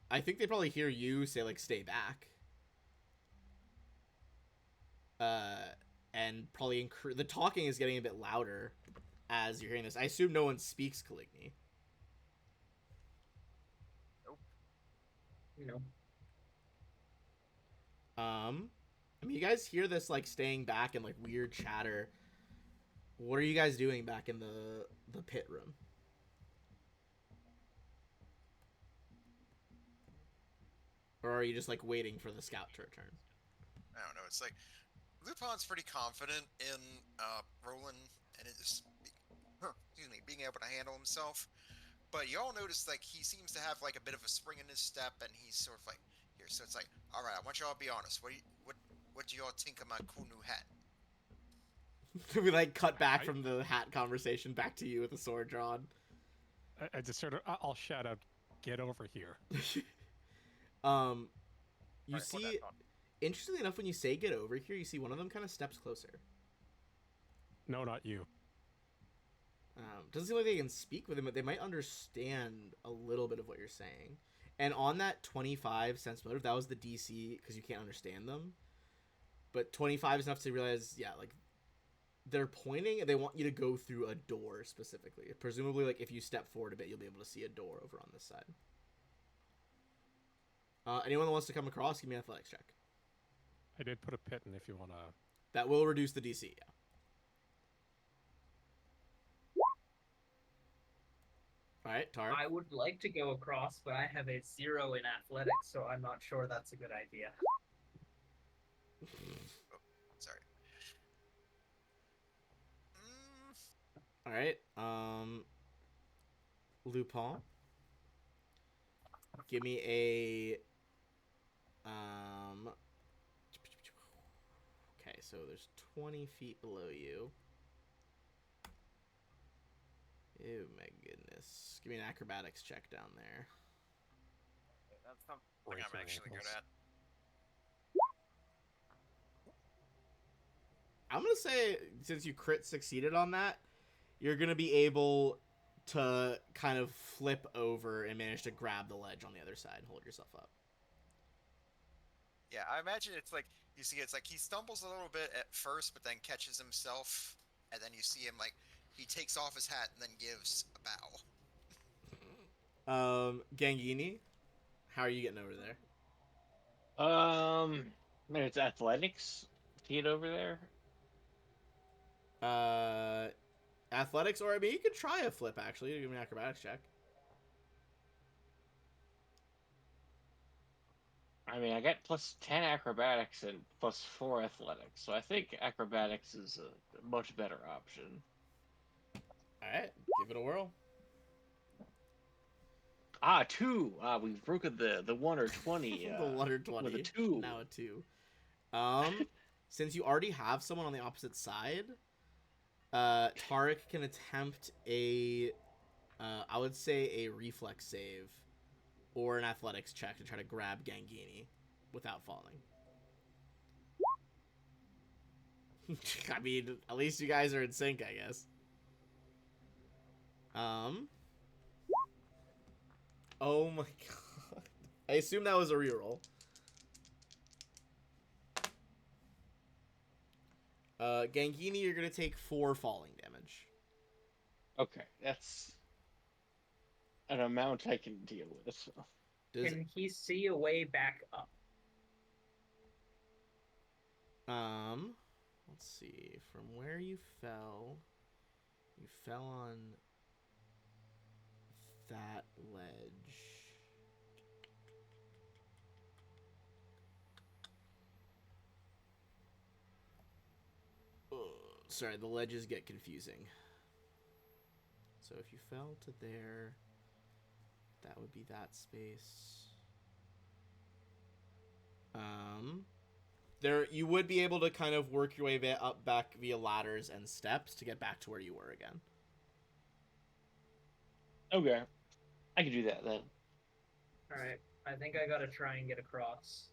I think they probably hear you say like stay back. And probably the talking is getting a bit louder as you're hearing this. I assume no one speaks Caligny. No. I mean, you guys hear this like staying back and like weird chatter. What are you guys doing back in the pit room? Or are you just like waiting for the scout to return? I don't know. It's like Lupin's pretty confident in Roland and excuse me, being able to handle himself. But you all notice like he seems to have like a bit of a spring in his step, and he's sort of like here. So it's like, all right, I want y'all to be honest. What do y'all think of my cool new hat? We like cut back from the hat conversation back to you with the sword drawn. I just sort of I'll shout out, "Get over here!" You see, interestingly enough, when you say get over here, you see one of them kind of steps closer. No, not you. Doesn't seem like they can speak with him, but they might understand a little bit of what you're saying. And on that 25 sense motive, that was the DC because you can't understand them. But 25 is enough to realize, yeah, like they're pointing and they want you to go through a door specifically. Presumably, like if you step forward a bit, you'll be able to see a door over on this side. Anyone that wants to come across, give me an athletics check. I did put a pit in if you want to. That will reduce the DC, yeah. All right, Tar. I would like to go across, but I have a 0 in athletics, so I'm not sure that's a good idea. Sorry. All right, Lupin. Give me a Okay, so there's 20 feet below you. Oh my goodness. Give me an acrobatics check down there. That's something I'm actually good at. I'm going to say, since you crit succeeded on that, you're going to be able to kind of flip over and manage to grab the ledge on the other side and hold yourself up. Yeah, I imagine it's like, you see, it's like he stumbles a little bit at first, but then catches himself, and then you see him, like, he takes off his hat and then gives a bow. Gangini, how are you getting over there? Man, it's athletics to get over there. Athletics, or I mean, you could try a flip, actually. Give me an acrobatics check. I mean, I got plus 10 acrobatics and plus 4 athletics, so I think acrobatics is a much better option. Alright, give it a whirl. 2. We've broken the 1 or 20. The 1 or 20. With a 2. Now a 2. Since you already have someone on the opposite side, Tarek can attempt a, I would say a reflex save or an athletics check to try to grab Gangini without falling. I mean, at least you guys are in sync, I guess. Oh my god. I assume that was a reroll. Gangini, you're gonna take 4 falling damage. Okay, that's an amount I can deal with. Can he see a way back up? Let's see. From where you fell on that ledge. Sorry, the ledges get confusing. So if you fell to there, that would be that space. There you would be able to kind of work your way up back via ladders and steps to get back to where you were again. Okay, I can do that then. All right, I think I gotta try and get across.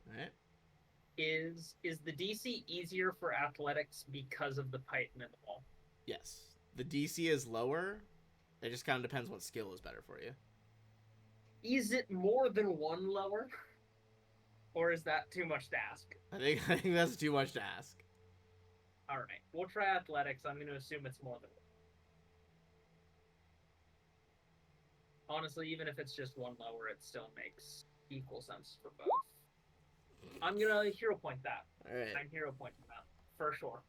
All right. Is the DC easier for athletics because of the python in the wall? Yes. The DC is lower. It just kind of depends what skill is better for you. Is it more than 1 lower? Or is that too much to ask? I think that's too much to ask. All right, we'll try athletics. I'm going to assume it's more than 1. Honestly, even if it's just 1 lower, it still makes equal sense for both. I'm going to hero point that. All right. I'm hero pointing that, for sure.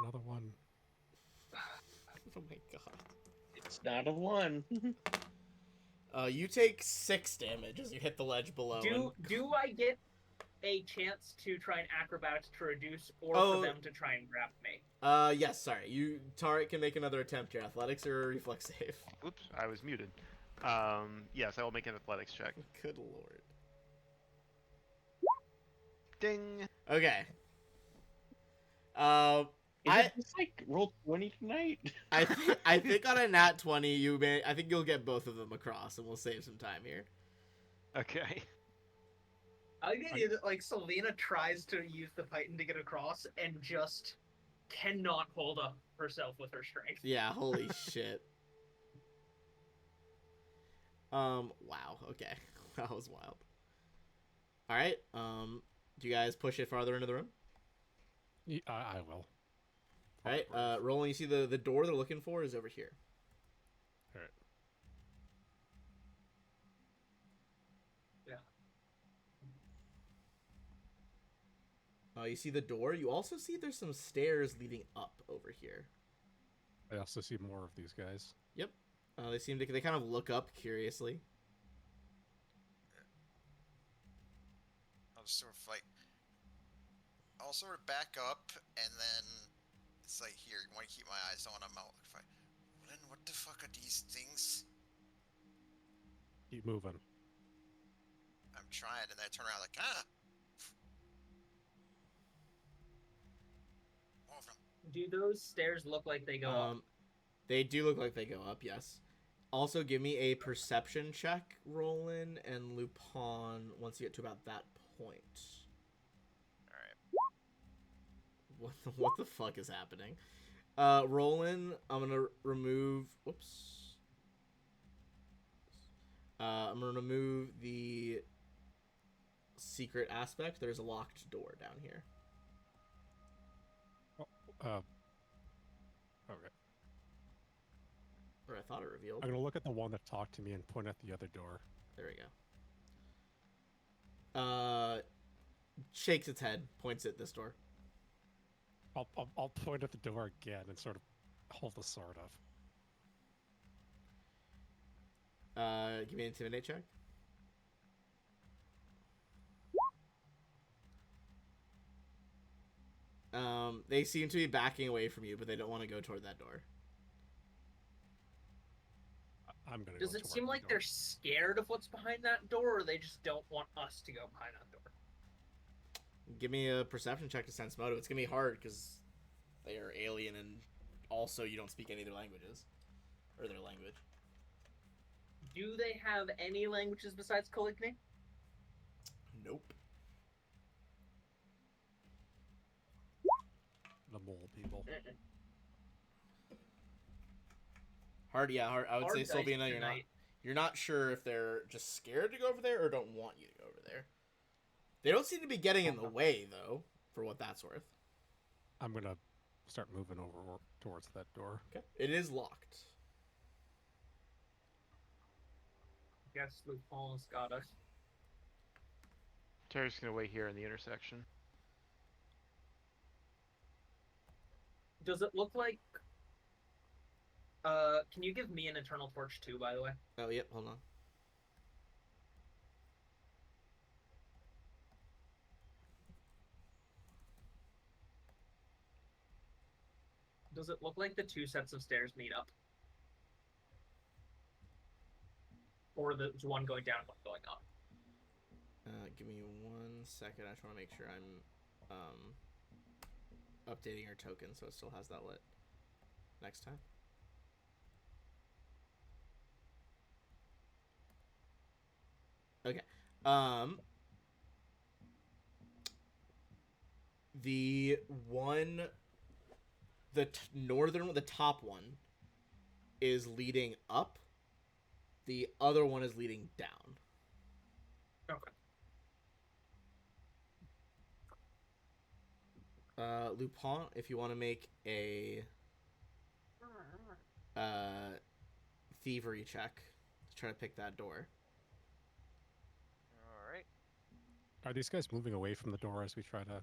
Another one. Oh my god. It's not a 1. You take 6 damage as you hit the ledge below. Do I get a chance to try and acrobatics to reduce, or for them to try and grab me? Yes, sorry. Tarek can make another attempt here. Athletics or reflex save? Oops, I was muted. Yes, I will make an athletics check. Good lord. Ding. Okay. Is it just like roll 20 tonight? I think on a nat 20, I think you'll get both of them across, and we'll save some time here. Okay. I like the idea that like Sylvina tries to use the Titan to get across and just cannot hold up herself with her strength. Yeah, holy shit. Wow, okay. That was wild. Alright, do you guys push it farther into the room? I will. Alright, Roland, you see the door they're looking for is over here. Alright. You see the door. You also see there's some stairs leading up over here. I also see more of these guys. Yep. They kind of look up curiously. I'll just sort of like, I'll sort of back up, and then it's like, here, you want to keep my eyes on them? Then what the fuck are these things? Keep moving. I'm trying, and then I turn around like, ah! More of them. Do those stairs look like they go up? They do look like they go up, yes. Also, give me a perception check, Roland and Lupin, once you get to about that point. Alright. What the fuck is happening? Roland, I'm gonna remove... Whoops. I'm gonna remove the secret aspect. There's a locked door down here. Okay. Or I thought it revealed. I'm gonna look at the one that talked to me and point at the other door. There we go. Shakes its head, points at this door. I'll point at the door again and sort of hold the sword up. Give me an intimidate check. They seem to be backing away from you, but they don't want to go toward that door. I'm gonna. Does it seem like they're scared of what's behind that door, or they just don't want us to go behind that door? Give me a perception check to sense motive. It's gonna be hard because they are alien, and also you don't speak any of their languages or their language. Do they have any languages besides Coligny? Nope. The mole people. Hard, yeah. Hard. I would Hard say, dice Sylvina, tonight. you're not sure if they're just scared to go over there or don't want you to go over there. They don't seem to be getting in the way, though, for what that's worth. I'm gonna start moving over towards that door. Okay. It is locked. Guess Lupin's got us. Terry's gonna wait here in the intersection. Does it look like... can you give me an Eternal Torch too, by the way? Oh, yep. Hold on. Does it look like the two sets of stairs meet up? Or there's one going down and one going up? Give me 1 second. I just want to make sure I'm updating our token so it still has that lit next time. Okay. The one, the northern one, the top one is leading up. The other one is leading down. Okay. Lupin, if you want to make a thievery check to try to pick that door. Alright. Are these guys moving away from the door as we try to?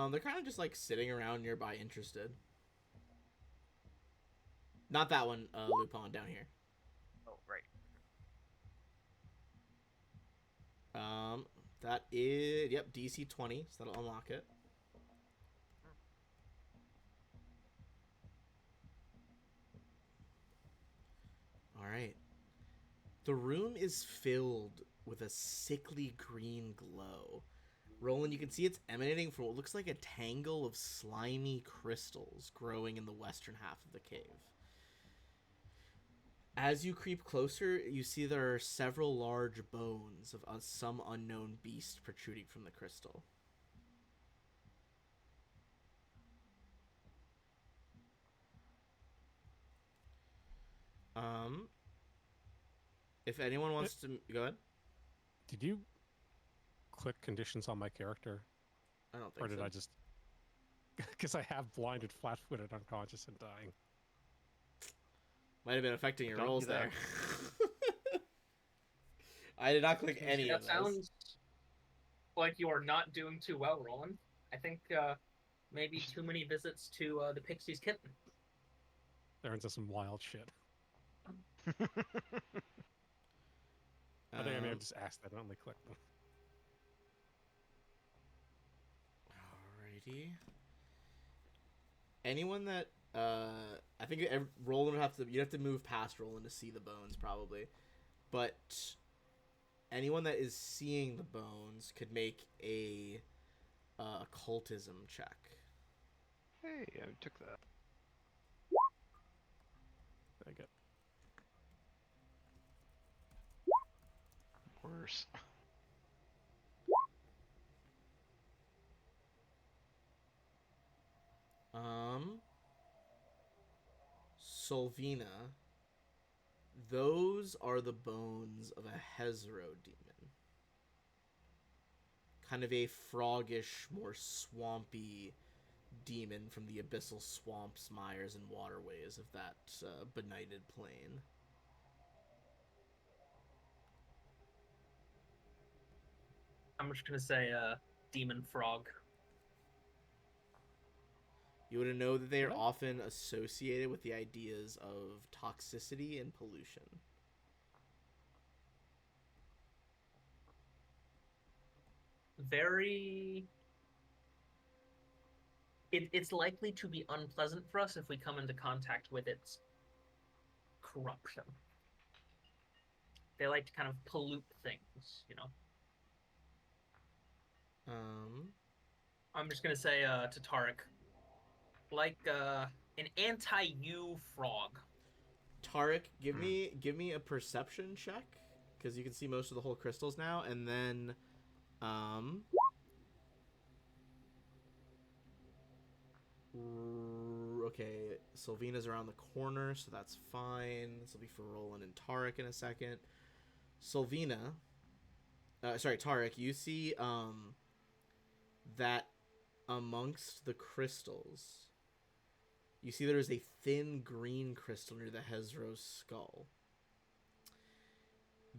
They're kind of just like sitting around nearby, interested. Not that one, Lupin, down here. Oh, right. That is, yep, DC 20, so that'll unlock it. Alright. The room is filled with a sickly green glow. Roland, you can see it's emanating from what looks like a tangle of slimy crystals growing in the western half of the cave. As you creep closer, you see there are several large bones of some unknown beast protruding from the crystal. If anyone wants to go ahead. Did you click conditions on my character, I don't think or did so. I just? Because I have blinded, flat-footed, unconscious, and dying. Might have been affecting your Don't rolls do that. there. I did not click any That of those. sounds like you are not doing too well, Roland. I think maybe too many visits to the Pixie's kitten. They're into some wild shit. I think I may have just accidentally clicked them. Alrighty. Anyone that I think Roland would have to, you'd have to move past Roland to see the bones probably, but anyone that is seeing the bones could make a occultism check. Hey, I took that. I get. Worse. Solvina, those are the bones of a Hezro demon. Kind of a froggish, more swampy demon from the abyssal swamps, mires, and waterways of that benighted plain. I'm just gonna say demon frog. You would know that they are What? often associated with the ideas of toxicity and pollution. Very. It's likely to be unpleasant for us if we come into contact with its corruption. They like to kind of pollute things, you know. I'm just gonna say to Tarek, like an anti-you frog. Tarek, give me a perception check, because you can see most of the whole crystals now, and then okay, Sylvina's around the corner, so that's fine. This will be for Roland and Tarek in a second. Sylvina, sorry, Tarek, you see that amongst the crystals, you see there is a thin green crystal near the Hezro's skull.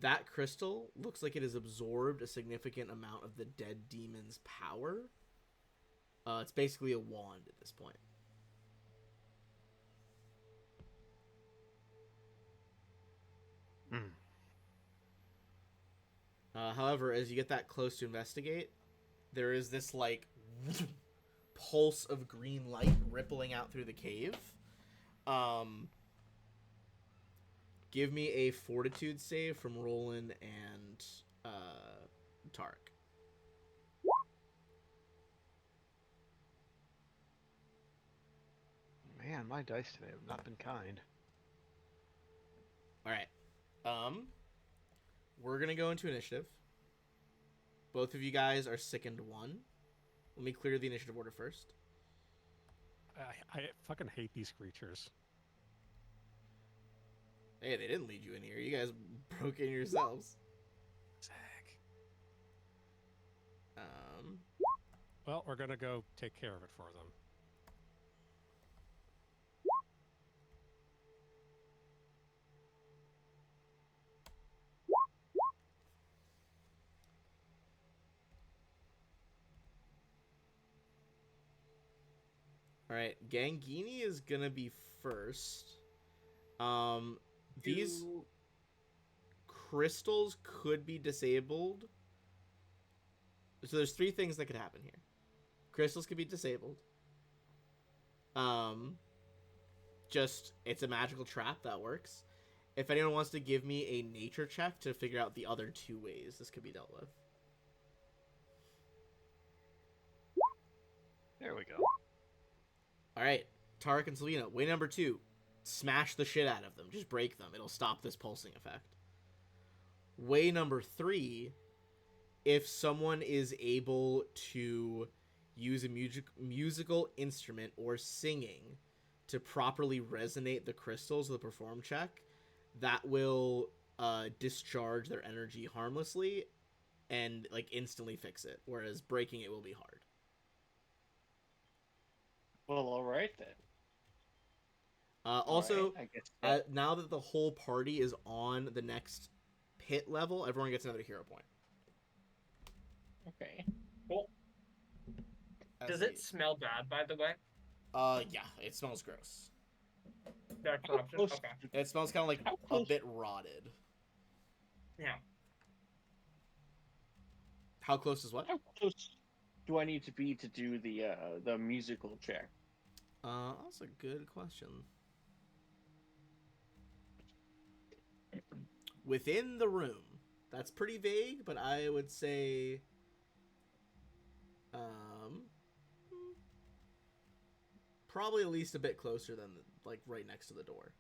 That crystal looks like it has absorbed a significant amount of the dead demon's power. It's basically a wand at this point. However, as you get that close to investigate, there is this like pulse of green light rippling out through the cave. Give me a fortitude save from Roland and Tarek. Man, my dice today have not been kind. All right. We're gonna go into initiative. Both of you guys are sickened 1. Let me clear the initiative order first. I fucking hate these creatures. Hey, they didn't lead you in here. You guys broke in yourselves. Zach. Um, Well, we're gonna go take care of it for them. all right, Gangini is gonna be first. These crystals could be disabled. So there's 3 things that could happen here. Crystals could be disabled. Just it's a magical trap that works. If anyone wants to give me a nature check to figure out the other 2 ways this could be dealt with. There we go. All right, Tarek and Selena. Way number 2. smash the shit out of them. Just break them. It'll stop this pulsing effect. Way number 3, if someone is able to use a musical instrument or singing to properly resonate the crystals with a perform check, that will discharge their energy harmlessly and like instantly fix it, whereas breaking it will be hard. Well, all right then. Also, Alright, I guess now that the whole party is on the next pit level, everyone gets another hero point. okay. Cool. Does it smell bad, by the way? Yeah, it smells gross. That's an How option. close- Okay. It smells kind of like How a close- bit rotted. Yeah. How close is what? How close do I need to be to do the musical check? That's a good question. Within the room. That's pretty vague, but I would say probably at least a bit closer than like right next to the door.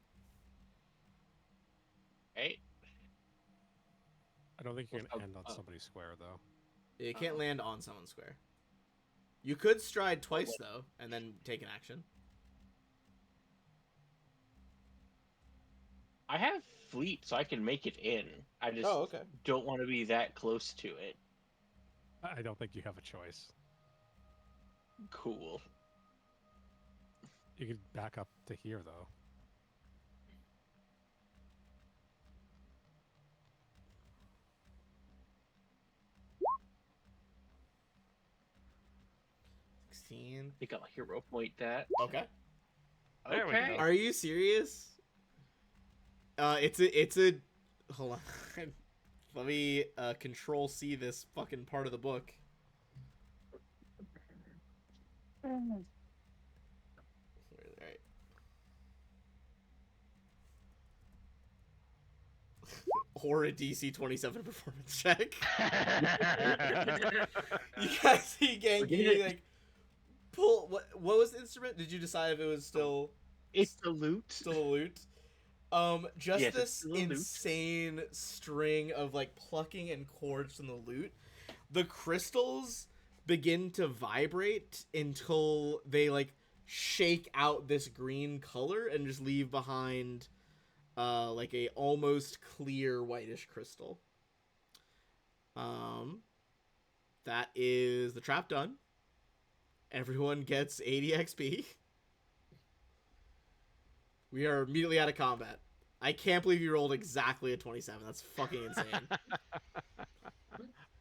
Right? I don't think you can Oh, end on oh. somebody's square though. You can't land on someone's square. You could stride twice though, and then take an action. I have fleet, so I can make it in. I just okay. don't want to be that close to it. I don't think you have a choice. Cool. You could back up to here though. I think I'll hero point that. Okay. There we Okay. go. Are you serious? It's a hold on. Let me control C this fucking part of the book. Alright. Horrid DC 27 performance check. You guys see Gangini like pull what was the instrument? Did you decide if it was still It's the loot. still a loot? Just Yes, it's this still a loot. insane string of like plucking and chords from the loot. The crystals begin to vibrate until they like shake out this green color and just leave behind like a almost clear whitish crystal. That is the trap done. Everyone gets 80 XP. We are immediately out of combat. I can't believe you rolled exactly a 27. That's fucking insane.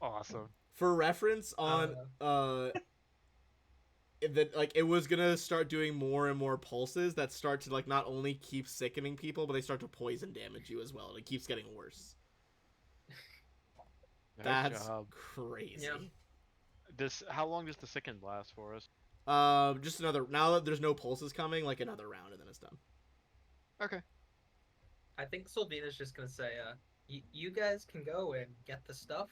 Awesome. For reference, on that like it was gonna start doing more and more pulses that start to like not only keep sickening people, but they start to poison damage you as well. And it keeps getting worse. Nice That's job. crazy. Yeah. How long does the second last for us? Just another. Now that there's no pulses coming, like another round, and then it's done. Okay. I think Sylvina's just gonna say, you guys can go and get the stuff.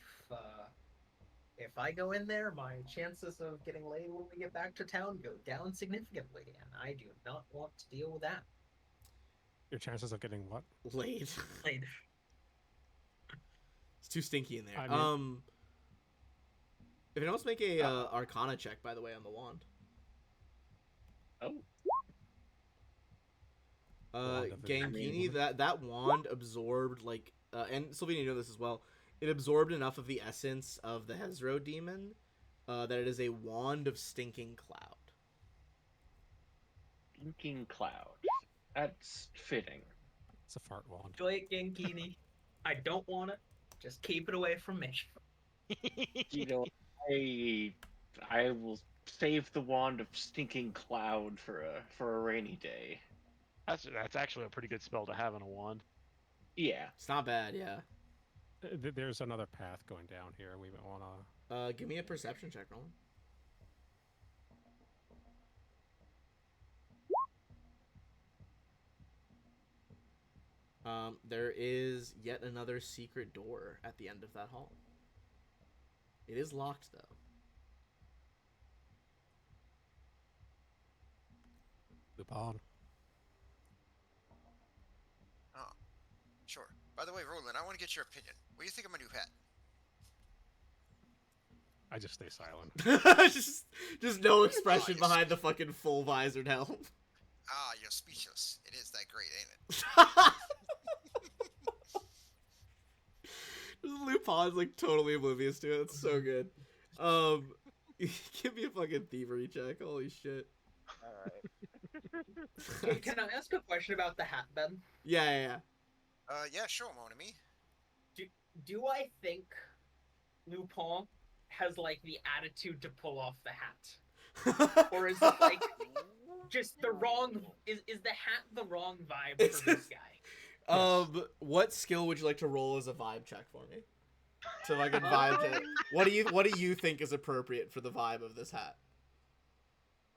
If I go in there, my chances of getting laid when we get back to town go down significantly, and I do not want to deal with that. Your chances of getting what? Laid. Laid. It's too stinky in there. I mean- If anyone wants to make a Arcana check, by the way, on the wand. Oh. Wand of Gangini, Enablement. that wand absorbed and Sylvina, you know this as well. It absorbed enough of the essence of the Hezro demon that it is a wand of stinking cloud. Stinking cloud. That's fitting. It's a fart wand. Enjoy it, Gangini. I don't want it. Just keep it away from me. You know, I will save the wand of stinking cloud for a rainy day. That's actually a pretty good spell to have in a wand. Yeah. It's not bad, yeah. There's another path going down here. We might want to. Give me a perception check, Roland. There is yet another secret door at the end of that hall. It is locked, though. Lupin. Sure. By the way, Roland, I want to get your opinion. What do you think of my new hat? I just stay silent. just no expression yes. behind the fucking full visored helm. Ah, you're speechless. It is that great, ain't it? Lupin's like totally oblivious to it. It's so good. Give me a fucking thievery check. Holy shit. Hey, can I ask a question about the hat, Ben? Yeah. Yeah, sure, mon ami. Do I think Lupin has like the attitude to pull off the hat, or is it like just the wrong? Is the hat the wrong vibe for this guy? What skill would you like to roll as a vibe check for me? So I can vibe check. What do you think is appropriate for the vibe of this hat?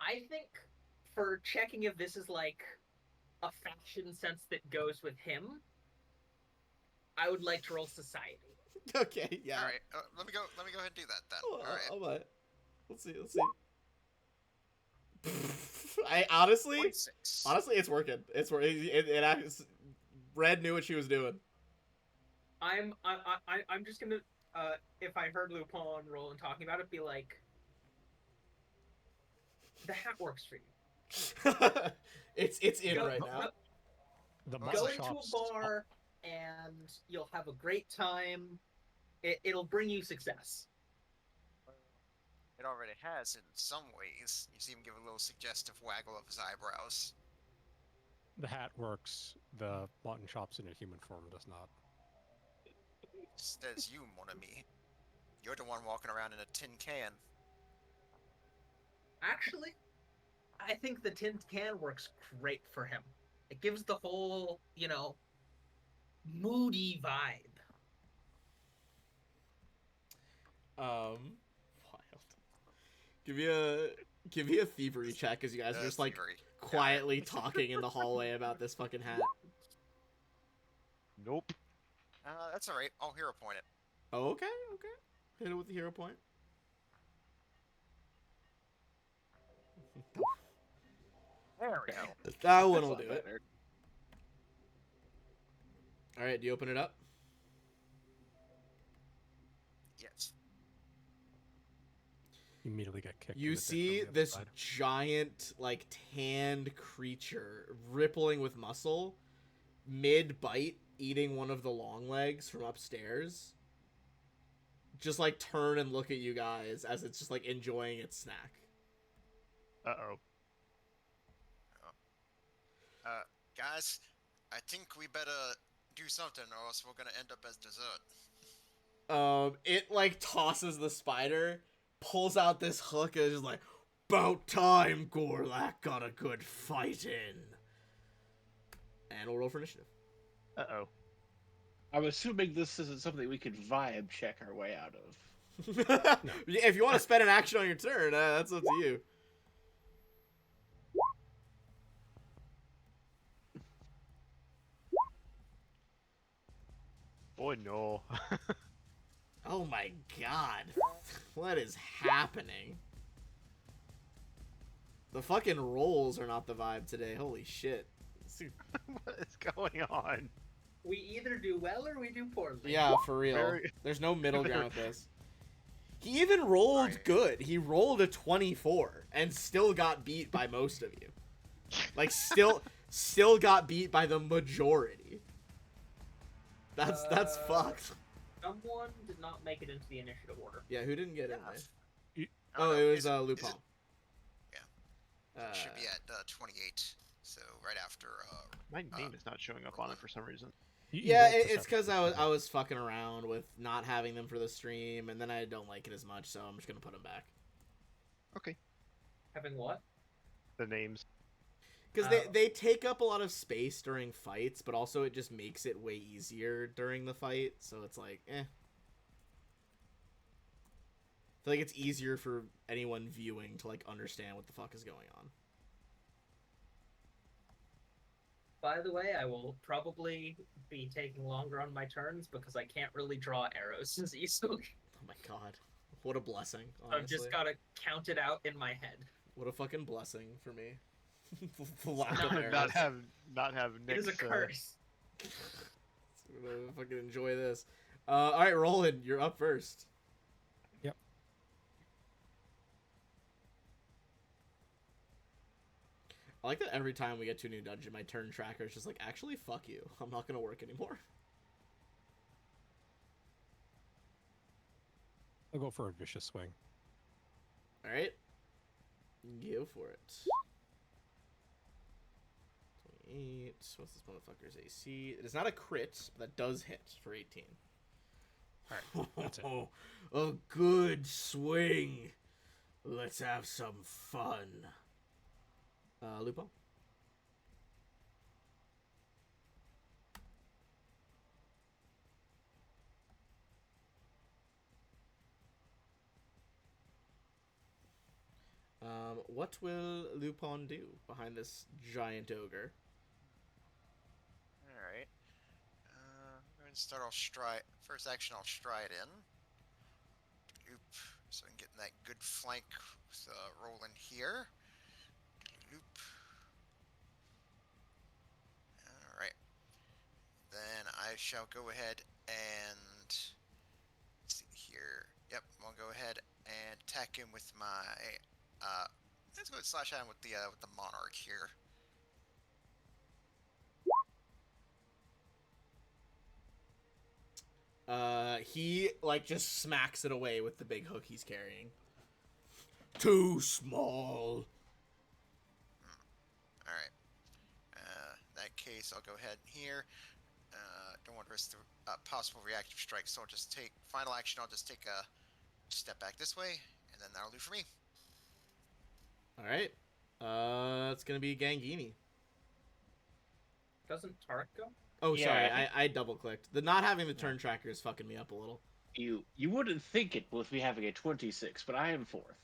I think for checking if this is like a fashion sense that goes with him, I would like to roll society. Okay, yeah. All right, let me go ahead and do that then. All right. All right. Let's see. I honestly, 26. it's working. Red knew what she was doing. I'm just gonna if I heard Lupin roll and talking about it, be like, the hat works for you. it's in right now. The Go muscle into shops. a bar and you'll have a great time. It'll bring you success. It already has in some ways. You see him give a little suggestive waggle of his eyebrows. The hat works. The mutton chops in a human form does not. Says you, mon ami. You're the one walking around in a tin can. Actually, I think the tin can works great for him. It gives the whole, moody vibe. Wild. Give me a thievery check as you guys are just like Thievery. quietly talking in the hallway about this fucking hat. Nope. That's alright. I'll hero point it. Oh, okay. Hit it with the hero point. There we go. That one That's a will lot do it. better. All right, do you open it up? Yes. You immediately get kicked. You in the dick see from the other this side. giant, like, tanned creature rippling with muscle, mid-bite, eating one of the long legs from upstairs. Just, like, turn and look at you guys as it's just, like, enjoying its snack. Uh-oh. Guys, I think we better do something or else we're gonna end up as dessert. It, like, tosses the spider, pulls out this hook, and is just like, "'Bout time Gorlak got a good fight in." And we'll roll for initiative. Uh-oh. I'm assuming this isn't something we could vibe check our way out of. If you want to spend an action on your turn, that's up to you. Boy, no. Oh my god. What is happening? The fucking rolls are not the vibe today. Holy shit. What is going on? We either do well or we do poorly. Yeah, for real. Very- There's no middle ground with this. He even rolled Right. good. He rolled a 24 and still got beat by most of you. Like, still got beat by the majority. That's fucked. Someone did not make it into the initiative order. Yeah, who didn't get in Yeah. there? Oh, Oh, no, it was is it- Lupin. is it- It should be at 28, so right after. My name is not showing up on it for some reason. You Yeah, rolled it's perception. because I was fucking around with not having them for the stream, and then I don't like it as much, so I'm just gonna put them back. Okay. Having what? The names. Because Oh. they take up a lot of space during fights, but also it just makes it way easier during the fight, so it's like, eh. I feel like it's easier for anyone viewing to, like, understand what the fuck is going on. By the way, I will probably be taking longer on my turns because I can't really draw arrows as easily. Oh my god. What a blessing, I've honestly. just gotta count it out in my head. What a fucking blessing for me. The lack of Not arrows. Not have It is Nick's a curse. gonna fucking enjoy this. All right, Roland, you're up first. Yep. I like that every time we get to a new dungeon, my turn tracker is just like, actually, fuck you. I'm not gonna work anymore. I'll go for a vicious swing. All right, go for it. 28. What's this motherfucker's AC? It is not a crit, but that does hit for 18. All right, that's it. A good swing. Let's have some fun. Lupo. What will Lupin do behind this giant ogre? Alright. Go ahead and start. I'll stride. First action, I'll stride in. Oop. So I'm getting that good flank with rolling here. Oop. Alright. Then I shall go ahead and. Let's see here. Yep, I'll go ahead and attack him with my. Let's go ahead and slash at him with the monarch here. He like just smacks it away with the big hook he's carrying. Too small. Alright. In that case, I'll go ahead here. Don't want to risk the possible reactive strike, so I'll just take final action. I'll just take a step back this way, and then that'll do for me. All right. It's gonna be Gangini. Doesn't Tarek go? Oh, Yeah, sorry, I think- I double clicked. The not having the turn tracker is fucking me up a little. You wouldn't think it with me having a 26, but I am 4th.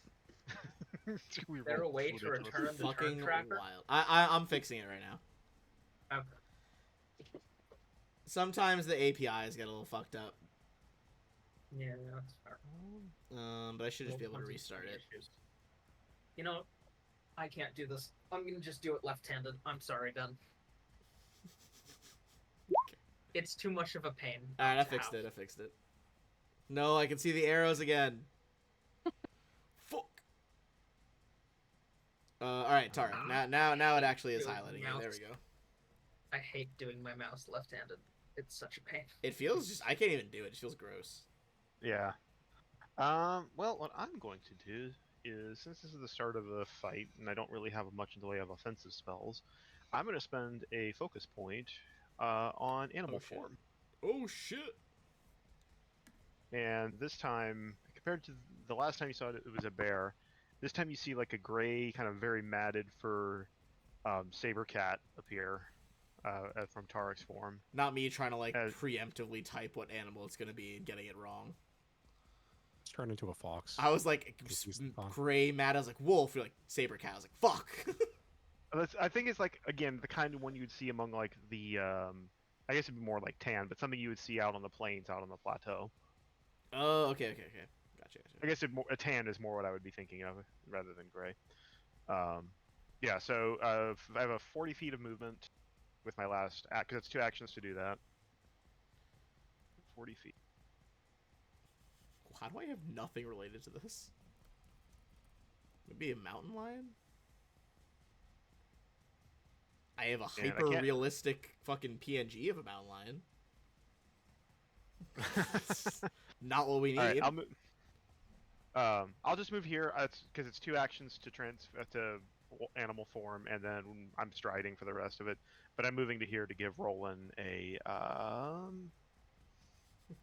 We there a rolled way to ridiculous. return the Fucking turn tracker? wild. I'm fixing it right now. Okay. Sometimes the APIs get a little fucked up. Yeah, that's fair. But I should just be able to Well, restart it. issues. You know, I can't do this. I'm gonna just do it left-handed. I'm sorry, Ben. It's too much of a pain. All right, I to fixed have. it. I fixed it. No, I can see the arrows again. Fuck. All right, Tarek. Now it actually is Dude, highlighting it. There we go. I hate doing my mouse left-handed. It's such a pain. It feels just I can't even do it. It feels gross. Yeah. Well, what I'm going to do is, since this is the start of the fight, and I don't really have much in the way of offensive spells, I'm going to spend a focus point on animal Oh, shit. form. Oh shit. And this time, compared to the last time you saw it, it was a bear. This time you see like a gray, kind of very matted fur saber cat appear from Tarek's form. Not me trying to like As- preemptively type what animal it's gonna be and getting it wrong. It's turned into a fox. I was like Confused the font. gray mad. I was like wolf. You're like saber cat. I was like fuck. I think it's like, again, the kind of one you'd see among like the I guess it'd be more like tan, but something you would see out on the plains, out on the plateau. Oh, okay. Gotcha. I guess a tan is more what I would be thinking of rather than gray. Yeah, so I have a 40 feet of movement with my last act, because it's 2 actions to do that. 40 feet. How do I have nothing related to this? Maybe a mountain lion? I have a Yeah, I hyper can't- realistic fucking PNG of a mountain lion. Not what we need. All right, I'll just move here because it's 2 actions to animal form, and then I'm striding for the rest of it. But I'm moving to here to give Roland a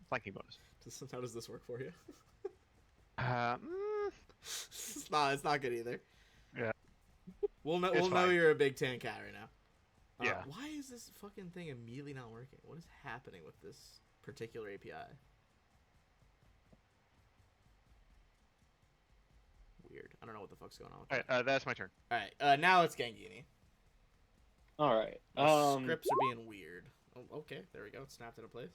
flanking bonus. How does this work for you? Mm, It's not good either. Yeah. We'll know. It's We'll know fine. you're a big tan cat right now. Yeah. Why is this fucking thing immediately not working? What is happening with this particular API? Weird. I don't know what the fuck's going on with All that. right, that's my turn. All right. Now it's Gangini. All right. The scripts are being weird. Oh, okay. There we go. It snapped into place.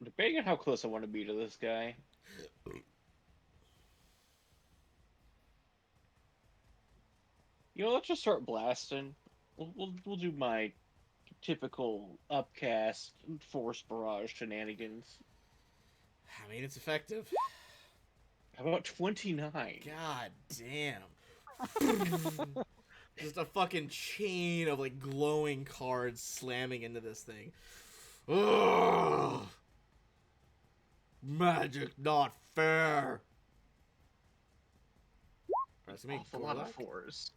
Depending on how close I want to be to this guy. let's just start blasting. We'll do my typical upcast force barrage shenanigans. I mean, it's effective. How about 29? God damn. Just a fucking chain of like glowing cards slamming into this thing. Ugh. Magic not fair. That's me. Awful lot of fours.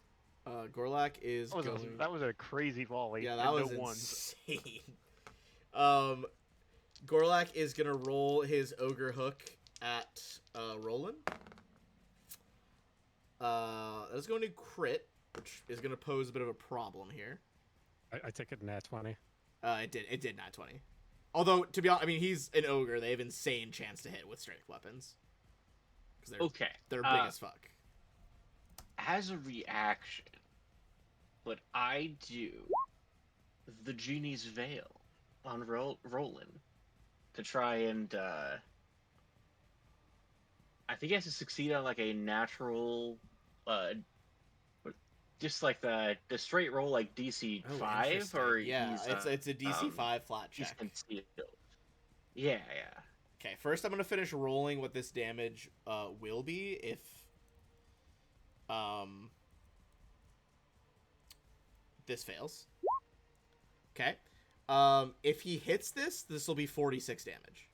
Gorlak is That was, going. that was a crazy volley. Yeah, that and was no ones. insane. Gorlak is gonna roll his ogre hook at Roland. That's going to crit, which is gonna pose a bit of a problem here. I take it nat 20. It did not 20. Although, to be honest, I mean, he's an ogre. They have insane chance to hit with strength weapons. Okay. They're big as fuck. As a reaction, what I do, the Genie's Veil on Roland to try and, I think he has to succeed on like a natural, just like the straight roll like DC 5, interesting. or yeah, he's it's a DC 5 flat he's check. concealed. Yeah. Okay, first I'm gonna finish rolling what this damage will be if this fails. Okay. If he hits this will be 46 damage.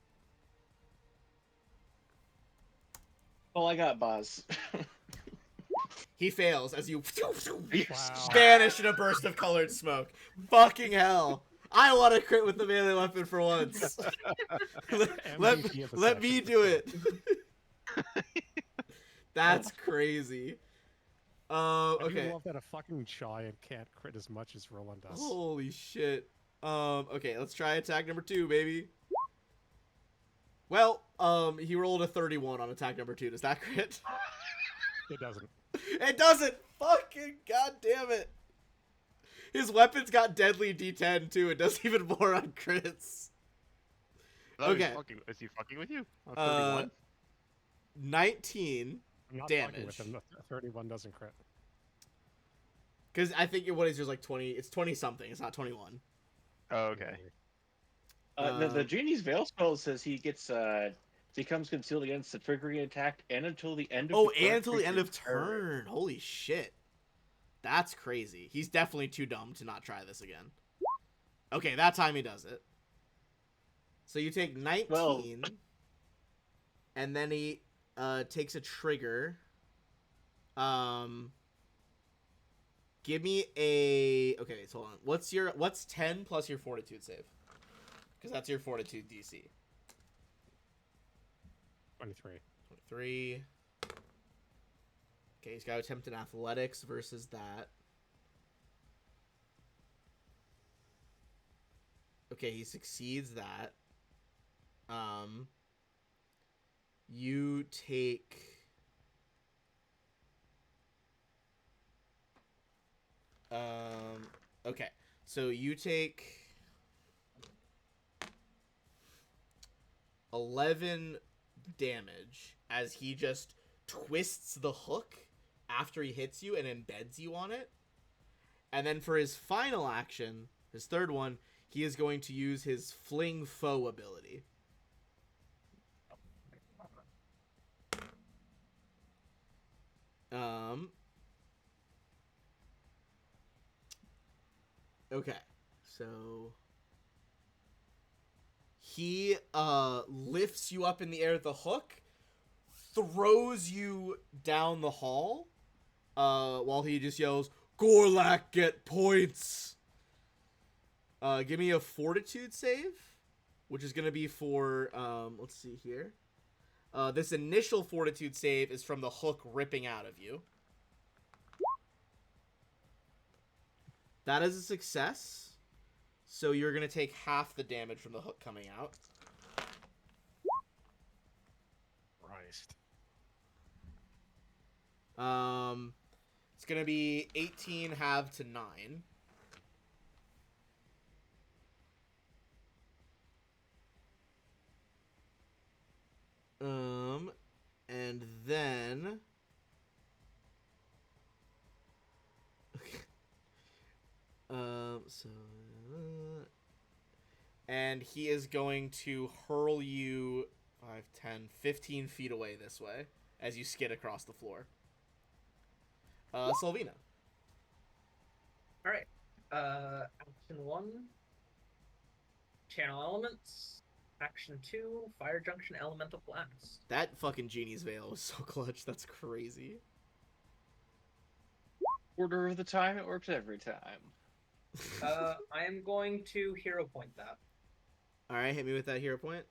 Well, I got Buzz. He fails as you Wow. vanish in a burst of colored smoke. Fucking hell. I want to crit with the melee weapon for once. MVP of the let me session. do it. That's crazy. I do Okay. love that a fucking giant can't crit as much as Roland does. Holy shit. Okay, let's try attack number 2, baby. Well, he rolled a 31 on attack number 2. Does that crit? It doesn't. It doesn't! Fucking goddamn it! His weapon's got deadly D10 too. It does even more on crits. Okay. Is he fucking with you? 19 I'm not damage. fucking with him. The 31 doesn't crit. Because I think what is yours like 20? It's 20 something. It's not 21. Oh, okay. The Genie's Veil spell says he gets becomes concealed against the triggering attack and until the end of And until the end of turn. Holy shit. That's crazy. He's definitely too dumb to not try this again. Okay, that time he does it. So you take 19, and then he takes a trigger. Give me a... Okay, so hold on. What's 10 plus your fortitude save? Because that's your fortitude DC. 23. 23. Okay, he's got to attempt an athletics versus that. Okay, he succeeds that. You take... Okay, so you take 11 damage as he just twists the hook after he hits you and embeds you on it. And then for his final action, his third one, he is going to use his Fling Foe ability. Okay, so he lifts you up in the air with the hook, throws you down the hall, while he just yells, "Gorlak, get points!" Give me a fortitude save, which is going to be for, let's see here. This initial fortitude save is from the hook ripping out of you. That is a success. So you're going to take half the damage from the hook coming out. Christ. It's going to be 18 halved to 9. And then And he is going to hurl you 5, 10, 15 feet away this way as you skid across the floor. Selvina. All right. Action 1. Channel elements. Action 2. Fire junction elemental blast. That fucking Genie's Veil was so clutch. That's crazy. Order of the time, it works every time. I am going to hero point that. All right, hit me with that hero point.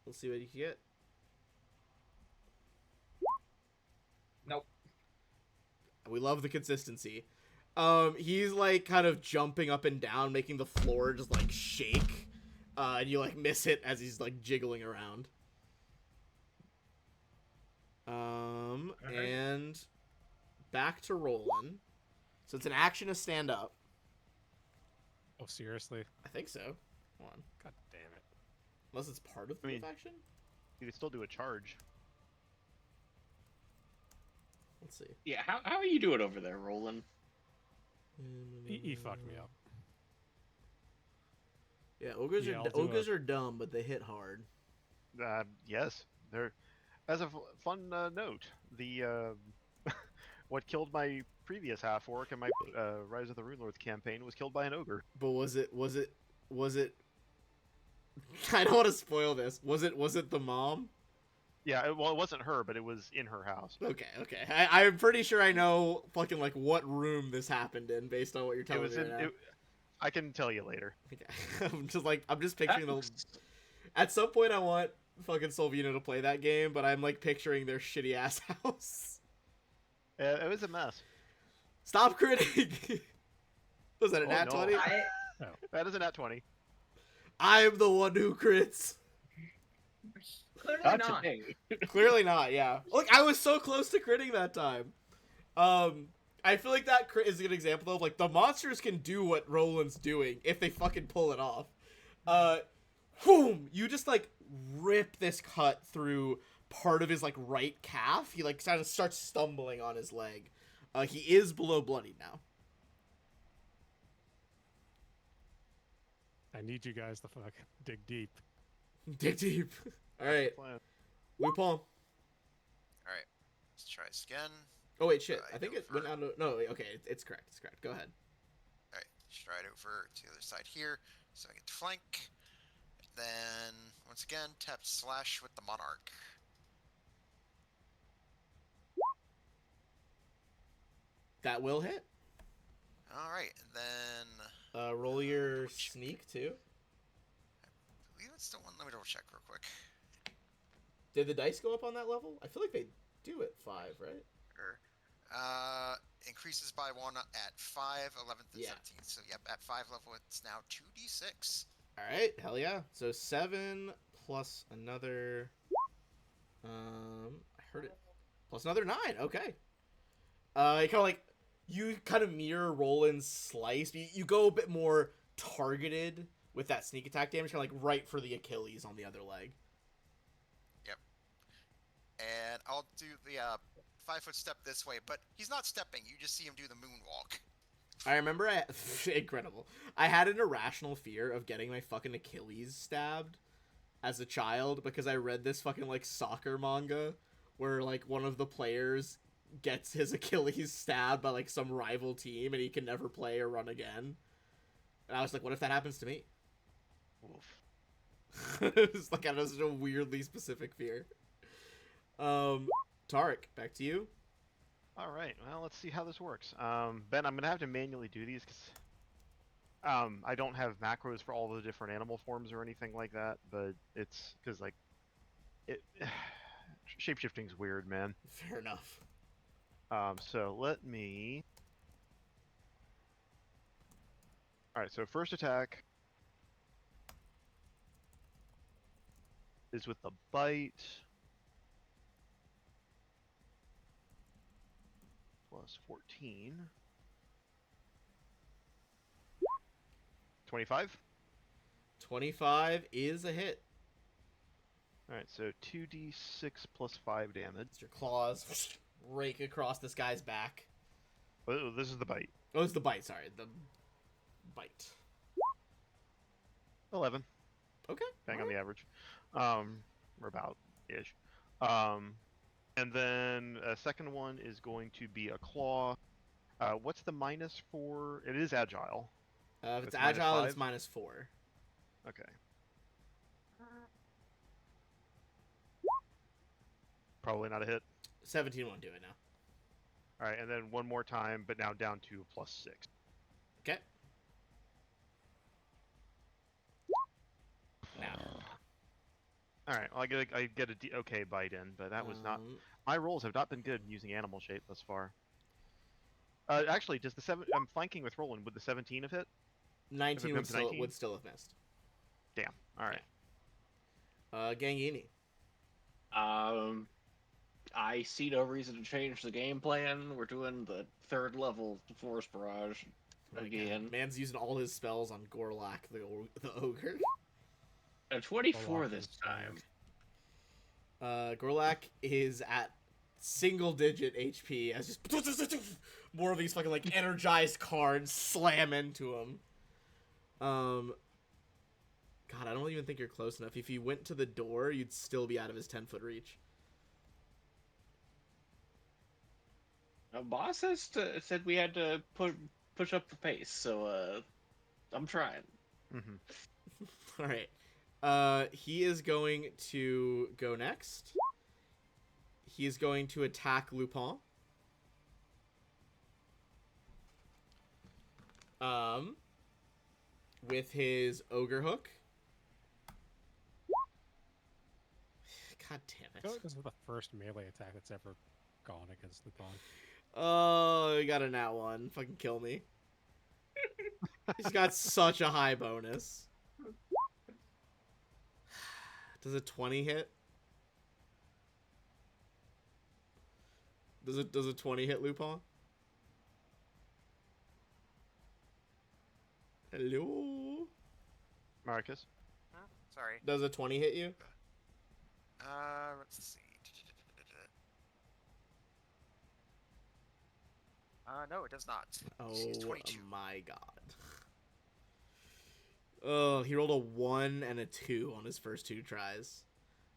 We'll see what you can get. Nope. We love the consistency. He's like kind of jumping up and down, making the floor just like shake. And you like miss it as he's like jiggling around. And back to Roland. So it's an action to stand up. Oh, seriously? I think so. Hold on. God damn it. Unless it's part of the move action? You could still do a charge. Let's see. Yeah, how are you doing over there, Roland? He fucked me up. Yeah, ogres Yeah, are I'll do ogres are dumb, but they hit hard. Yes, they're. As a fun note, the what killed my previous half orc in my Rise of the Rune Lords campaign was killed by an ogre. But was it? I don't want to spoil this. Was it the mom? Yeah, well, it wasn't her, but it was in her house. Okay. I'm pretty sure I know fucking like what room this happened in based on what you're It telling was me in. right now. I can tell you later. Okay. I'm just picturing the. At some point, I want fucking Solvino to play that game, but I'm like picturing their shitty ass house. It was a mess. Stop critting. Was that a nat no. 20? That is a nat 20. I'm the one who crits. Clearly Not not. today. Clearly not, yeah. Look, I was so close to critting that time. I feel like that crit is an example of like the monsters can do what Roland's doing if they fucking pull it off. Boom! You just like rip this cut through part of his like right calf. He like kind of starts stumbling on his leg. He is below bloodied now. I need you guys to fucking dig deep. Dig deep. All right, Lupin. All right, let's try this again. Oh wait, shit. I Right think it over. went out. No, wait, okay, it's correct. It's correct. Go ahead. All right, stride over to the other side here, so I get to flank. Then once again, tap slash with the monarch. That will hit. All right, and then Roll your sneak too. I believe it's the one. Let me double check real quick. Did the dice go up on that level? I feel like they do at 5, right? Increases by 1 at 5, 11th, and Yeah. 17th. So yep, at 5 level, it's now 2d6. All right, hell yeah. So 7 plus another. I heard it. Plus another 9. Okay. It kind of like you kind of mirror Roland's slice. You go a bit more targeted with that sneak attack damage, kind of like right for the Achilles on the other leg. And I'll do the 5-foot step this way, but he's not stepping. You just see him do the moonwalk. I remember incredible. I had an irrational fear of getting my fucking Achilles stabbed as a child because I read this fucking like soccer manga where like one of the players gets his Achilles stabbed by like some rival team and he can never play or run again. And I was like, what if that happens to me? Oof. It's like I know such a weirdly specific fear. Tarek, back to you. All right. Well, let's see how this works. Ben, I'm gonna have to manually do these because I don't have macros for all the different animal forms or anything like that. But it's because like it shapeshifting's weird, man. Fair enough. So let me. All right. So first attack is with the bite. Plus 14. 25. 25 is a hit. Alright, so 2d6 plus 5 damage. It's your claws rake across this guy's back. Oh, this is the bite. Oh, it's the bite, sorry. The bite. 11. Okay. Bang on alright. the average. Or about ish. And then a second one is going to be a claw. What's the minus for? It is agile. If it's It's minus agile, it's 5? -4. Okay. Probably not a hit. 17 won't do it now. All right, and then one more time, but now down to +6. Okay. Now. All right, well, I get a okay bite in, but that was not. My rolls have not been good using animal shape thus far. Actually, does the 7? I'm flanking with Roland. Would the 17 have hit? 19 becomes 19? would still have missed. Damn. All right. Gangini. I see no reason to change the game plan. We're doing the 3rd level Force Barrage Oh my again. God. Man's using all his spells on Gorlak, the ogre. A 24 Warlock this is time. Gorlak is at single-digit HP as just more of these fucking like energized cards slam into him. God, I don't even think you're close enough. If you went to the door, you'd still be out of his 10-foot reach. Boss said we had to push up the pace, so I'm trying. Mm-hmm. All right. He is going to go next. He is going to attack Lupin. With his ogre hook. God damn I feel like it. this is the first melee attack that's ever gone against Lupin. Oh, he got a nat 1. Fucking kill me. He's got such a high bonus. Does a 20 hit? Does a 20 hit Lupin? Hello? Marcus. Sorry. Does a 20 hit you? Let's see. No, it does not. Oh It's 22. my god. Oh, he rolled a 1 and a 2 on his first 2 tries.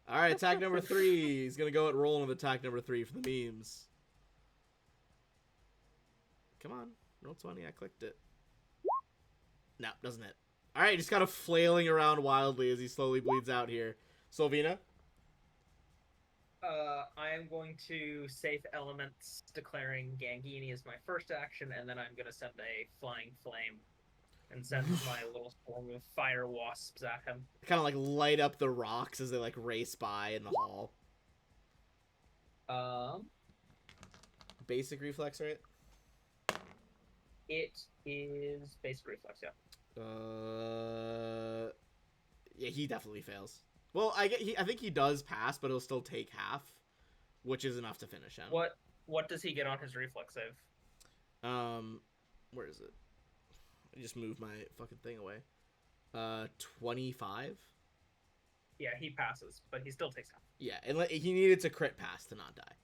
Alright, attack number 3. He's gonna go at rolling with attack number 3 for the memes. Come on. Roll 20. I clicked it. No, doesn't hit. Alright, just kind of flailing around wildly as he slowly bleeds out here. Sylvina? I am going to safe elements, declaring Gangini as my first action, and then I'm going to send a flying flame and send my little swarm of fire wasps at him. Kind of like light up the rocks as they like race by in the hall. Basic reflex, right? It is basic reflex, yeah. Yeah, he definitely fails. Well, I think he does pass, but he'll still take half, which is enough to finish him. What does he get on his reflex save? Where is it? I just moved my fucking thing away. 25. Yeah, he passes, but he still takes half. Yeah, and he needed to crit pass to not die.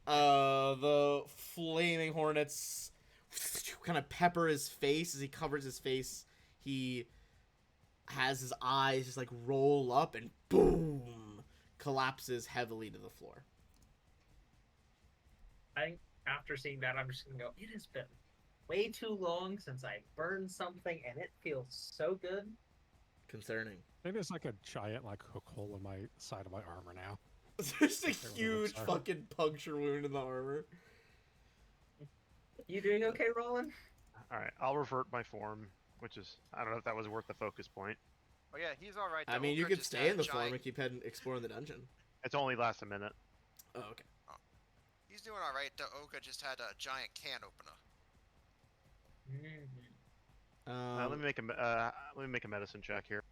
The flaming hornets kind of pepper his face as he covers his face. He has his eyes just like roll up and boom, collapses heavily to the floor. I think after seeing that, I'm just gonna go, it has been way too long since I burned something, and it feels so good. Concerning. I think there's like a giant like hook hole in my side of my armor now. There's a huge fucking puncture wound in the armor. You doing okay, Roland? All right, I'll revert my form, which is I don't know if that was worth the focus point. Oh yeah, he's all right. I mean, you could stay in the form and keep heading exploring the dungeon. It's only lasts a minute. Oh, okay. He's doing all right. The Ogre just had a giant can opener. Let me make a medicine check here.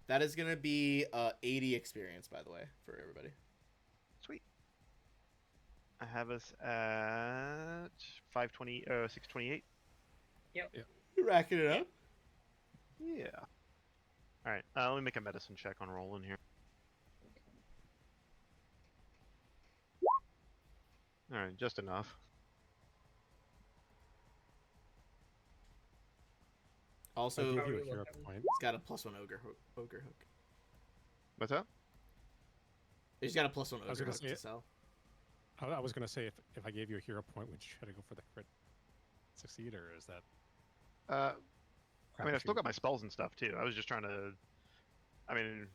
That is gonna be 80 experience, by the way, for everybody. Sweet. I have us at 628. Yep. You're racking it up. Yeah. All right. Let me make a medicine check on Roland here. All right, just enough. Also, I gave How you are a you hero looking? point. it's got a +1 ogre hook. What's that? He's got a +1 was ogre gonna hook say to it. sell. I was gonna say if I gave you a hero point, would you try to go for the crit succeed, or is that? I mean, I still crapshoot? got my spells and stuff too. I was just trying to. I mean,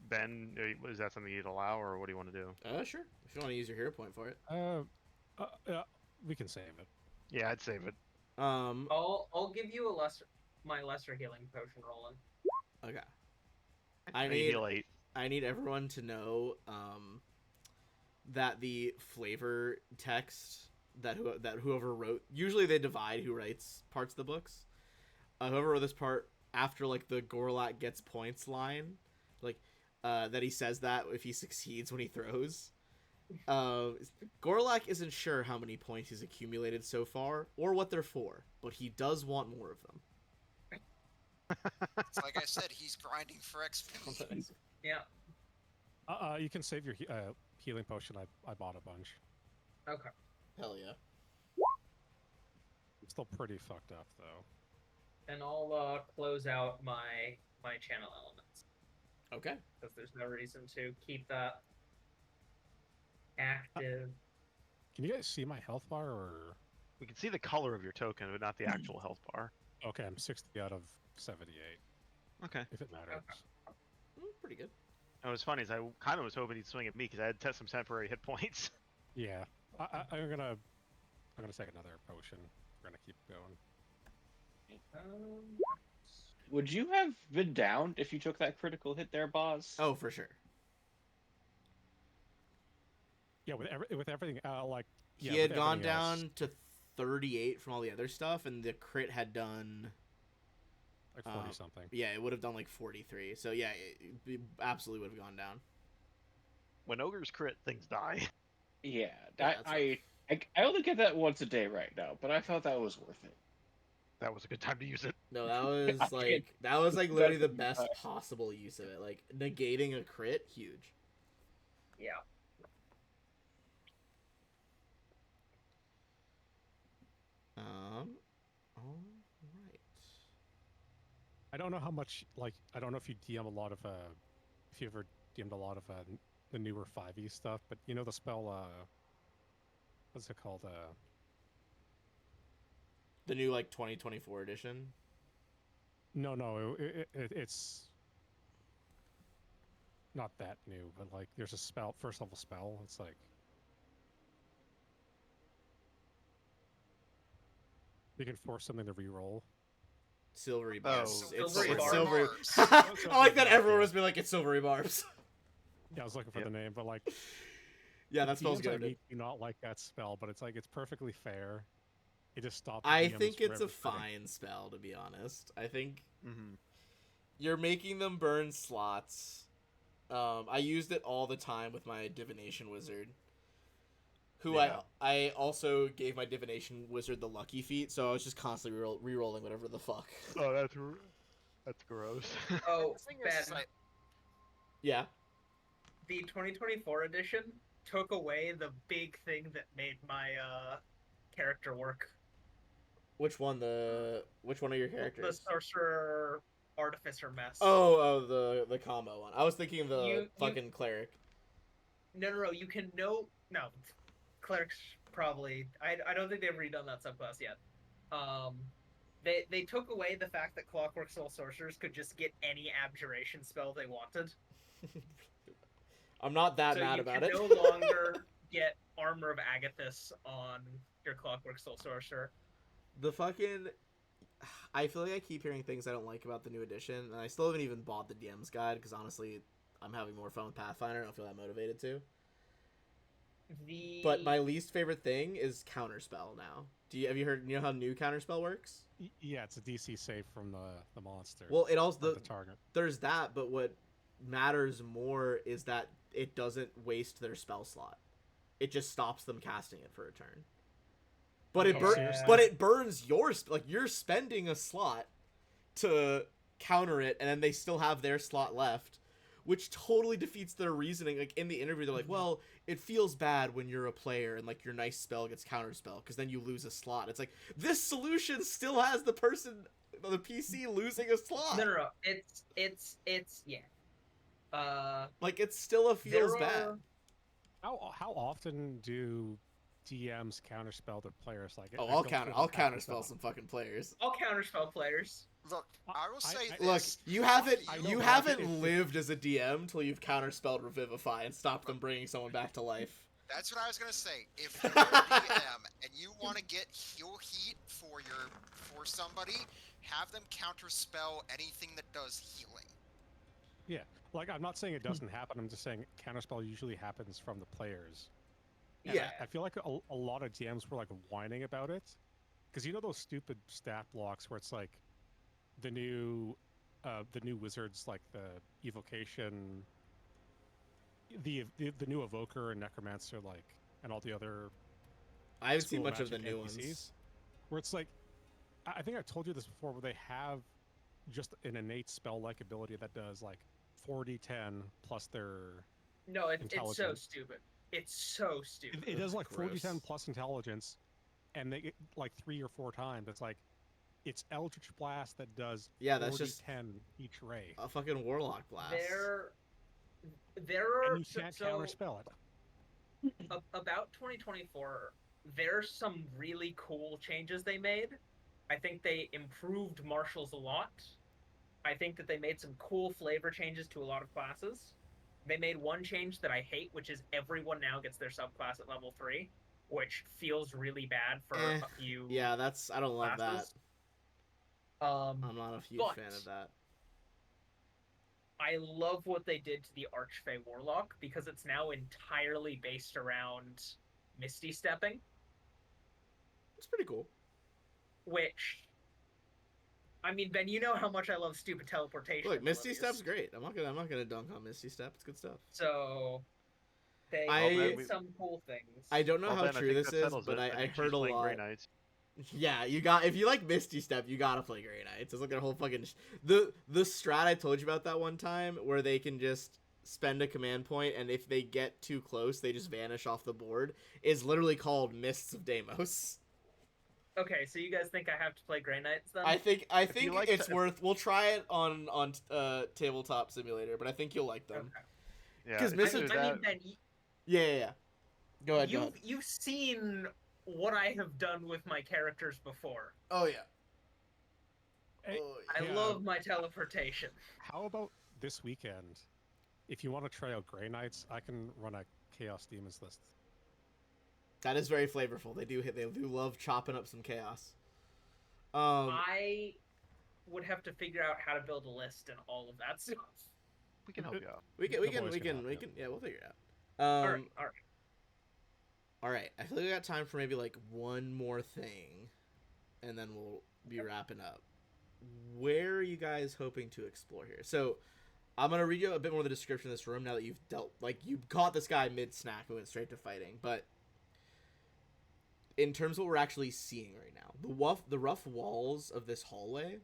Ben, is that something you'd allow, or what do you want to do? Sure. If you want to use your hero point for it. We can save it. Yeah, I'd save it. I'll give you my lesser healing potion, Roland. Okay. I I know you need heal 8. I need everyone to know that the flavor text that whoever wrote, usually they divide who writes parts of the books. Whoever wrote this part after like the Gorlak gets points line, like that he says that if he succeeds when he throws. Gorlak isn't sure how many points he's accumulated so far or what they're for, but he does want more of them. It's like I said, he's grinding for XP. Yeah. You can save your healing potion. I bought a bunch. Okay. Hell yeah. I'm still pretty fucked up though. And I'll close out my channel elements Okay. because there's no reason to keep that active. Can you guys see my health bar, or? We can see the color of your token, but not the actual health bar. Okay, I'm 60 out of 78. Okay. If it matters. Pretty good. And what's funny is I kind of was hoping he'd swing at me because I had some temporary hit points. Yeah, I'm gonna take another potion. We're gonna keep going. Would you have been downed if you took that critical hit there, Boz? Oh, for sure. Yeah, with everything, like He had with gone everything else, down to 38 from all the other stuff, and the crit had done. like 40 something. Yeah, it would have done like 43. So yeah, it absolutely would have gone down. When ogres crit, things die. Yeah, Yeah, that's I only get that once a day right now, but I thought that was worth it. That was a good time to use it. No, that was I like literally the That's- best possible use of it. Like negating a crit, huge. Yeah. All right. I don't know how much. Like, I don't know if you DM a lot of if you ever DM'd a lot of the newer 5e stuff, but you know the spell what's it called? The new like 2024 edition. No, it's not that new, but like there's a spell, first level spell. It's like you can force something to reroll. Silvery Oh, barbs. Silvery it's barbs. silvery. Barbs. I like that everyone was being like it's silvery barbs. Yeah, I was looking for Yep. the name, but like Yeah, that spell's DMs I good. meet do not like that spell, but it's like it's perfectly fair. It just stops. I DMs think from it's a ever spreading. fine spell, to be honest. I think Mm-hmm. you're making them burn slots. I used it all the time with my divination wizard, who Yeah. I also gave my divination wizard the lucky feat, so I was just constantly re-rolling whatever the fuck. Oh, that's gross. Oh, The thing Ben, is, I, Yeah. the 2024 edition took away the big thing that made my character work. Which one of your The characters? sorcerer artificer mess. Oh, the combo one. I was thinking of the You- fucking cleric. No. You can no. Clerics probably. I don't think they've redone that subclass yet. They took away the fact that Clockwork Soul sorcerers could just get any abjuration spell they wanted. I'm not that So mad you about can it. no longer get Armor of Agathis on your Clockwork Soul sorcerer. The fucking... I feel like I keep hearing things I don't like about the new edition, and I still haven't even bought the DM's guide, because honestly, I'm having more fun with Pathfinder, I don't feel that motivated to. But my least favorite thing is Counterspell now. Have you heard, you know how new Counterspell works? Yeah, it's a DC save from the monster. Well, it also... not the target. There's that, but what matters more is that it doesn't waste their spell slot. It just stops them casting it for a turn. But it seriously? but it burns yours. Like, you're spending a slot to counter it, and then they still have their slot left, which totally defeats their reasoning. Like, in the interview, they're like, well, it feels bad when you're a player and, like, your nice spell gets counterspell, because then you lose a slot. It's like, this solution still has the person the PC losing a slot. No. It's yeah. Like it still feels There bad. are How often do DMs counterspell their players? Like, Oh, I I'll feel like I'll it happens counterspell a some fucking players. all counterspell players. Look, I will say I- this. Look, you haven't I know, you but haven't it- lived as a DM till you've counterspelled Revivify and stopped them bringing someone back to life. That's what I was gonna say. If you're a DM and you want to get heal heat for somebody, have them counterspell anything that does healing. Yeah, like I'm not saying it doesn't happen. I'm just saying counterspell usually happens from the players. And Yeah. I feel like a lot of DMs were like whining about it, because you know those stupid stat blocks where it's like the new wizards, like the evocation, the new evoker and necromancer, like, and all the other I haven't seen school much of the magic new NPCs, ones. where it's like, I think I told you this before, where they have just an innate spell-like ability that does like 4d10 plus their No, it's so Intelligent. stupid. It's so stupid. it does like Gross. 4d10 plus intelligence, and they get like 3 or 4 times. It's like, it's Eldritch Blast that does Yeah, that's just 4d10 each ray, a fucking Warlock Blast. There are and you can't counterspell it. about 2024. There's some really cool changes they made. I think they improved martials a lot. I think that they made some cool flavor changes to a lot of classes. They made one change that I hate, which is everyone now gets their subclass at level 3, which feels really bad for Eh, a few. Yeah, I don't love classes. that. I'm not a huge but- fan of that. I love what they did to the Archfey Warlock because it's now entirely based around Misty Stepping, It's pretty cool. which, I mean, Ben, you know how much I love stupid teleportation. Look, Misty abilities. Step's great. I'm not gonna dunk on Misty Step. It's good stuff. So they I- did some cool things. I don't know Well, how Ben, I true think this that is, settles but it. I think heard she's a playing lot. Grey Knights. Yeah, if you like Misty Step, you gotta play Grey Knights. It's like their whole fucking the strat I told you about that one time where they can just spend a command point, and if they get too close, they just vanish off the board. Is literally called Mists of Deimos. Okay, so you guys think I have to play Grey Knights then? I think you like it's the- worth. We'll try it on Tabletop Simulator, but I think you'll like them. Okay. Yeah, 'Cause if Miss- you I do mean, that- Ben, Yeah. Go ahead. you've seen what I have done with my characters before. Oh yeah. Hey, I yeah, love my teleportation. How about this weekend? If you want to try out Grey Knights, I can run a Chaos Demons list. That is very flavorful. They do love chopping up some chaos. I would have to figure out how to build a list and all of that stuff. we can help you out. we the boys can help you. yeah, we'll figure it out. All right. All right. I feel like we got time for maybe like one more thing, and then we'll be wrapping up. Where are you guys hoping to explore here? So, I'm gonna read you a bit more of the description of this room now that you've you caught this guy mid snack and went straight to fighting. But in terms of what we're actually seeing right now, the rough walls of this hallway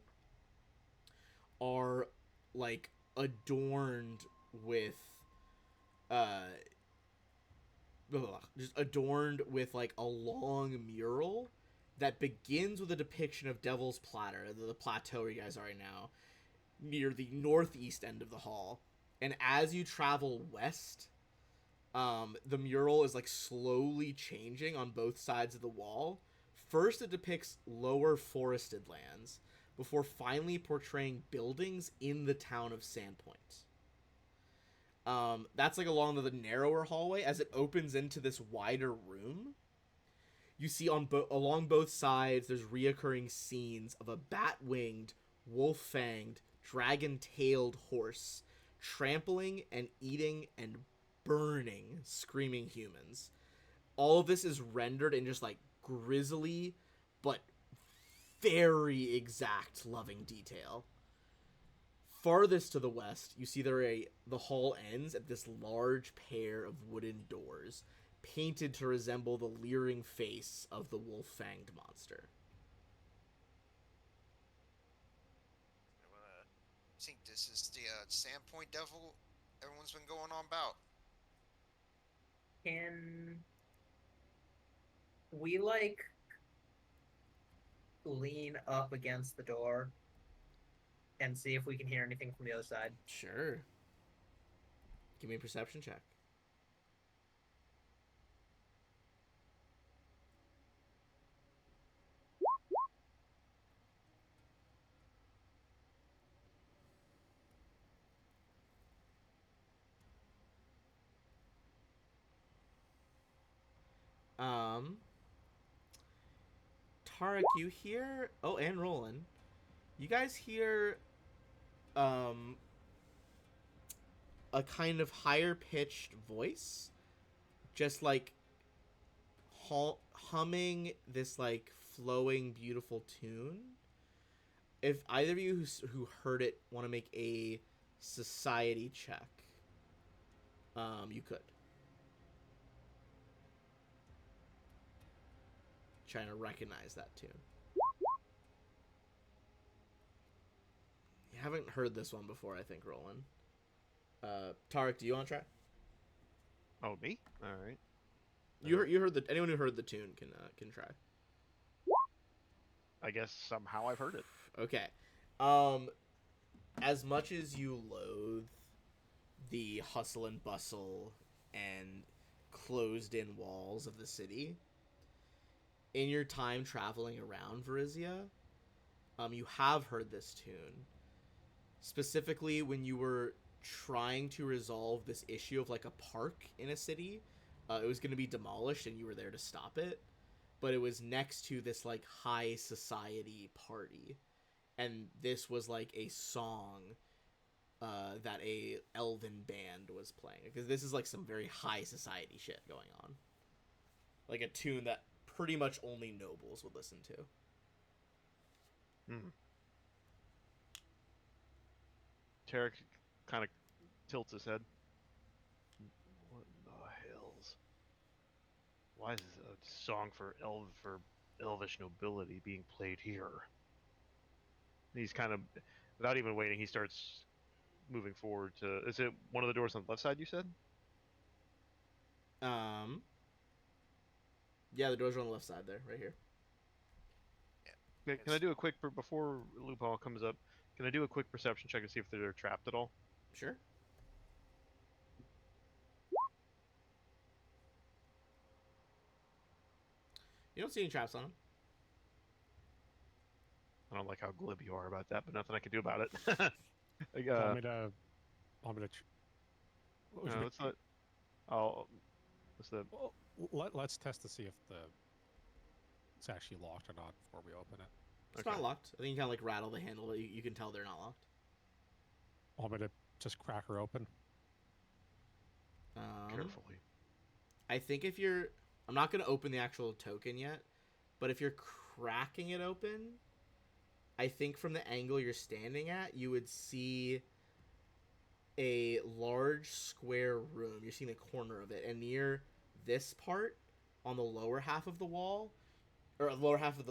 are like adorned with just adorned with like a long mural that begins with a depiction of Devil's Platter, the plateau where you guys are right now, near the northeast end of the hall. And as you travel west, the mural is like slowly changing on both sides of the wall. First, it depicts lower forested lands before finally portraying buildings in the town of Sandpoint. That's like along the narrower hallway. As it opens into this wider room, you see along both sides there's reoccurring scenes of a bat-winged, wolf-fanged, dragon-tailed horse trampling and eating and burning screaming humans. All of this is rendered in just like grisly but very exact loving detail. Farthest to the west, you see the hall ends at this large pair of wooden doors, painted to resemble the leering face of the wolf-fanged monster. I think this is the Sandpoint Devil everyone's been going on about. Can we like lean up against the door and see if we can hear anything from the other side. Sure. Give me a perception check. Tarek, you hear... Oh, and Roland. You guys hear, a kind of higher-pitched voice. Just, like, humming this, like, flowing, beautiful tune. If either of you who heard it want to make a society check, you could. Trying to recognize that tune. You haven't heard this one before, I think, Roland. Tarek, do you want to try? Oh, me? All right. You heard the anyone who heard the tune can try. I guess somehow I've heard it. Okay. As much as you loathe the hustle and bustle and closed-in walls of the city, in your time traveling around Varizia, you have heard this tune. Specifically when you were trying to resolve this issue of, like, a park in a city. It was going to be demolished and you were there to stop it. But it was next to this, like, high society party. And this was, like, a song that a elven band was playing. Because this is, like, some very high society shit going on. Like a tune that pretty much only nobles would listen to. Tarek kind of tilts his head. What in the hells? Why is a song for elvish nobility being played here? He's kind of, without even waiting, he starts moving forward to. Is it one of the doors on the left side? You said. Yeah, the doors are on the left side there, right here. Yeah, can I do a quick before Lupin comes up? Can I do a quick perception check to see if they're trapped at all? Sure. You don't see any traps on them. I don't like how glib you are about that, but nothing I can do about it. Want me to? What was no, your- it's not. Oh, what's the? Well, let's test to see if it's actually locked or not before we open it. It's Okay. not locked. I think you kind of, like, rattle the handle. You can tell they're not locked. Want me to just crack her open? Carefully. I think if you're... I'm not going to open the actual token yet, but if you're cracking it open, I think from the angle you're standing at, you would see a large square room. You're seeing the corner of it, and near this part, on the lower half of the wall, or lower half of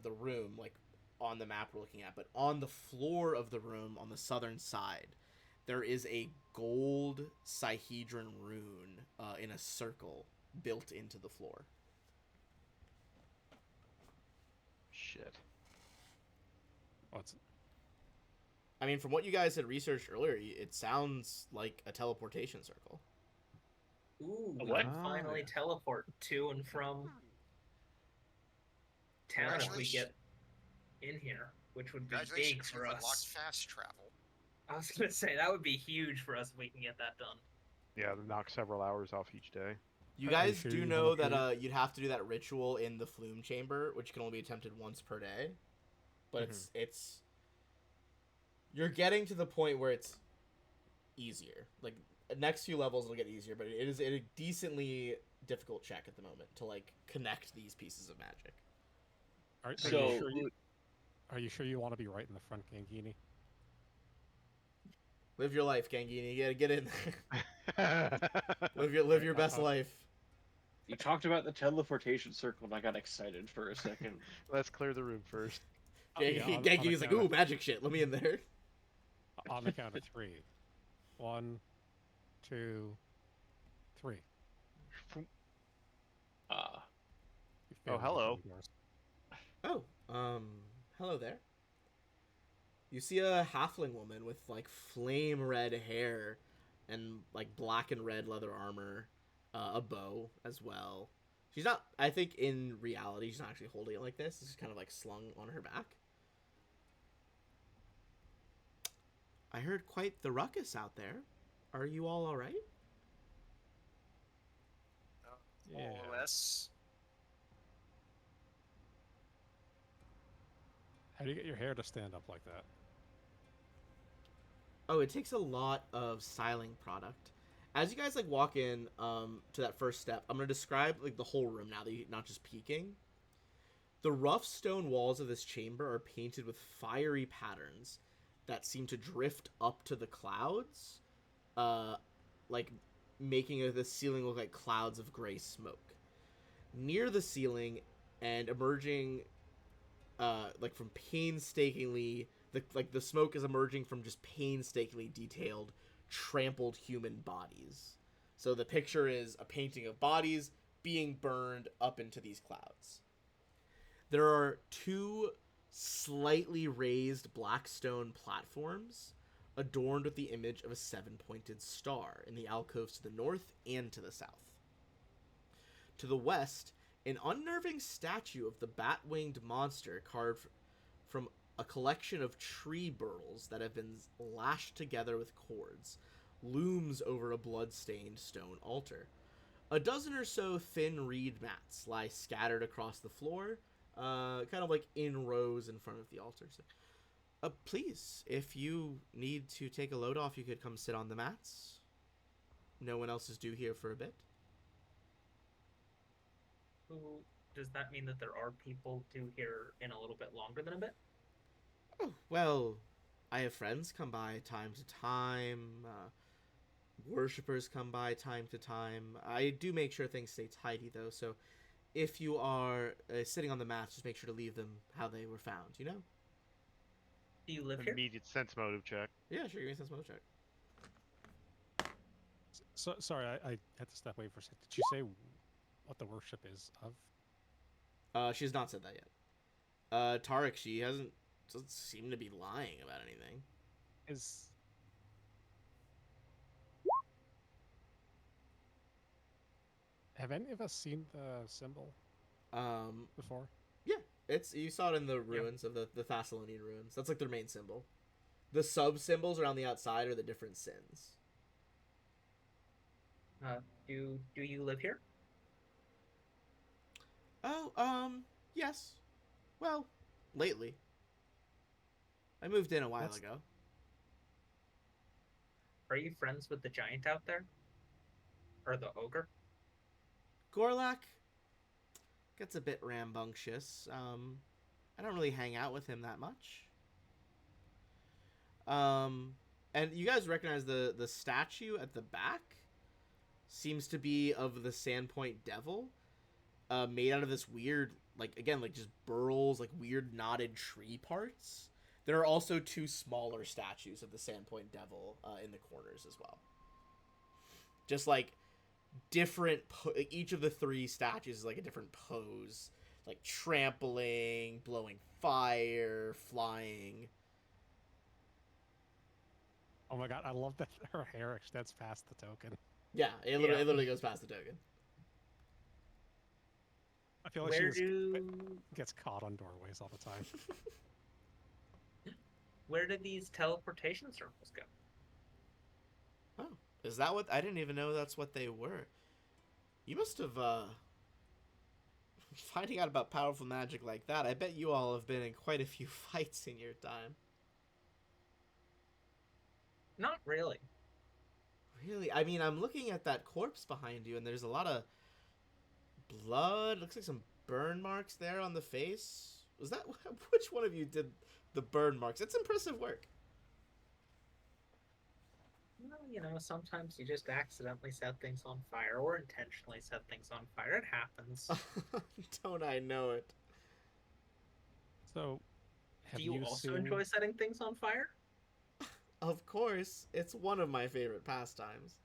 the room, like on the map we're looking at, but on the floor of the room on the southern side, there is a gold Sihedron rune in a circle built into the floor. Shit. What's I mean, from what you guys had researched earlier, it sounds like a teleportation circle. Ooh, we What? can finally teleport to and from town if we get in here, which would be big Congratulations, for you've unlocked us. fast travel. I was gonna say that would be huge for us if we can get that done. Yeah, knock several hours off each day. You Are you guys sure do you know wanna that you'd have to do that ritual in the flume chamber, which can only be attempted once per day. But it's you're getting to the point where it's easier. Like, next few levels will get easier, but it is a decently difficult check at the moment to, like, connect these pieces of magic. Are So, you sure you want to be right in the front, Gangini? Live your life, Gangini. You gotta get in there. live your best life. you talked about the teleportation circle, and I got excited for a second. Let's clear the room first. Gangini's like, ooh, magic shit. Let me in there. On the count of 3. 1, 2, 3. Uh, You failed hello. the doors. Oh, hello there. You see a halfling woman with like flame red hair and like black and red leather armor, a bow as well. She's not. I think in reality, she's not actually holding it like this. It's just kind of like slung on her back. I heard quite the ruckus out there. Are you all right? More Yeah. or less. How do you get your hair to stand up like that? Oh, it takes a lot of styling product. As you guys like walk in to that first step, I'm gonna describe like the whole room now that you're not just peeking. The rough stone walls of this chamber are painted with fiery patterns that seem to drift up to the clouds, like making the ceiling look like clouds of gray smoke. Near the ceiling and emerging, like from painstakingly, the smoke is emerging from just painstakingly detailed, trampled human bodies. So the picture is a painting of bodies being burned up into these clouds. There are two slightly raised black stone platforms adorned with the image of a seven-pointed star in the alcoves to the north and to the south. To the west, an unnerving statue of the bat-winged monster carved from a collection of tree burls that have been lashed together with cords looms over a blood-stained stone altar. A dozen or so thin reed mats lie scattered across the floor, kind of like in rows in front of the altar. So, please, if you need to take a load off, you could come sit on the mats. No one else is due here for a bit. Does that mean that there are people due here in a little bit longer than a bit? Oh, well, I have friends come by time to time. Worshippers come by time to time. I do make sure things stay tidy, though, so if you are sitting on the mats, just make sure to leave them how they were found, you know? Do you live here? Immediate sense motive check. Yeah, sure, give me a sense motive check. So sorry, I had to step away for a second. Did you say what the worship is of? She has not said that yet. Tarek, she doesn't seem to be lying about anything. Have any of us seen the symbol before? Yeah, you saw it in the ruins of the Thessalonian ruins. That's like their main symbol. The sub symbols around the outside are the different sins. Do you live here? Oh, yes. Well, lately. I moved in a while ago. Are you friends with the giant out there? Or the ogre? Gorlak gets a bit rambunctious. I don't really hang out with him that much. And you guys recognize the statue at the back seems to be of the Sandpoint Devil, made out of this weird, like just burls, like weird knotted tree parts. There are also two smaller statues of the Sandpoint Devil in the corners as well. Just like different, each of the three statues is like a different pose, like trampling, blowing fire, flying. Oh my god, I love that her hair extends past the token. Yeah, it literally goes past the token. I feel like gets caught on doorways all the time. Where do these teleportation circles go? Oh, is that what? I didn't even know that's what they were. You must have, finding out about powerful magic like that, I bet you all have been in quite a few fights in your time. Not really. Really? I mean, I'm looking at that corpse behind you, and there's a lot of blood. Looks like some burn marks there on the face. Was that... Which one of you did the burn marks? It's impressive work. Well, sometimes you just accidentally set things on fire or intentionally set things on fire. It happens. Don't I know it? So, do you also enjoy setting things on fire? Of course. It's one of my favorite pastimes.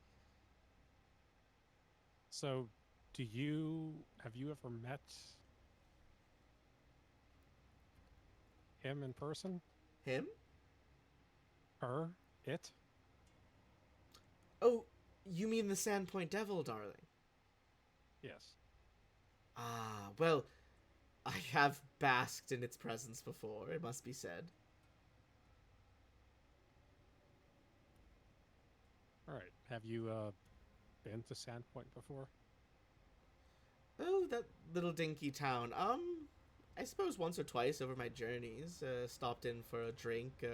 So, have you ever met him in person? Him? Her? It? Oh, you mean the Sandpoint Devil, darling? Yes. Ah, well, I have basked in its presence before, it must be said. Alright. Have you, been to Sandpoint before? Oh, that little dinky town. I suppose once or twice over my journeys. Stopped in for a drink,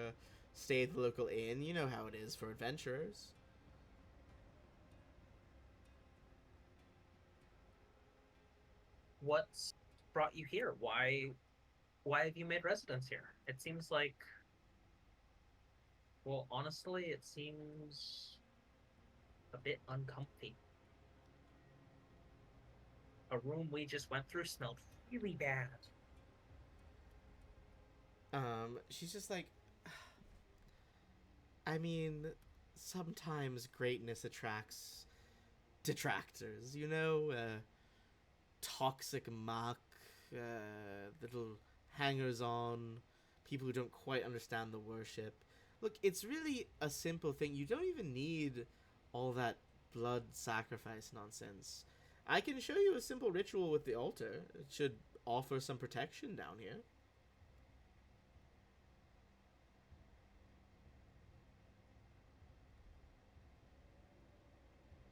stayed at the local inn. You know how it is for adventurers. What's brought you here? Why have you made residence here? It seems like, well, honestly, it seems a bit uncomfy. A room we just went through smelled really bad. She's just like, I mean, sometimes greatness attracts detractors, you know? Toxic muck, little hangers on, people who don't quite understand the worship. Look, it's really a simple thing. You don't even need all that blood sacrifice nonsense. I can show you a simple ritual with the altar. It should offer some protection down here.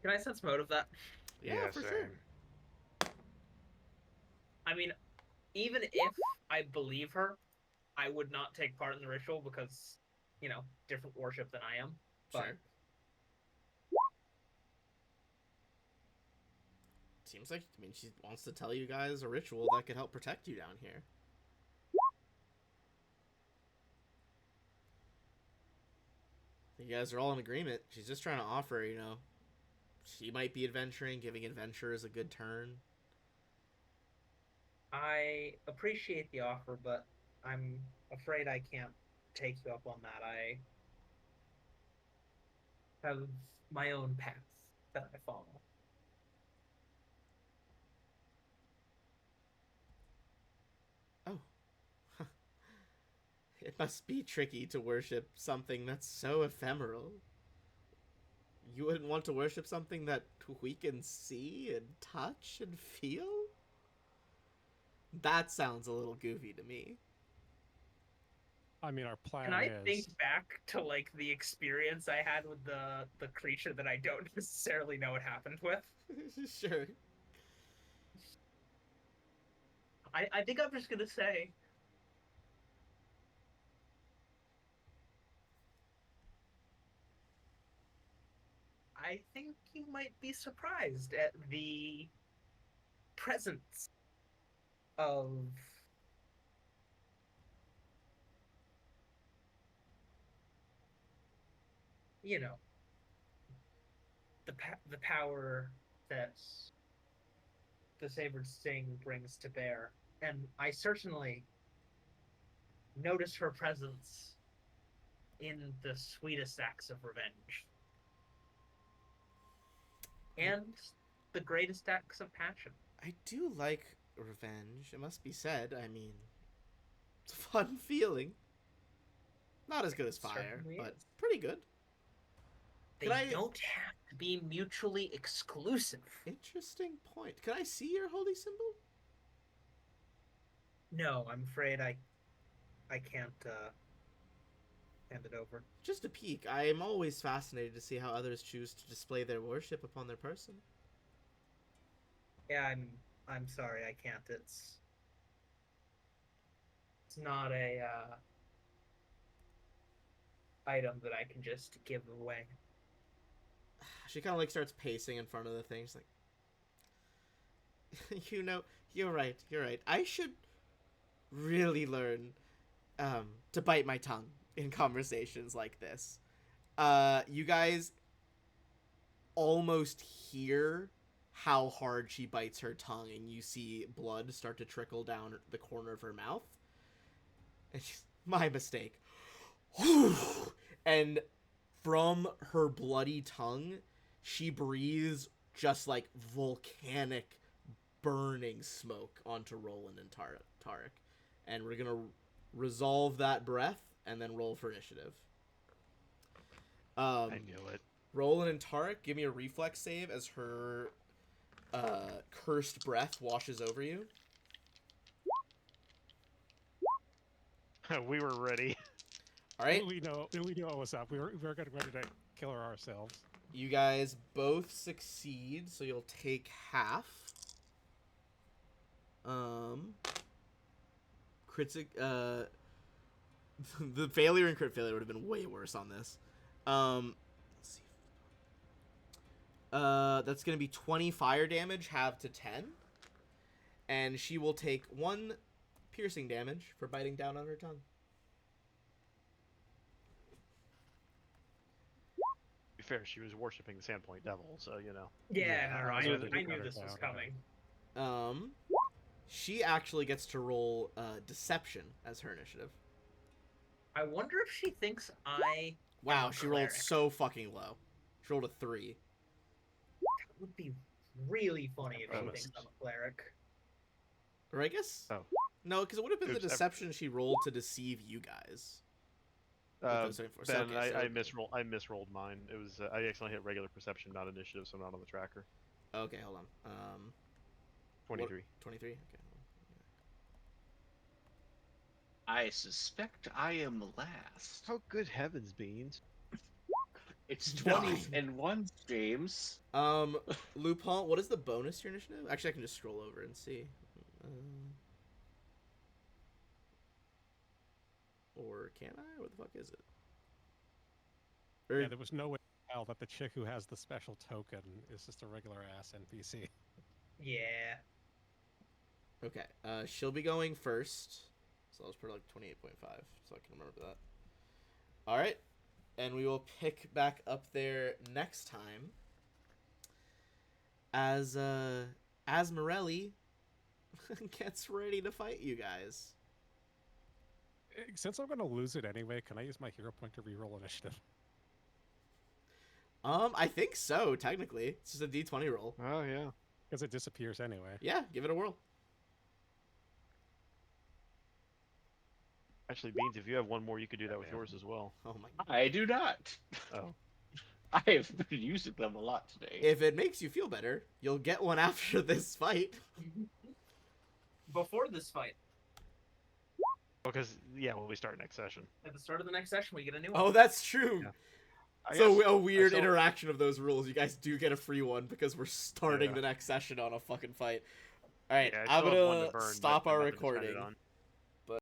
Can I sense motive that? Yeah, for same. sure. I mean, even if I believe her, I would not take part in the ritual because, different worship than I am. But Sure. Seems like, I mean, she wants to tell you guys a ritual that could help protect you down here. You guys are all in agreement. She's just trying to offer, she might be adventuring, giving adventurers a good turn. I appreciate the offer, but I'm afraid I can't take you up on that. I have my own path that I follow. Oh. It must be tricky to worship something that's so ephemeral. You wouldn't want to worship something that we can see and touch and feel? That sounds a little goofy to me. I mean, our Can plan I is... think back to the experience I had with the creature that I don't necessarily know what happened with? Sure. I think I'm just gonna say I think you might be surprised at the presence of you know the power that the Sabered Sting brings to bear, and I certainly notice her presence in the sweetest acts of revenge and the greatest acts of passion. I do like revenge, it must be said. I mean, it's a fun feeling. Not as good as fire, Certainly but is. pretty good. They Can I... don't have to be mutually exclusive. Interesting point. Can I see your holy symbol? No, I'm afraid I can't hand it over. Just a peek. I am always fascinated to see how others choose to display their worship upon their person. Yeah, I'm sorry, I can't. It's not a item that I can just give away. She kind of like starts pacing in front of the thing. She's like, you're right. You're right. I should really learn to bite my tongue in conversations like this. You guys almost hear how hard she bites her tongue, and you see blood start to trickle down the corner of her mouth. And she's, my mistake. And from her bloody tongue, she breathes just like volcanic burning smoke onto Roland and Tarek. And we're gonna resolve that breath and then roll for initiative. I knew it. Roland and Tarek, give me a reflex save as her cursed breath washes over you. We were ready. All right, We know what was up. We were getting ready to kill her ourselves. you guys both succeed, so you'll take half. Critic, the failure and crit failure would have been way worse on this. Let's see. That's gonna be 20 fire damage, halved to 10, and she will take 1 piercing damage for biting down on her tongue. To be fair, she was worshiping the Sandpoint Devil, so you know. Yeah, no, I I knew knew, that I you knew got this it was down, coming. She actually gets to roll Deception as her initiative. I wonder if she thinks I Wow, am a she rolled cleric. so fucking low. She rolled a 3. It would be really funny if she Oh. thinks I'm a cleric. Or I guess... Oh. No, because it would have been the Oops, deception she rolled to deceive you guys. With those 24. So, Ben, okay, so- I misrolled mine. It was I accidentally hit regular perception, not initiative, so I'm not on the tracker. Okay, hold on. 23. 23? Okay. I suspect I am last. Oh, good heavens, beans! It's Nice. 20-1, James. Lupin, what is the bonus to your initiative? Actually, I can just scroll over and see. Or can I? What the fuck is it? Or, Yeah, there was no way to tell that the chick who has the special token is just a regular ass NPC. Yeah. okay, she'll be going first. So I'll just put like 28.5 so I can remember that. Alright. And we will pick back up there next time as Morelli gets ready to fight you guys. Since I'm gonna lose it anyway, can I use my hero point to reroll initiative? I think so, technically. It's just a D20 roll. Oh yeah. Because it disappears anyway. Yeah, give it a whirl. Actually, beans, if you have one more, you could do that with yours as well. Oh my god. I do not. Oh. I have been using them a lot today. If it makes you feel better, you'll get one after this fight. Before this fight, Because yeah, when we start next session. at the start of the next session, we get a new one. Oh, that's true. Yeah. I So guess- a weird I saw- interaction of those rules. You guys do get a free one because we're starting Yeah. the next session on a fucking fight. All right, Yeah, I I'm still have one to gonna burn, stop but our nothing to spend it recording. on.